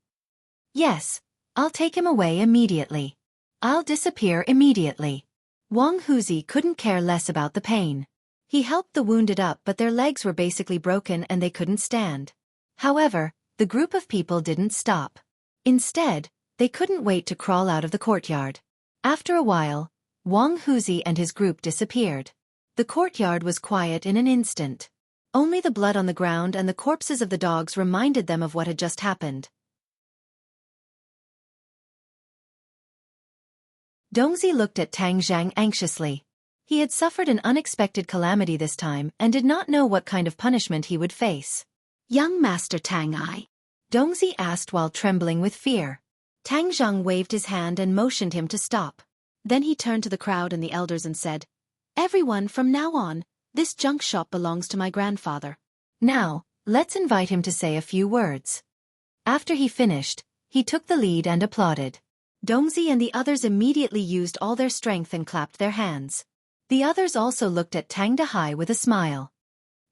"Yes, I'll take him away immediately. I'll disappear immediately." Wang Huzi couldn't care less about the pain. He helped the wounded up, but their legs were basically broken and they couldn't stand. However, the group of people didn't stop. Instead, they couldn't wait to crawl out of the courtyard. After a while, Wang Huzi and his group disappeared. The courtyard was quiet in an instant. Only the blood on the ground and the corpses of the dogs reminded them of what had just happened. Dongzi looked at Tang Zhang anxiously. He had suffered an unexpected calamity this time and did not know what kind of punishment he would face. Young Master Tang Dongzi asked while trembling with fear. Tang Zhang waved his hand and motioned him to stop. Then he turned to the crowd and the elders and said, "Everyone, from now on, this junk shop belongs to my grandfather. Now, let's invite him to say a few words." After he finished, he took the lead and applauded. Dongzi and the others immediately used all their strength and clapped their hands. The others also looked at Tang Dahai with a smile.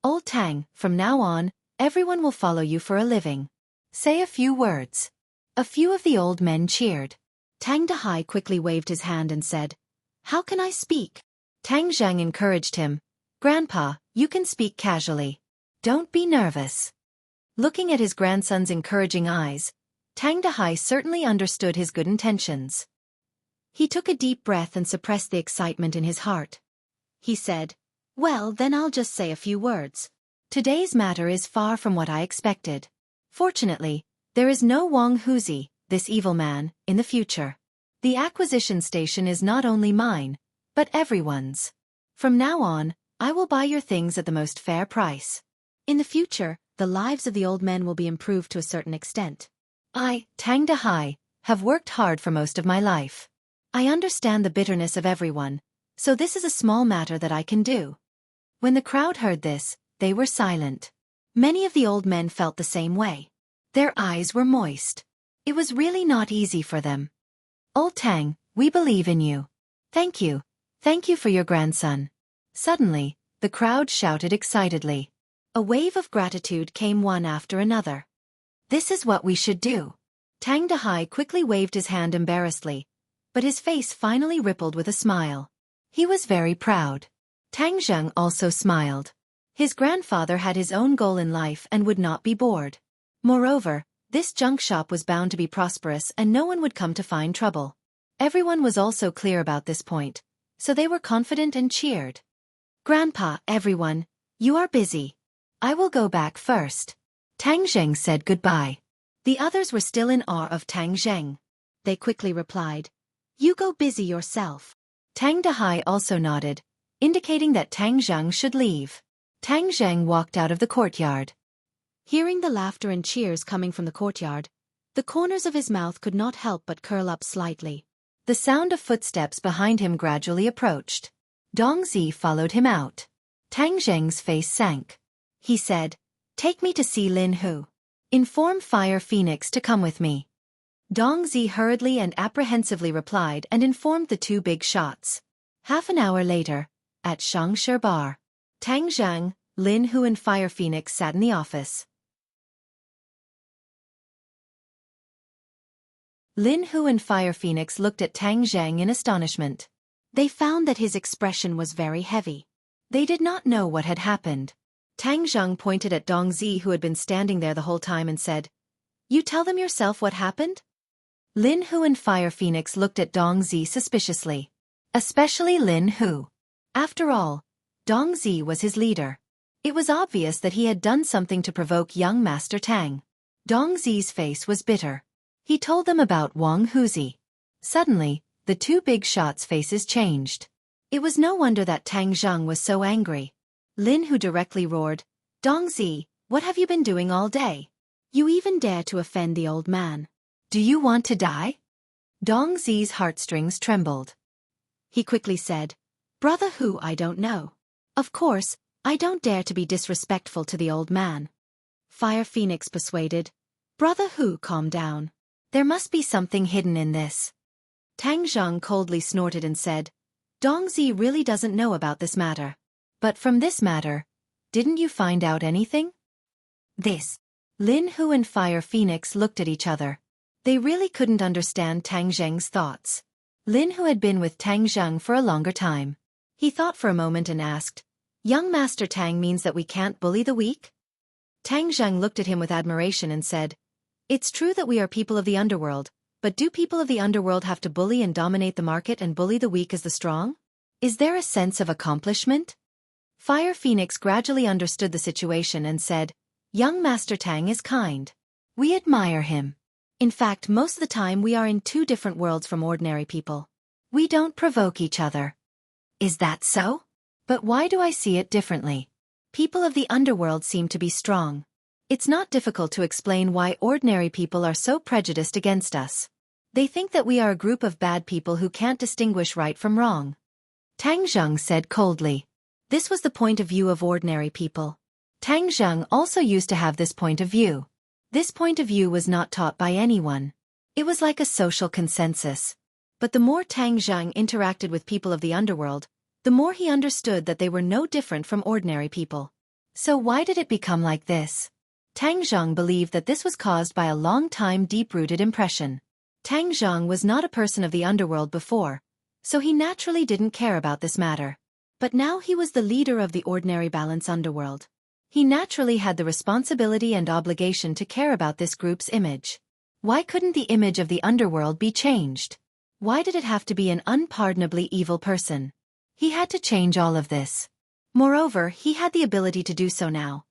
"Old Tang, from now on, everyone will follow you for a living. Say a few words." A few of the old men cheered. Tang Dahai quickly waved his hand and said, "How can I speak?" Tang Zhang encouraged him. "Grandpa, you can speak casually. Don't be nervous." Looking at his grandson's encouraging eyes, Tang Dahai certainly understood his good intentions. He took a deep breath and suppressed the excitement in his heart. He said, "Well, then I'll just say a few words. Today's matter is far from what I expected. Fortunately, there is no Wang Huzi, this evil man, in the future. The acquisition station is not only mine, but everyone's. From now on, I will buy your things at the most fair price. In the future, the lives of the old men will be improved to a certain extent. I, Tang Dahai, have worked hard for most of my life. I understand the bitterness of everyone, so this is a small matter that I can do." When the crowd heard this, they were silent. Many of the old men felt the same way. Their eyes were moist. It was really not easy for them. "Old Tang, we believe in you. Thank you. Thank you for your grandson." Suddenly, the crowd shouted excitedly. A wave of gratitude came one after another. "This is what we should do." Tang Dahai quickly waved his hand embarrassedly, but his face finally rippled with a smile. He was very proud. Tang Zheng also smiled. His grandfather had his own goal in life and would not be bored. Moreover, this junk shop was bound to be prosperous and no one would come to find trouble. Everyone was also clear about this point, so they were confident and cheered. "Grandpa, everyone, you are busy. I will go back first." Tang Zheng said goodbye. The others were still in awe of Tang Zheng. They quickly replied, "You go busy yourself." Tang Dahai also nodded, indicating that Tang Zheng should leave. Tang Zheng walked out of the courtyard. Hearing the laughter and cheers coming from the courtyard, the corners of his mouth could not help but curl up slightly. The sound of footsteps behind him gradually approached. Dongzi followed him out. Tang Zheng's face sank. He said, "Take me to see Lin Hu. Inform Fire Phoenix to come with me." Dongzi hurriedly and apprehensively replied and informed the two big shots. Half an hour later, at Shangshi Bar, Tang Zhang, Lin Hu and Fire Phoenix sat in the office. Lin Hu and Fire Phoenix looked at Tang Zhang in astonishment. They found that his expression was very heavy. They did not know what had happened. Tang Zhang pointed at Dongzi who had been standing there the whole time and said, "You tell them yourself what happened?" Lin Hu and Fire Phoenix looked at Dongzi suspiciously. Especially Lin Hu. After all, Dongzi was his leader. It was obvious that he had done something to provoke young Master Tang. Dongzi's face was bitter. He told them about Wang Huzi. Suddenly, the two big shots' faces changed. It was no wonder that Tang Zhang was so angry. Lin Hu directly roared, "Dongzi, what have you been doing all day? You even dare to offend the old man. Do you want to die?" Dongzi's heartstrings trembled. He quickly said, "Brother Hu, I don't know. Of course, I don't dare to be disrespectful to the old man." Fire Phoenix persuaded, "Brother Hu, calm down. There must be something hidden in this." Tang Zhang coldly snorted and said, "Dongzi really doesn't know about this matter. But from this matter, didn't you find out anything?" This. Lin Hu and Fire Phoenix looked at each other. They really couldn't understand Tang Zheng's thoughts. Lin Hu had been with Tang Zheng for a longer time. He thought for a moment and asked, "Young Master Tang means that we can't bully the weak?" Tang Zheng looked at him with admiration and said, "It's true that we are people of the underworld, but do people of the underworld have to bully and dominate the market and bully the weak as the strong? Is there a sense of accomplishment?" Fire Phoenix gradually understood the situation and said, "Young Master Tang is kind. We admire him. In fact, most of the time we are in two different worlds from ordinary people. We don't provoke each other. Is that so? But why do I see it differently? People of the underworld seem to be strong. It's not difficult to explain why ordinary people are so prejudiced against us. They think that we are a group of bad people who can't distinguish right from wrong. Tang Zheng said coldly. This was the point of view of ordinary people. Tang Zheng also used to have this point of view. This point of view was not taught by anyone. It was like a social consensus. But the more Tang Zheng interacted with people of the underworld, the more he understood that they were no different from ordinary people. So why did it become like this? Tang Zheng believed that this was caused by a long-time deep-rooted impression. Tang Zheng was not a person of the underworld before, so he naturally didn't care about this matter. But now he was the leader of the ordinary balance underworld. He naturally had the responsibility and obligation to care about this group's image. Why couldn't the image of the underworld be changed? Why did it have to be an unpardonably evil person? He had to change all of this. Moreover, he had the ability to do so now.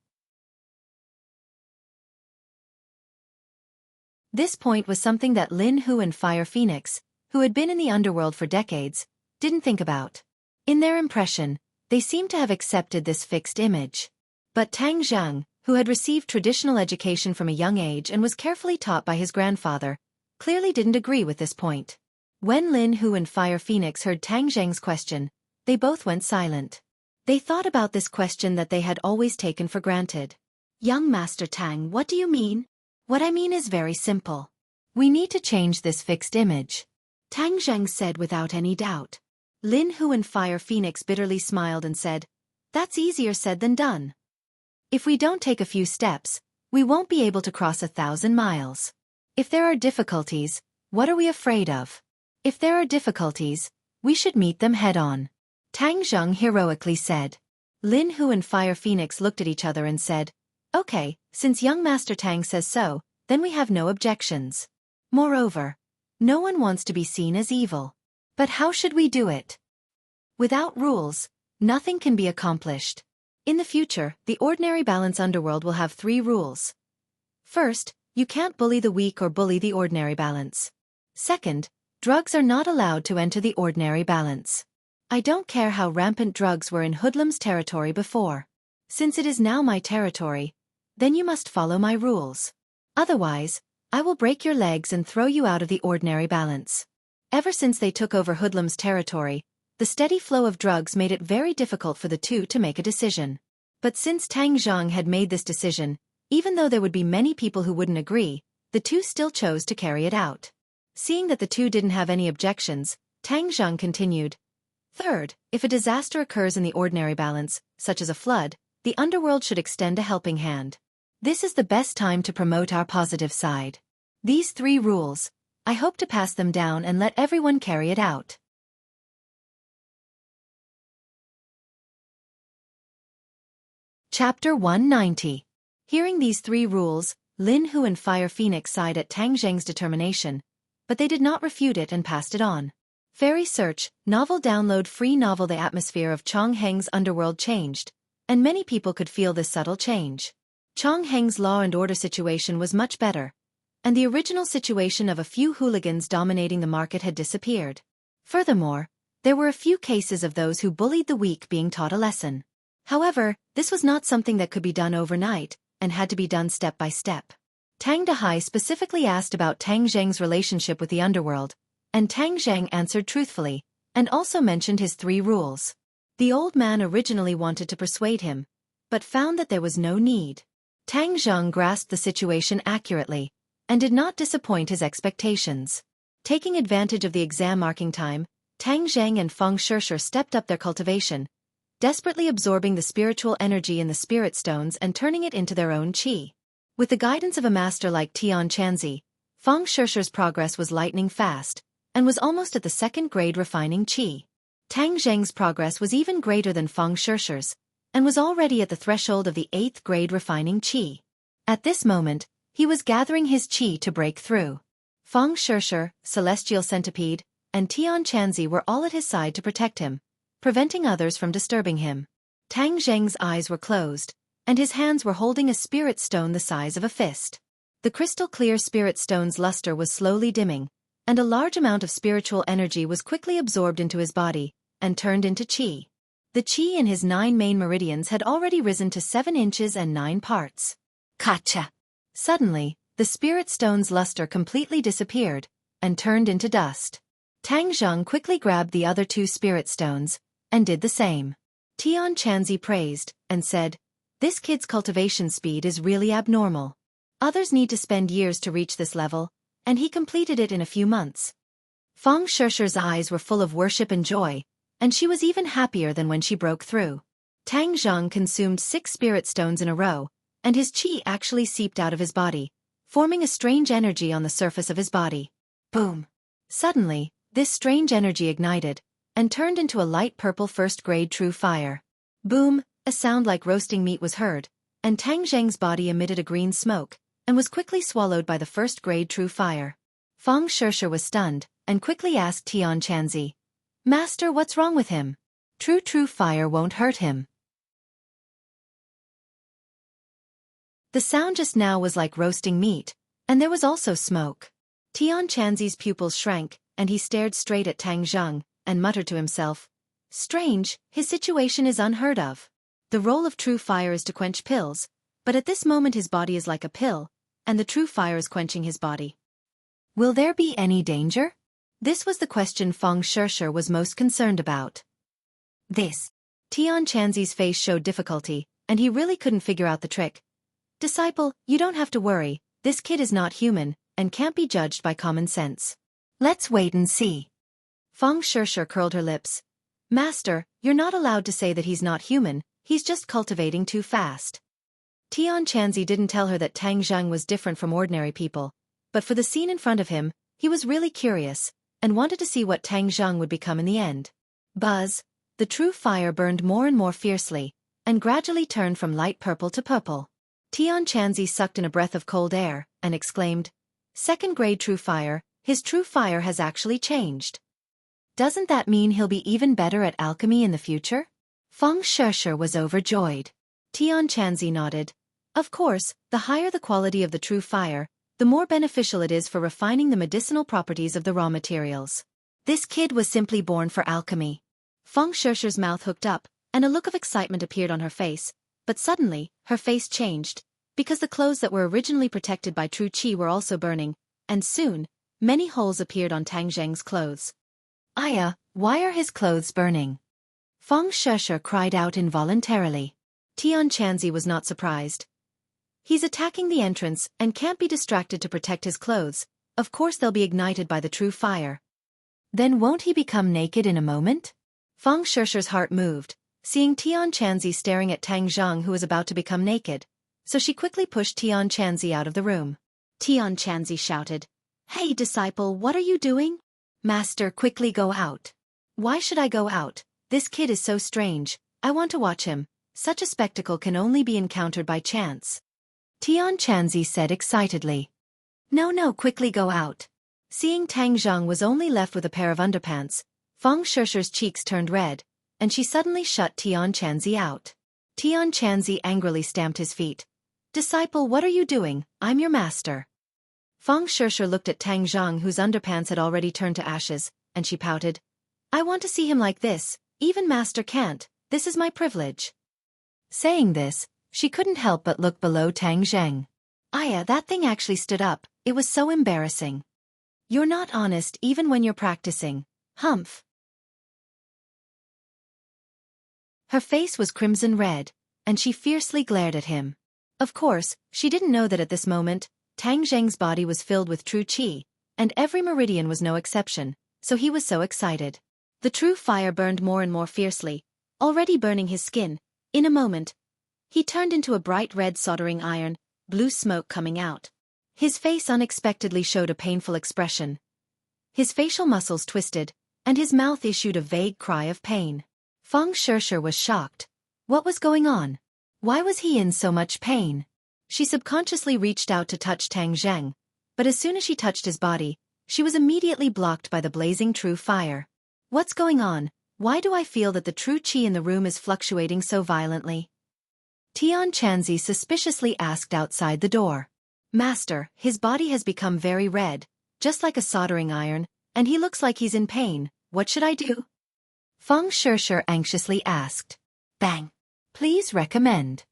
This point was something that Lin Hu and Fire Phoenix, who had been in the underworld for decades, didn't think about. In their impression, they seemed to have accepted this fixed image. But Tang Zheng, who had received traditional education from a young age and was carefully taught by his grandfather, clearly didn't agree with this point. When Lin Hu and Fire Phoenix heard Tang Zheng's question, they both went silent. They thought about this question that they had always taken for granted. Young Master Tang, what do you mean? What I mean is very simple. We need to change this fixed image. Tang Zheng said without any doubt. Lin Hu and Fire Phoenix bitterly smiled and said, "That's easier said than done. If we don't take a few steps, we won't be able to cross 1,000 miles. If there are difficulties, what are we afraid of? If there are difficulties, we should meet them head-on." Tang Zheng heroically said. Lin Hu and Fire Phoenix looked at each other and said, "Okay, since young Master Tang says so, then we have no objections. Moreover, no one wants to be seen as evil. But how should we do it? Without rules, nothing can be accomplished. In the future, the ordinary balance underworld will have 3 rules. First, you can't bully the weak or bully the ordinary balance. Second, drugs are not allowed to enter the ordinary balance. I don't care how rampant drugs were in hoodlum's territory before. Since it is now my territory, then you must follow my rules. Otherwise, I will break your legs and throw you out of the ordinary balance." Ever since they took over hoodlum's territory, the steady flow of drugs made it very difficult for the two to make a decision. But since Tang Zheng had made this decision, even though there would be many people who wouldn't agree, the two still chose to carry it out. Seeing that the two didn't have any objections, Tang Zheng continued. Third, if a disaster occurs in the ordinary balance, such as a flood, the underworld should extend a helping hand. This is the best time to promote our positive side. These 3 rules, I hope to pass them down and let everyone carry it out. Chapter 190. Hearing these 3 rules, Lin Hu and Fire Phoenix sighed at Tang Zheng's determination, but they did not refute it and passed it on. Fairy Search, novel download free novel. The atmosphere of Chongheng's underworld changed, and many people could feel this subtle change. Chongheng's law and order situation was much better, and the original situation of a few hooligans dominating the market had disappeared. Furthermore, there were a few cases of those who bullied the weak being taught a lesson. However, this was not something that could be done overnight, and had to be done step by step. Tang Dehai specifically asked about Tang Zheng's relationship with the underworld, and Tang Zheng answered truthfully, and also mentioned his 3 rules. The old man originally wanted to persuade him, but found that there was no need. Tang Zheng grasped the situation accurately, and did not disappoint his expectations. Taking advantage of the exam marking time, Tang Zheng and Feng Shishir stepped up their cultivation, desperately absorbing the spiritual energy in the spirit stones and turning it into their own qi. With the guidance of a master like Tian Chanzi, Feng Shishir's progress was lightning fast, and was almost at the 2nd grade refining qi. Tang Zheng's progress was even greater than Feng Shishir's, and was already at the threshold of the 8th grade refining qi. At this moment, he was gathering his qi to break through. Feng Shishir, Celestial Centipede, and Tian Chanzi were all at his side to protect him, preventing others from disturbing him. Tang Zheng's eyes were closed, and his hands were holding a spirit stone the size of a fist. The crystal-clear spirit stone's luster was slowly dimming, and a large amount of spiritual energy was quickly absorbed into his body and turned into qi. The qi in his 9 main meridians had already risen to 7 inches and 9 parts. Kacha! Suddenly, the spirit stone's luster completely disappeared and turned into dust. Tang Zheng quickly grabbed the other 2 spirit stones and did the same. Tian Chanzi praised and said, "This kid's cultivation speed is really abnormal. Others need to spend years to reach this level, and he completed it in a few months." Feng Shishi's eyes were full of worship and joy, and she was even happier than when she broke through. Tang Zheng consumed 6 spirit stones in a row, and his qi actually seeped out of his body, forming a strange energy on the surface of his body. Boom! Suddenly, this strange energy ignited and turned into a light purple first-grade true fire. Boom! A sound like roasting meat was heard, and Tang Zheng's body emitted a green smoke and was quickly swallowed by the first-grade true fire. Feng Shishi was stunned and quickly asked Tian Chanzi, "Master, what's wrong with him? True fire won't hurt him." The sound just now was like roasting meat, and there was also smoke. Tian Chanzi's pupils shrank, and he stared straight at Tang Zheng and muttered to himself, "Strange, his situation is unheard of. The role of true fire is to quench pills, but at this moment his body is like a pill, and the true fire is quenching his body. Will there be any danger?" This was the question Feng Shishi was most concerned about. Tian Chanzi's face showed difficulty, and he really couldn't figure out the trick. "Disciple, you don't have to worry, this kid is not human, and can't be judged by common sense. Let's wait and see." Feng Shishi curled her lips. "Master, you're not allowed to say that he's not human, he's just cultivating too fast." Tian Chanzi didn't tell her that Tang Zheng was different from ordinary people, but for the scene in front of him, he was really curious, and wanted to see what Tang Zheng would become in the end. Buzz! The true fire burned more and more fiercely, and gradually turned from light purple to purple. Tian Chanzi sucked in a breath of cold air, and exclaimed, "Second-grade true fire, his true fire has actually changed. Doesn't that mean he'll be even better at alchemy in the future?" Feng Shishi was overjoyed. Tian Chanzi nodded. "Of course, the higher the quality of the true fire, the more beneficial it is for refining the medicinal properties of the raw materials. This kid was simply born for alchemy." Feng Shishi's mouth hooked up, and a look of excitement appeared on her face, but suddenly, her face changed, because the clothes that were originally protected by true qi were also burning, and soon, many holes appeared on Tang Zheng's clothes. "Aya, why are his clothes burning?" Feng Shishi cried out involuntarily. Tian Chanzi was not surprised. "He's attacking the entrance and can't be distracted to protect his clothes, of course they'll be ignited by the true fire." "Then won't he become naked in a moment?" Feng Shishi's heart moved, seeing Tian Chanzi staring at Tang Zheng who was about to become naked, so she quickly pushed Tian Chanzi out of the room. Tian Chanzi shouted, "Hey disciple, what are you doing?" "Master, quickly go out." "Why should I go out? This kid is so strange, I want to watch him, such a spectacle can only be encountered by chance." Tian Chanzi said excitedly. No, quickly go out." Seeing Tang Zheng was only left with a pair of underpants, Feng Shishi's cheeks turned red, and she suddenly shut Tian Chanzi out. Tian Chanzi angrily stamped his feet. "Disciple, what are you doing? I'm your master." Feng Shishi looked at Tang Zheng whose underpants had already turned to ashes, and she pouted. "I want to see him like this, even master can't, this is my privilege." Saying this, she couldn't help but look below Tang Zheng. "Aya, that thing actually stood up, it was so embarrassing. You're not honest even when you're practicing, humph." Her face was crimson red, and she fiercely glared at him. Of course, she didn't know that at this moment, Tang Zheng's body was filled with true qi, and every meridian was no exception, so he was so excited. The true fire burned more and more fiercely, already burning his skin. In a moment, he turned into a bright red soldering iron, blue smoke coming out. His face unexpectedly showed a painful expression. His facial muscles twisted, and his mouth issued a vague cry of pain. Feng Shishi was shocked. What was going on? Why was he in so much pain? She subconsciously reached out to touch Tang Zheng, but as soon as she touched his body, she was immediately blocked by the blazing true fire. What's going on? Why do I feel that the true qi in the room is fluctuating so violently? Tian Chanzi suspiciously asked outside the door. "Master, his body has become very red. just like a soldering iron, and he looks like he's in pain. What should I do? Feng Shishir anxiously asked. Bang. Please recommend.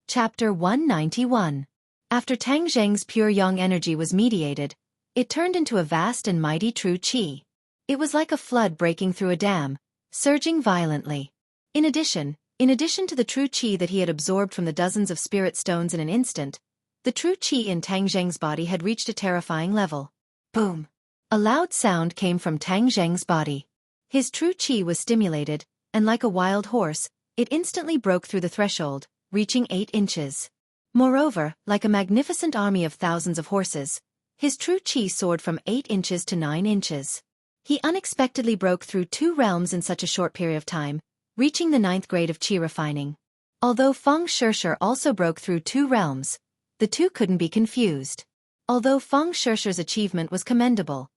Chapter 191. After Tang Zheng's pure yang energy was mediated, it turned into a vast and mighty true qi. It was like a flood breaking through a dam, surging violently. In addition to the true qi that he had absorbed from the dozens of spirit stones in an instant, the true qi in Tang Zheng's body had reached a terrifying level. Boom! A loud sound came from Tang Zheng's body. His true qi was stimulated, and like a wild horse, it instantly broke through the threshold, reaching 8 inches. Moreover, like a magnificent army of thousands of horses, his true qi soared from 8 inches to 9 inches. He unexpectedly broke through 2 realms in such a short period of time, reaching the 9th grade of qi refining. Although Feng Shishir also broke through 2 realms, the two couldn't be confused. Although Feng Shishir's achievement was commendable,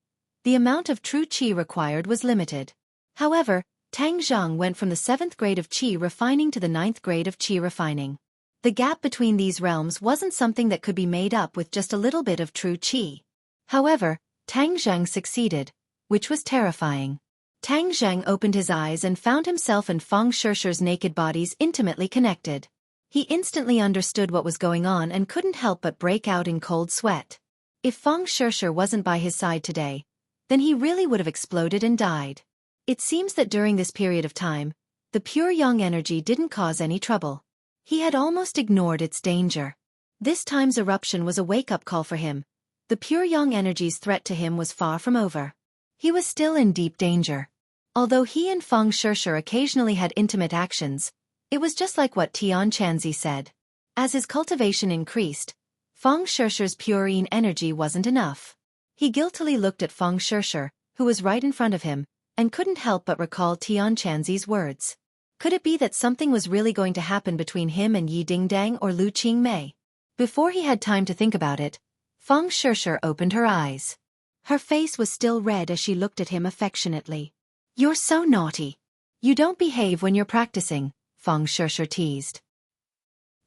the amount of true qi required was limited. However, Tang Zheng went from the 7th grade of qi refining to the 9th grade of qi refining. The gap between these realms wasn't something that could be made up with just a little bit of true qi. However, Tang Zheng succeeded, which was terrifying. Tang Zheng opened his eyes and found himself and Feng Shishir's naked bodies intimately connected. He instantly understood what was going on and couldn't help but break out in cold sweat. If Feng Shishir wasn't by his side today, then he really would have exploded and died. It seems that during this period of time, the pure yang energy didn't cause any trouble. He had almost ignored its danger. This time's eruption was a wake-up call for him. The pure yang energy's threat to him was far from over. He was still in deep danger. Although he and Feng Shishir occasionally had intimate actions, it was just like what Tian Chanzi said. As his cultivation increased, Feng Shishir's purine energy wasn't enough. He guiltily looked at Feng Shishir, who was right in front of him, and couldn't help but recall Tian Chanzi's words. Could it be that something was really going to happen between him and Yi Dingdang or Lu Qingmei? Before he had time to think about it, Feng Shishir opened her eyes. Her face was still red as she looked at him affectionately. "You're so naughty. You don't behave when you're practicing," Feng Shishir teased.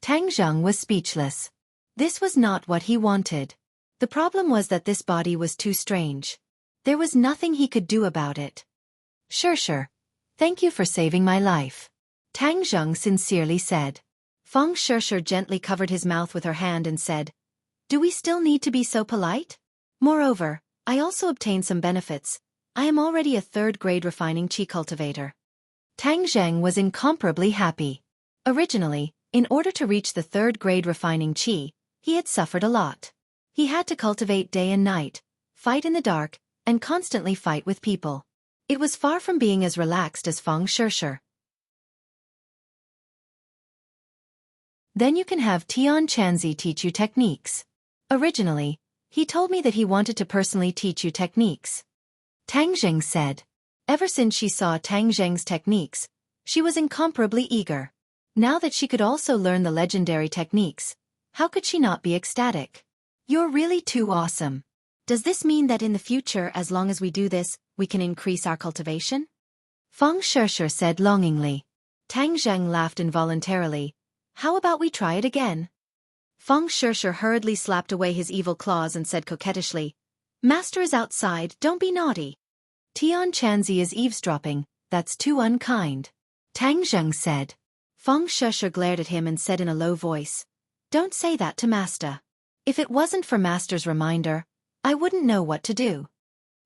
Tang Zheng was speechless. This was not what he wanted. The problem was that this body was too strange. There was nothing he could do about it. "Shishir, thank you for saving my life," Tang Zheng sincerely said. Feng Shishir gently covered his mouth with her hand and said, "Do we still need to be so polite? Moreover, I also obtained some benefits. I am already a 3rd grade refining qi cultivator." Tang Zheng was incomparably happy. Originally, in order to reach the 3rd grade refining qi, he had suffered a lot. He had to cultivate day and night, fight in the dark, and constantly fight with people. It was far from being as relaxed as Feng Shishir. "Then you can have Tian Chanzi teach you techniques. Originally, he told me that he wanted to personally teach you techniques," Tang Zheng said. Ever since she saw Tang Zheng's techniques, she was incomparably eager. Now that she could also learn the legendary techniques, how could she not be ecstatic? "You're really too awesome. Does this mean that in the future, as long as we do this, we can increase our cultivation?" Feng Shishir said longingly. Tang Zheng laughed involuntarily. "How about we try it again?" Feng Shishir hurriedly slapped away his evil claws and said coquettishly, "Master is outside, don't be naughty." "Tian Chanzi is eavesdropping, that's too unkind," Tang Zheng said. Feng Shishir glared at him and said in a low voice, "Don't say that to Master. If it wasn't for Master's reminder, I wouldn't know what to do."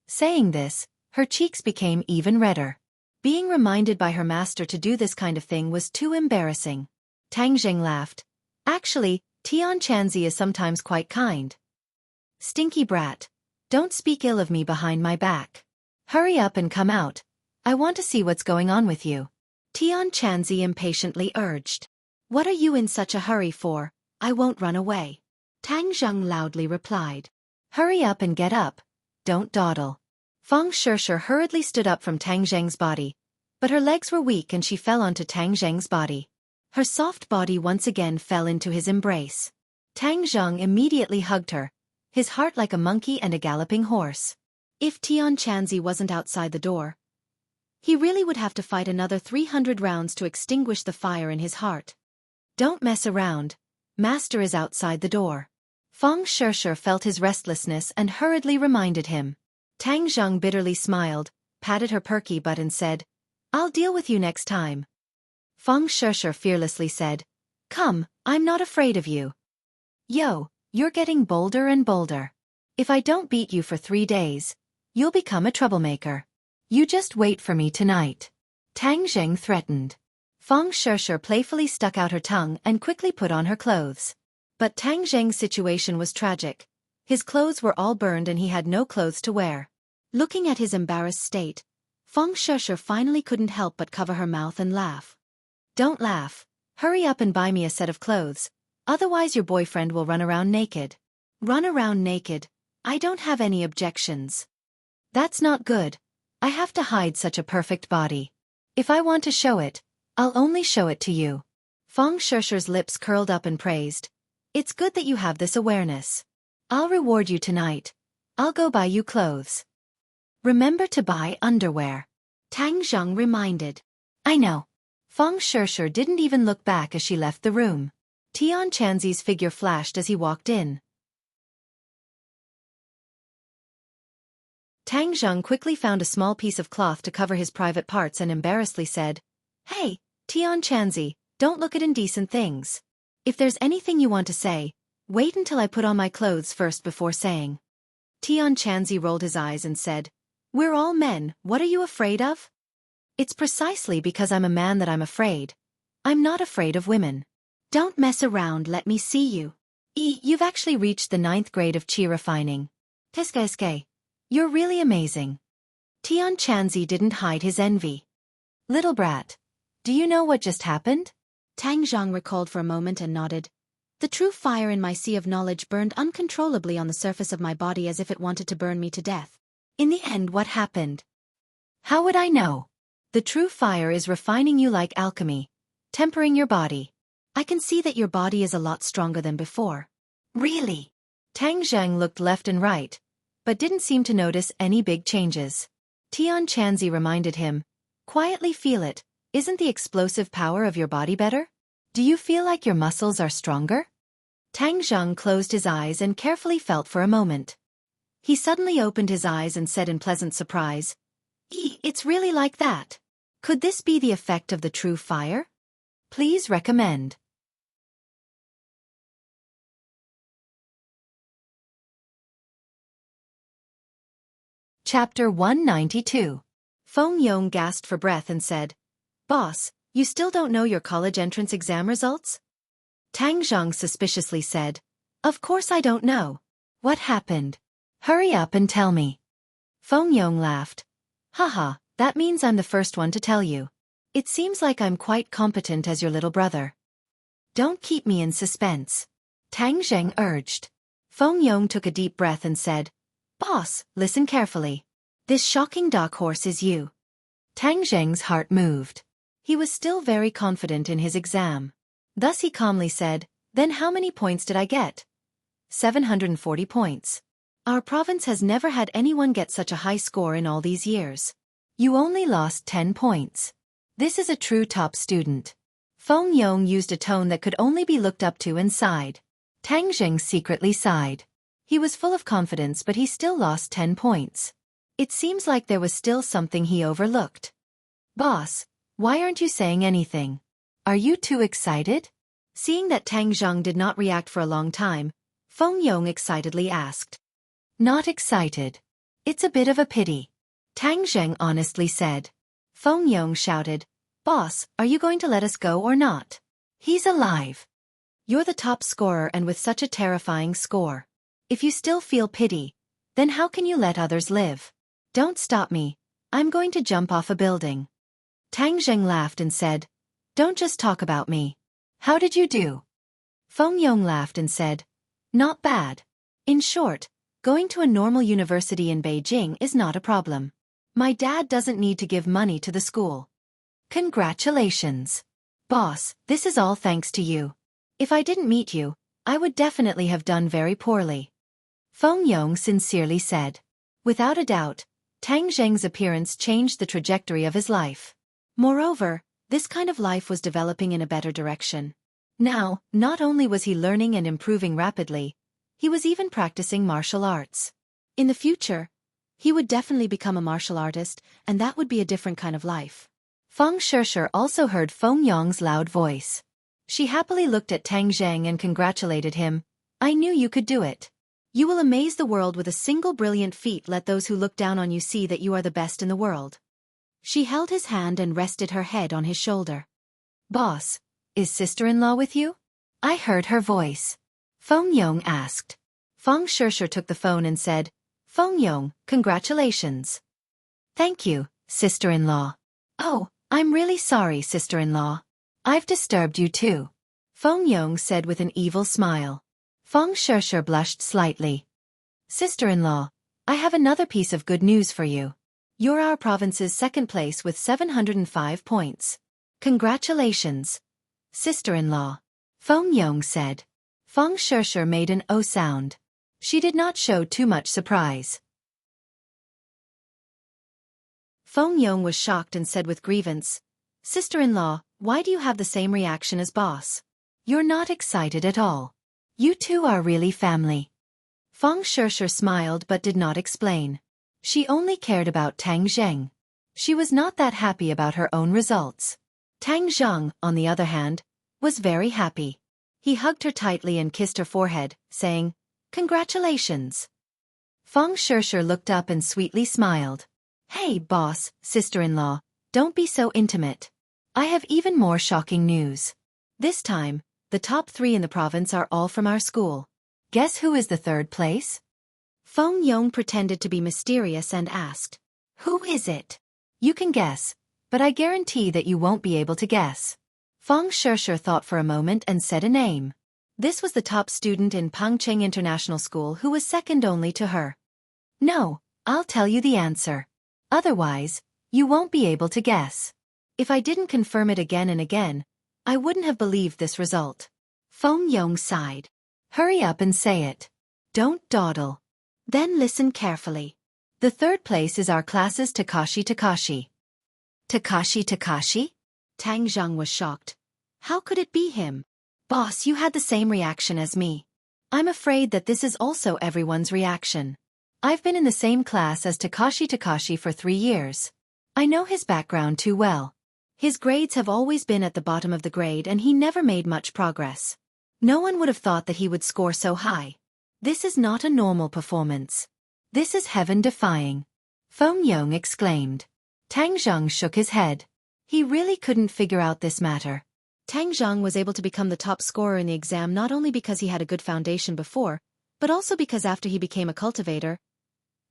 Saying this, her cheeks became even redder. Being reminded by her master to do this kind of thing was too embarrassing. Tang Zheng laughed. "Actually, Tian Chanzi is sometimes quite kind." "Stinky brat. Don't speak ill of me behind my back. Hurry up and come out. I want to see what's going on with you," Tian Chanzi impatiently urged. "What are you in such a hurry for? I won't run away," Tang Zheng loudly replied. "Hurry up and get up. Don't dawdle." Feng Shishir hurriedly stood up from Tang Zheng's body, but her legs were weak and she fell onto Tang Zheng's body. Her soft body once again fell into his embrace. Tang Zheng immediately hugged her, his heart like a monkey and a galloping horse. If Tian Chanzi wasn't outside the door, he really would have to fight another 300 rounds to extinguish the fire in his heart. Don't mess around. Master is outside the door. Feng Shisher felt his restlessness and hurriedly reminded him. Tang Zheng bitterly smiled, patted her perky butt and said, I'll deal with you next time. Feng Shisher fearlessly said, Come, I'm not afraid of you. Yo, you're getting bolder and bolder. If I don't beat you for 3 days, you'll become a troublemaker. You just wait for me tonight. Tang Zheng threatened. Feng Shisher playfully stuck out her tongue and quickly put on her clothes. But Tang Zheng's situation was tragic. His clothes were all burned and he had no clothes to wear. Looking at his embarrassed state, Feng Shisher finally couldn't help but cover her mouth and laugh. Don't laugh. Hurry up and buy me a set of clothes, otherwise your boyfriend will run around naked. Run around naked? I don't have any objections. That's not good. I have to hide such a perfect body. If I want to show it, I'll only show it to you. Feng Shisher's lips curled up and praised. It's good that you have this awareness. I'll reward you tonight. I'll go buy you clothes. Remember to buy underwear. Tang Zheng reminded. I know. Feng Shisher didn't even look back as she left the room. Tian Chanzi's figure flashed as he walked in. Tang Zheng quickly found a small piece of cloth to cover his private parts and embarrassedly said, Hey, Tian Chanzi, don't look at indecent things. If there's anything you want to say, wait until I put on my clothes first before saying. Tian Chanzi rolled his eyes and said, We're all men, what are you afraid of? It's precisely because I'm a man that I'm afraid. I'm not afraid of women. Don't mess around, let me see you. You've actually reached the 9th grade of chi refining. Keske. You're really amazing. Tian Chanzi didn't hide his envy. Little brat, do you know what just happened? Tang Zheng recalled for a moment and nodded. The true fire in my sea of knowledge burned uncontrollably on the surface of my body as if it wanted to burn me to death. In the end, what happened? How would I know? The true fire is refining you like alchemy, tempering your body. I can see that your body is a lot stronger than before. Really? Tang Zheng looked left and right, but didn't seem to notice any big changes. Tian Chanzi reminded him, Quietly feel it. Isn't the explosive power of your body better? Do you feel like your muscles are stronger? Tang Zheng closed his eyes and carefully felt for a moment. He suddenly opened his eyes and said in pleasant surprise, It's really like that. Could this be the effect of the true fire? Please recommend. Chapter 192. Feng Yong gasped for breath and said, Boss, you still don't know your college entrance exam results? Tang Zheng suspiciously said, Of course I don't know. What happened? Hurry up and tell me. Feng Yong laughed. Haha, that means I'm the first one to tell you. It seems like I'm quite competent as your little brother. Don't keep me in suspense. Tang Zheng urged. Feng Yong took a deep breath and said, Boss, listen carefully. This shocking dark horse is you. Tang Zheng's heart moved. He was still very confident in his exam. Thus he calmly said, Then how many points did I get? 740 points. Our province has never had anyone get such a high score in all these years. You only lost 10 points. This is a true top student. Feng Yong used a tone that could only be looked up to and sighed. Tang Zheng secretly sighed. He was full of confidence but he still lost 10 points. It seems like there was still something he overlooked. Boss, why aren't you saying anything? Are you too excited? Seeing that Tang Zheng did not react for a long time, Feng Yong excitedly asked. Not excited. It's a bit of a pity. Tang Zheng honestly said. Feng Yong shouted, Boss, are you going to let us go or not? He's alive. You're the top scorer and with such a terrifying score. If you still feel pity, then how can you let others live? Don't stop me. I'm going to jump off a building. Tang Zheng laughed and said, Don't just talk about me. How did you do? Feng Yong laughed and said, Not bad. In short, going to a normal university in Beijing is not a problem. My dad doesn't need to give money to the school. Congratulations. Boss, this is all thanks to you. If I didn't meet you, I would definitely have done very poorly. Feng Yong sincerely said. Without a doubt, Tang Zheng's appearance changed the trajectory of his life. Moreover, this kind of life was developing in a better direction. Now, not only was he learning and improving rapidly, he was even practicing martial arts. In the future, he would definitely become a martial artist, and that would be a different kind of life. Feng Shishir also heard Feng Yong's loud voice. She happily looked at Tang Zheng and congratulated him. I knew you could do it. You will amaze the world with a single brilliant feat. Let those who look down on you see that you are the best in the world. She held his hand and rested her head on his shoulder. Boss, is sister-in-law with you? I heard her voice. Feng Yong asked. Feng Shishir took the phone and said, Feng Yong, congratulations. Thank you, sister-in-law. Oh, I'm really sorry, sister-in-law. I've disturbed you too. Feng Yong said with an evil smile. Feng Shishir blushed slightly. Sister-in-law, I have another piece of good news for you. You're our province's second place with 705 points. Congratulations, sister-in-law. Feng Yong said. Feng Shishir made an O sound. She did not show too much surprise. Feng Yong was shocked and said with grievance, Sister-in-law, why do you have the same reaction as boss? You're not excited at all. You two are really family. Feng Shishir smiled but did not explain. She only cared about Tang Zheng. She was not that happy about her own results. Tang Zheng, on the other hand, was very happy. He hugged her tightly and kissed her forehead, saying, Congratulations. Feng Shishir looked up and sweetly smiled. Hey, boss, sister-in-law, don't be so intimate. I have even more shocking news. This time, the top 3 in the province are all from our school. Guess who is the third place? Feng Yong pretended to be mysterious and asked, Who is it? You can guess, but I guarantee that you won't be able to guess. Feng Shishir thought for a moment and said a name. This was the top student in Pangcheng International School who was second only to her. No, I'll tell you the answer. Otherwise, you won't be able to guess. If I didn't confirm it again and again, I wouldn't have believed this result. Feng Yong sighed. Hurry up and say it. Don't dawdle. Then listen carefully. The third place is our class's Takashi Takashi. Takashi Takashi? Tang Zheng was shocked. How could it be him? Boss, you had the same reaction as me. I'm afraid that this is also everyone's reaction. I've been in the same class as Takashi Takashi for 3 years. I know his background too well. His grades have always been at the bottom of the grade and he never made much progress. No one would have thought that he would score so high. This is not a normal performance. This is heaven-defying. Feng Yong exclaimed. Tang Zheng shook his head. He really couldn't figure out this matter. Tang Zheng was able to become the top scorer in the exam not only because he had a good foundation before, but also because after he became a cultivator,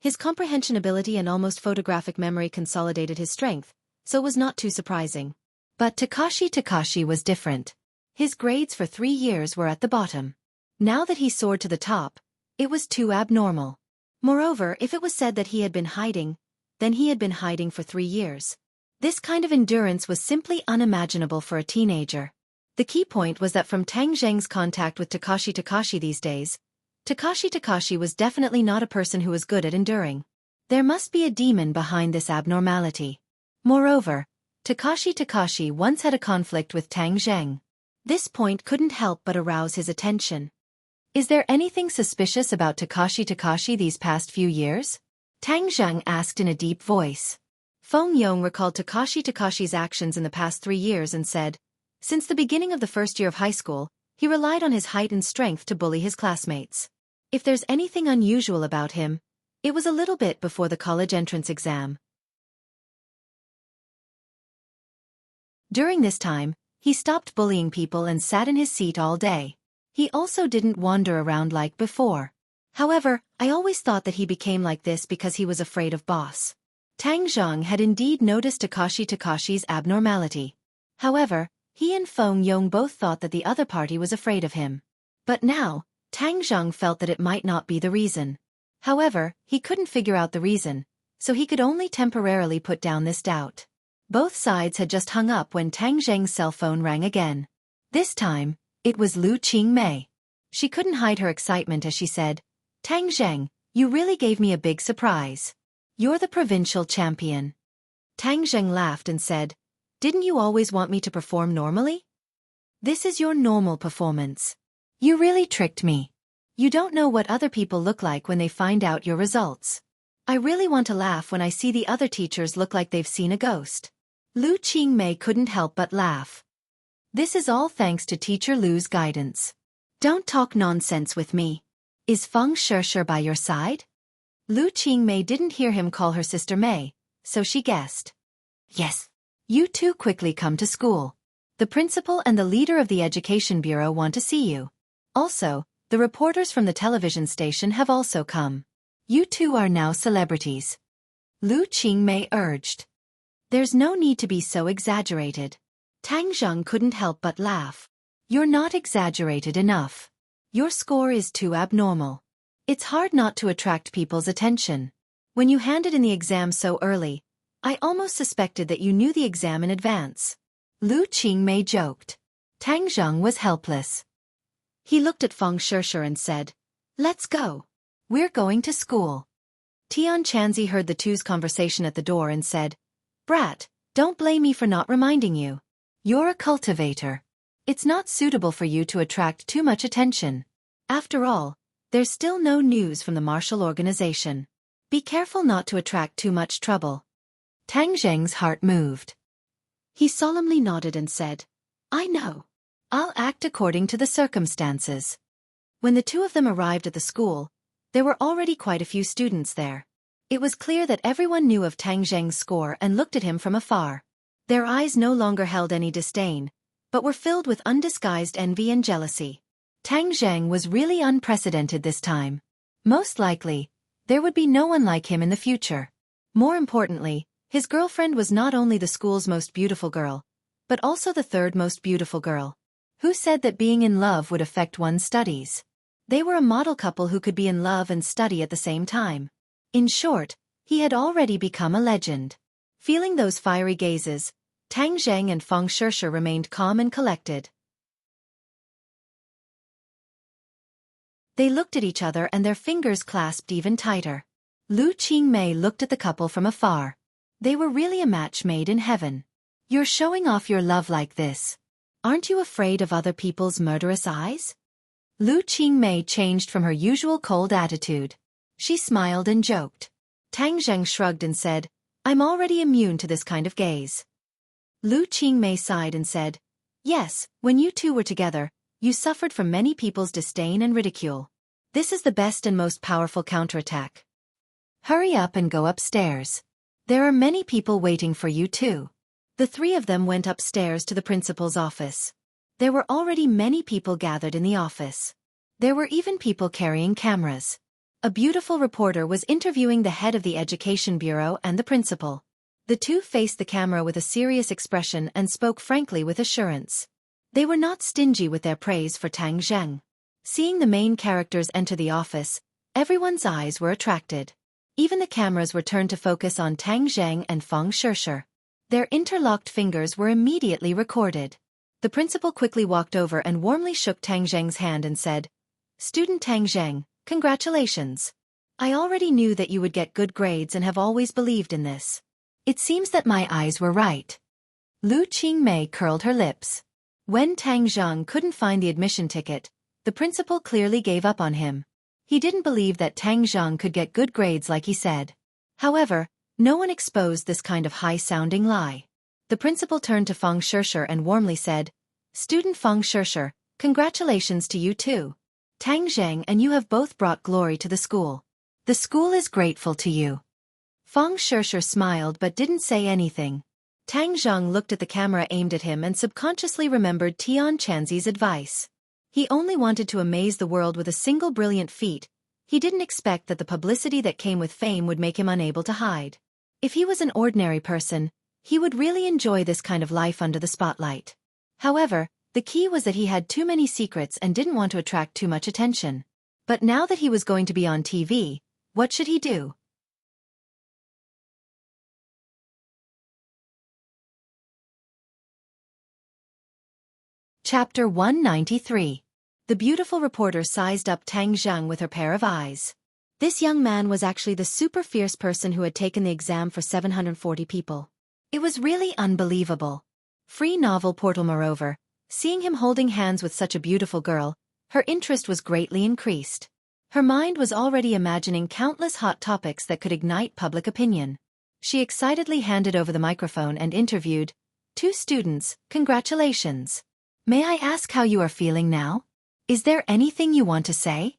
his comprehension ability and almost photographic memory consolidated his strength, so it was not too surprising. But Takashi Takashi was different. His grades for 3 years were at the bottom. Now that he soared to the top, it was too abnormal. Moreover, if it was said that he had been hiding, then he had been hiding for 3 years. This kind of endurance was simply unimaginable for a teenager. The key point was that from Tang Zheng's contact with Takashi Takashi these days, Takashi Takashi was definitely not a person who was good at enduring. There must be a demon behind this abnormality. Moreover, Takashi Takashi once had a conflict with Tang Zheng. This point couldn't help but arouse his attention. Is there anything suspicious about Takashi Takashi these past few years? Tang Zheng asked in a deep voice. Feng Yong recalled Takashi Takashi's actions in the past 3 years and said, since the beginning of the first year of high school, he relied on his height and strength to bully his classmates. If there's anything unusual about him, it was a little bit before the college entrance exam. During this time, he stopped bullying people and sat in his seat all day. He also didn't wander around like before. However, I always thought that he became like this because he was afraid of boss. Tang Zheng had indeed noticed Takashi Takashi's abnormality. However, he and Feng Yong both thought that the other party was afraid of him. But now, Tang Zheng felt that it might not be the reason. However, he couldn't figure out the reason, so he could only temporarily put down this doubt. Both sides had just hung up when Tang Zheng's cell phone rang again. This time, it was Lu Qingmei. She couldn't hide her excitement as she said, Tang Zheng, you really gave me a big surprise. You're the provincial champion. Tang Zheng laughed and said, didn't you always want me to perform normally? This is your normal performance. You really tricked me. You don't know what other people look like when they find out your results. I really want to laugh when I see the other teachers look like they've seen a ghost. Lu Qingmei couldn't help but laugh. This is all thanks to Teacher Lu's guidance. Don't talk nonsense with me. Is Feng Shishir by your side? Lu Qingmei didn't hear him call her sister Mei, so she guessed. Yes. You two quickly come to school. The principal and the leader of the Education Bureau want to see you. Also, the reporters from the television station have also come. You two are now celebrities. Lu Qingmei urged. There's no need to be so exaggerated. Tang Zheng couldn't help but laugh. You're not exaggerated enough. Your score is too abnormal. It's hard not to attract people's attention. When you handed in the exam so early, I almost suspected that you knew the exam in advance. Lu Qingmei joked. Tang Zheng was helpless. He looked at Feng Shishir and said, Let's go. We're going to school. Tian Chanzi heard the two's conversation at the door and said, Brat, don't blame me for not reminding you. You're a cultivator. It's not suitable for you to attract too much attention. After all, there's still no news from the martial organization. Be careful not to attract too much trouble. Tang Zheng's heart moved. He solemnly nodded and said, I know. I'll act according to the circumstances. When the two of them arrived at the school, there were already quite a few students there. It was clear that everyone knew of Tang Zheng's score and looked at him from afar. Their eyes no longer held any disdain, but were filled with undisguised envy and jealousy. Tang Zheng was really unprecedented this time. Most likely, there would be no one like him in the future. More importantly, his girlfriend was not only the school's most beautiful girl, but also the third most beautiful girl. Who said that being in love would affect one's studies? They were a model couple who could be in love and study at the same time. In short, he had already become a legend. Feeling those fiery gazes, Tang Zheng and Feng Shishir remained calm and collected. They looked at each other and their fingers clasped even tighter. Lu Qingmei looked at the couple from afar. They were really a match made in heaven. You're showing off your love like this. Aren't you afraid of other people's murderous eyes? Lu Qingmei changed from her usual cold attitude. She smiled and joked. Tang Zheng shrugged and said, I'm already immune to this kind of gaze. Lu Qingmei sighed and said, Yes, when you two were together, you suffered from many people's disdain and ridicule. This is the best and most powerful counterattack. Hurry up and go upstairs. There are many people waiting for you too. The three of them went upstairs to the principal's office. There were already many people gathered in the office. There were even people carrying cameras. A beautiful reporter was interviewing the head of the Education Bureau and the principal. The two faced the camera with a serious expression and spoke frankly with assurance. They were not stingy with their praise for Tang Zheng. Seeing the main characters enter the office, everyone's eyes were attracted. Even the cameras were turned to focus on Tang Zheng and Feng Shishir. Their interlocked fingers were immediately recorded. The principal quickly walked over and warmly shook Tang Zheng's hand and said, Student Tang Zheng, congratulations. I already knew that you would get good grades and have always believed in this. It seems that my eyes were right. Lu Qingmei curled her lips. When Tang Zheng couldn't find the admission ticket, the principal clearly gave up on him. He didn't believe that Tang Zheng could get good grades like he said. However, no one exposed this kind of high-sounding lie. The principal turned to Feng Shishir and warmly said, Student Feng Shishir, congratulations to you too. Tang Zheng and you have both brought glory to the school. The school is grateful to you. Feng Shishir smiled but didn't say anything. Tang Zheng looked at the camera aimed at him and subconsciously remembered Tian Chanzi's advice. He only wanted to amaze the world with a single brilliant feat. He didn't expect that the publicity that came with fame would make him unable to hide. If he was an ordinary person, he would really enjoy this kind of life under the spotlight. However, the key was that he had too many secrets and didn't want to attract too much attention. But now that he was going to be on TV, what should he do? Chapter 193. The beautiful reporter sized up Tang Zheng with her pair of eyes. This young man was actually the super fierce person who had taken the exam for 740 people. It was really unbelievable. Free novel portal. Moreover, Seeing him holding hands with such a beautiful girl, her interest was greatly increased. Her mind was already imagining countless hot topics that could ignite public opinion. She excitedly handed over the microphone and interviewed, "Two students, congratulations. May I ask how you are feeling now? Is there anything you want to say?"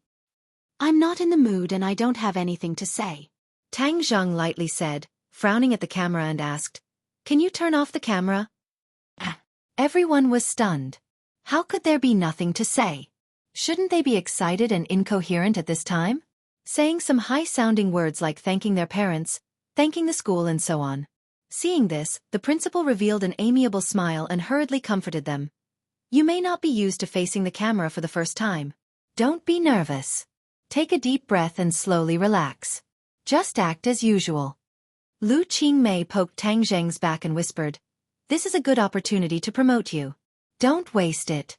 "I'm not in the mood and I don't have anything to say," Tang Zheng lightly said, frowning at the camera and asked, "Can you turn off the camera?" Everyone was stunned. How could there be nothing to say? Shouldn't they be excited and incoherent at this time? Saying some high-sounding words like thanking their parents, thanking the school and so on. Seeing this, the principal revealed an amiable smile and hurriedly comforted them. "You may not be used to facing the camera for the first time. Don't be nervous. Take a deep breath and slowly relax. Just act as usual." Lu Qingmei poked Tang Zheng's back and whispered, "This is a good opportunity to promote you. Don't waste it."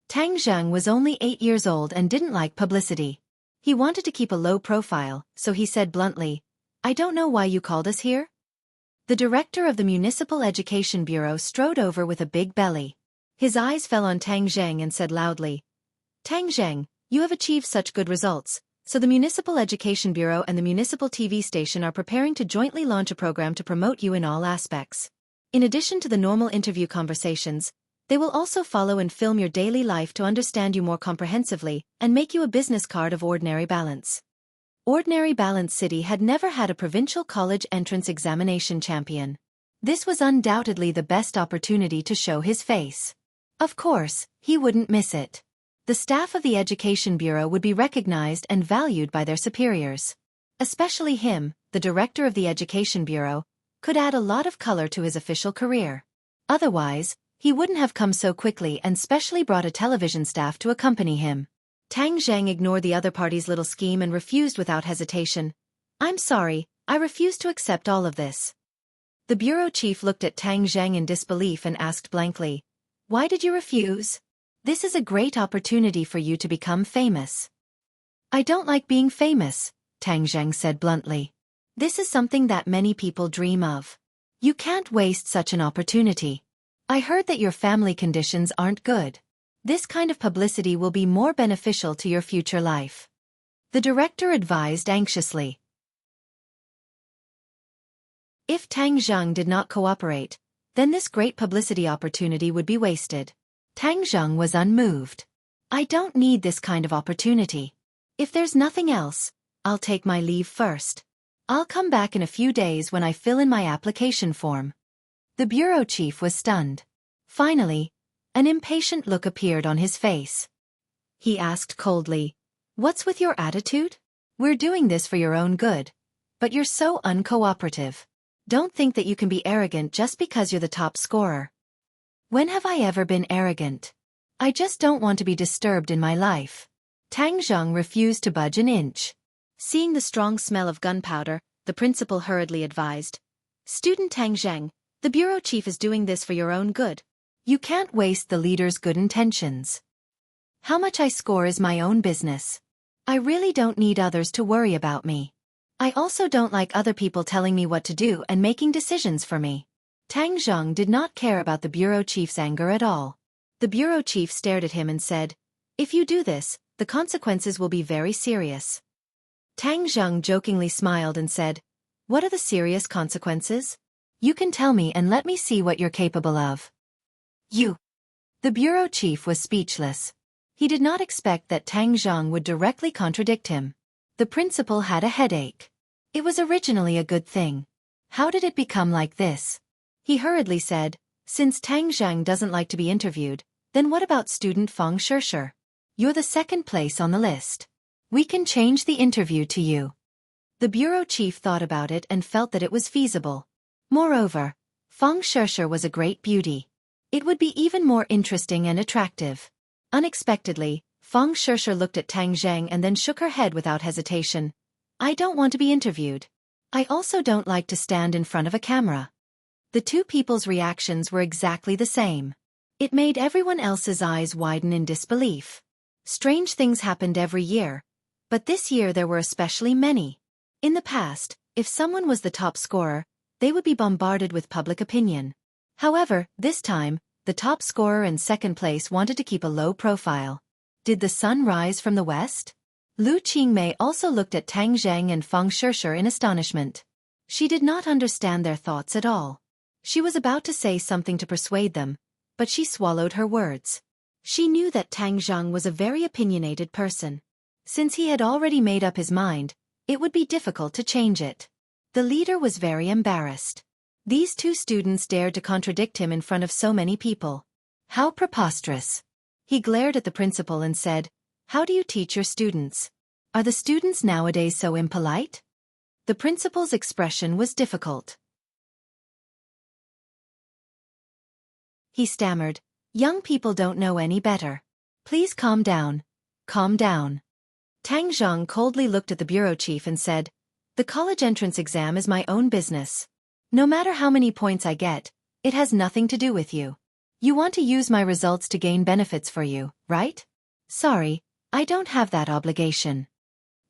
Tang Zheng was only 8 years old and didn't like publicity. He wanted to keep a low profile, so he said bluntly, "I don't know why you called us here?" The director of the Municipal Education Bureau strode over with a big belly. His eyes fell on Tang Zheng and said loudly, "Tang Zheng, you have achieved such good results, so the Municipal Education Bureau and the Municipal TV station are preparing to jointly launch a program to promote you in all aspects. In addition to the normal interview conversations, they will also follow and film your daily life to understand you more comprehensively and make you a business card of Ordinary Balance." Ordinary Balance City had never had a provincial college entrance examination champion. This was undoubtedly the best opportunity to show his face. Of course, he wouldn't miss it. The staff of the Education Bureau would be recognized and valued by their superiors. Especially him, the director of the Education Bureau, could add a lot of color to his official career. Otherwise, he wouldn't have come so quickly and specially brought a television staff to accompany him. Tang Zheng ignored the other party's little scheme and refused without hesitation. "I'm sorry, I refuse to accept all of this." The bureau chief looked at Tang Zheng in disbelief and asked blankly, "Why did you refuse? This is a great opportunity for you to become famous." "I don't like being famous," Tang Zheng said bluntly. "This is something that many people dream of. You can't waste such an opportunity. I heard that your family conditions aren't good. This kind of publicity will be more beneficial to your future life," the director advised anxiously. If Tang Zheng did not cooperate, then this great publicity opportunity would be wasted. Tang Zheng was unmoved. "I don't need this kind of opportunity. If there's nothing else, I'll take my leave first. I'll come back in a few days when I fill in my application form." The bureau chief was stunned. Finally, an impatient look appeared on his face. He asked coldly, "What's with your attitude? We're doing this for your own good. But you're so uncooperative. Don't think that you can be arrogant just because you're the top scorer." "When have I ever been arrogant? I just don't want to be disturbed in my life." Tang Zheng refused to budge an inch. Seeing the strong smell of gunpowder, the principal hurriedly advised, "Student Tang Zheng, the bureau chief is doing this for your own good. You can't waste the leader's good intentions. How much I score is my own business. I really don't need others to worry about me. I also don't like other people telling me what to do and making decisions for me." Tang Zheng did not care about the bureau chief's anger at all. The bureau chief stared at him and said, "If you do this, the consequences will be very serious." Tang Zheng jokingly smiled and said, "What are the serious consequences? You can tell me and let me see what you're capable of." "You." The bureau chief was speechless. He did not expect that Tang Zheng would directly contradict him. The principal had a headache. It was originally a good thing. How did it become like this? He hurriedly said, "Since Tang Zheng doesn't like to be interviewed, then what about student Fang Shishir? You're the second place on the list. We can change the interview to you." The bureau chief thought about it and felt that it was feasible. Moreover, Fang Shishir was a great beauty. It would be even more interesting and attractive. Unexpectedly, Fang Shishir looked at Tang Zheng and then shook her head without hesitation. "I don't want to be interviewed. I also don't like to stand in front of a camera." The two people's reactions were exactly the same. It made everyone else's eyes widen in disbelief. Strange things happened every year, but this year there were especially many. In the past, if someone was the top scorer, they would be bombarded with public opinion. However, this time, The top scorer and second place wanted to keep a low profile. Did the sun rise from the west? Lu Qingmei also looked at Tang Zheng and Feng Shishir in astonishment. She did not understand their thoughts at all. She was about to say something to persuade them, but she swallowed her words. She knew that Tang Zheng was a very opinionated person. Since he had already made up his mind, it would be difficult to change it. The leader was very embarrassed. These two students dared to contradict him in front of so many people. How preposterous! He glared at the principal and said, "How do you teach your students? Are the students nowadays so impolite?" The principal's expression was difficult. He stammered, "Young people don't know any better. Please calm down. Calm down." Tang Zheng coldly looked at the bureau chief and said, "The college entrance exam is my own business. No matter how many points I get, it has nothing to do with you. You want to use my results to gain benefits for you, right? Sorry, I don't have that obligation."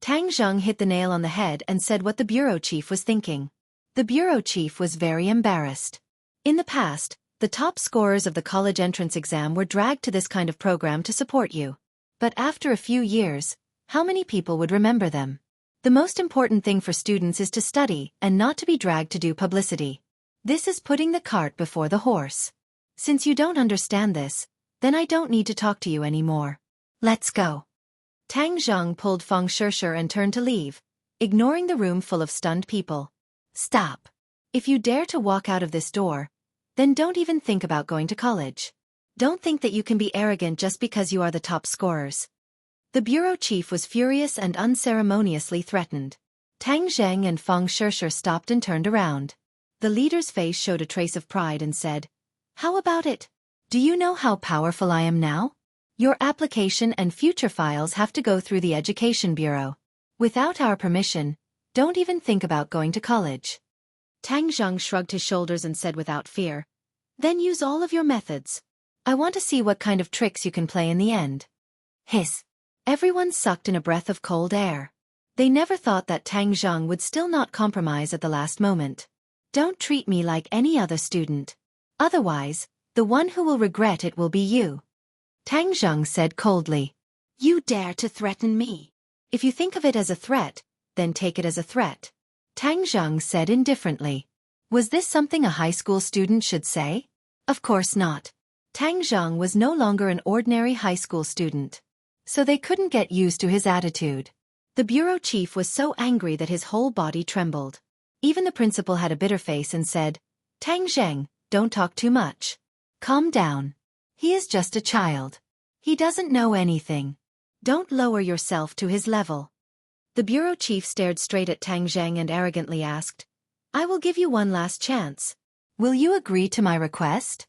Tang Zheng hit the nail on the head and said what the bureau chief was thinking. The bureau chief was very embarrassed. In the past, the top scorers of the college entrance exam were dragged to this kind of program to support you. But after a few years, how many people would remember them? The most important thing for students is to study and not to be dragged to do publicity. This is putting the cart before the horse. Since you don't understand this, then I don't need to talk to you anymore. Let's go. Tang Zheng pulled Feng Shishir and turned to leave, ignoring the room full of stunned people. Stop. If you dare to walk out of this door, then don't even think about going to college. Don't think that you can be arrogant just because you are the top scorers. The bureau chief was furious and unceremoniously threatened. Tang Zheng and Feng Shishir stopped and turned around. The leader's face showed a trace of pride and said, "How about it? Do you know how powerful I am now? Your application and future files have to go through the Education Bureau. Without our permission, don't even think about going to college." Tang Zheng shrugged his shoulders and said without fear, "Then use all of your methods. I want to see what kind of tricks you can play in the end." Hiss. Everyone sucked in a breath of cold air. They never thought that Tang Zheng would still not compromise at the last moment. "Don't treat me like any other student. Otherwise, the one who will regret it will be you." Tang Zheng said coldly. "You dare to threaten me? If you think of it as a threat, then take it as a threat." Tang Zheng said indifferently. Was this something a high school student should say? Of course not. Tang Zheng was no longer an ordinary high school student. So they couldn't get used to his attitude. The bureau chief was so angry that his whole body trembled. Even the principal had a bitter face and said, "Tang Zheng, don't talk too much. Calm down. He is just a child. He doesn't know anything. Don't lower yourself to his level." The bureau chief stared straight at Tang Zheng and arrogantly asked, "I will give you one last chance. Will you agree to my request?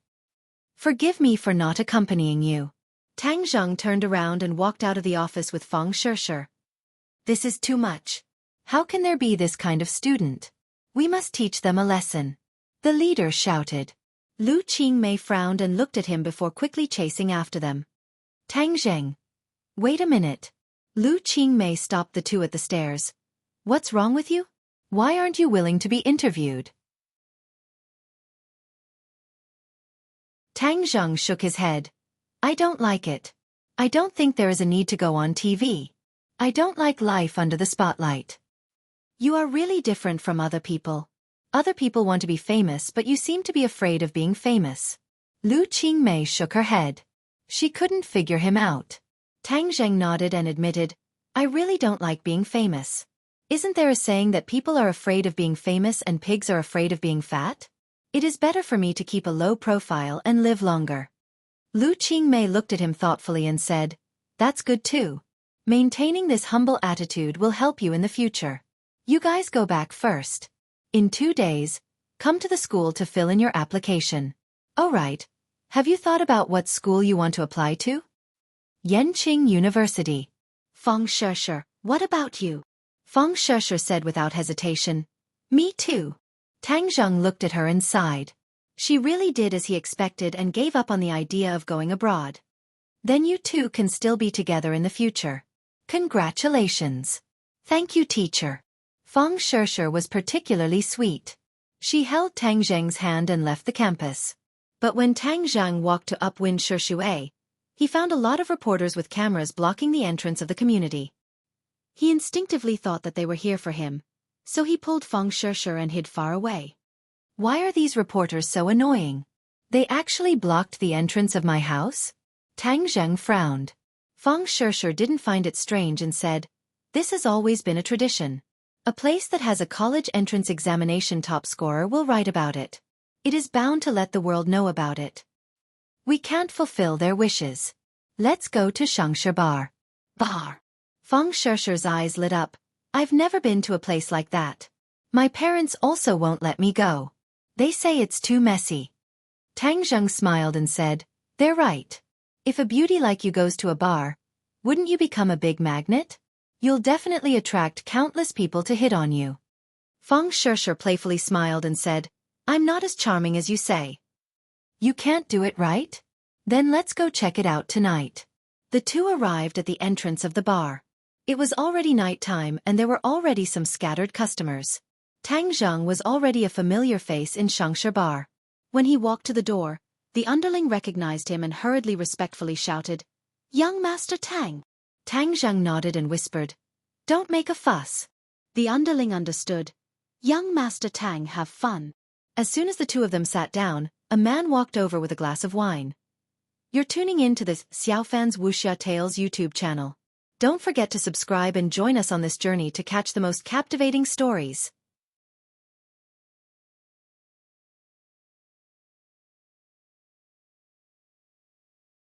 Forgive me for not accompanying you." Tang Zheng turned around and walked out of the office with Feng Shishir. "This is too much. How can there be this kind of student? We must teach them a lesson," the leader shouted. Lu Qingmei frowned and looked at him before quickly chasing after them. "Tang Zheng. Wait a minute." Lu Qingmei stopped the two at the stairs. "What's wrong with you? Why aren't you willing to be interviewed?" Tang Zheng shook his head. "I don't like it. I don't think there is a need to go on TV. I don't like life under the spotlight. You are really different from other people. Other people want to be famous, but you seem to be afraid of being famous." Lu Qingmei shook her head. She couldn't figure him out. Tang Zheng nodded and admitted, "I really don't like being famous. Isn't there a saying that people are afraid of being famous and pigs are afraid of being fat? It is better for me to keep a low profile and live longer." Lu Qingmei looked at him thoughtfully and said, "That's good too. Maintaining this humble attitude will help you in the future. You guys go back first. In 2 days, come to the school to fill in your application. Oh right. Have you thought about what school you want to apply to?" "Yenqing University." "Feng Shishir, what about you?" Feng Shishir said without hesitation. "Me too." Tang Zheng looked at her and sighed. She really did as he expected and gave up on the idea of going abroad. "Then you two can still be together in the future. Congratulations." "Thank you, teacher." Feng Shishir was particularly sweet. She held Tang Zheng's hand and left the campus. But when Tang Zhang walked to upwind Shishui, he found a lot of reporters with cameras blocking the entrance of the community. He instinctively thought that they were here for him, so he pulled Feng Shishui and hid far away. Why are these reporters so annoying? They actually blocked the entrance of my house? Tang Zheng frowned. Feng Shishui didn't find it strange and said, "This has always been a tradition. A place that has a college entrance examination top scorer will write about it. It is bound to let the world know about it. We can't fulfill their wishes. Let's go to Shangsha Bar." Bar. Feng Shishui's eyes lit up. I've never been to a place like that. My parents also won't let me go. They say it's too messy. Tang Zheng smiled and said, "They're right. If a beauty like you goes to a bar, wouldn't you become a big magnet? You'll definitely attract countless people to hit on you." Feng Shishui playfully smiled and said, "I'm not as charming as you say. You can't do it, right? Then let's go check it out tonight." The two arrived at the entrance of the bar. It was already nighttime and there were already some scattered customers. Tang Zheng was already a familiar face in Shangsha Bar. When he walked to the door, the underling recognized him and hurriedly respectfully shouted, "Young Master Tang." Tang Zheng nodded and whispered, "Don't make a fuss." The underling understood. Young Master Tang, have fun. As soon as the two of them sat down, a man walked over with a glass of wine. You're tuning in to this Xiaofan's Wuxia Tales YouTube channel. Don't forget to subscribe and join us on this journey to catch the most captivating stories.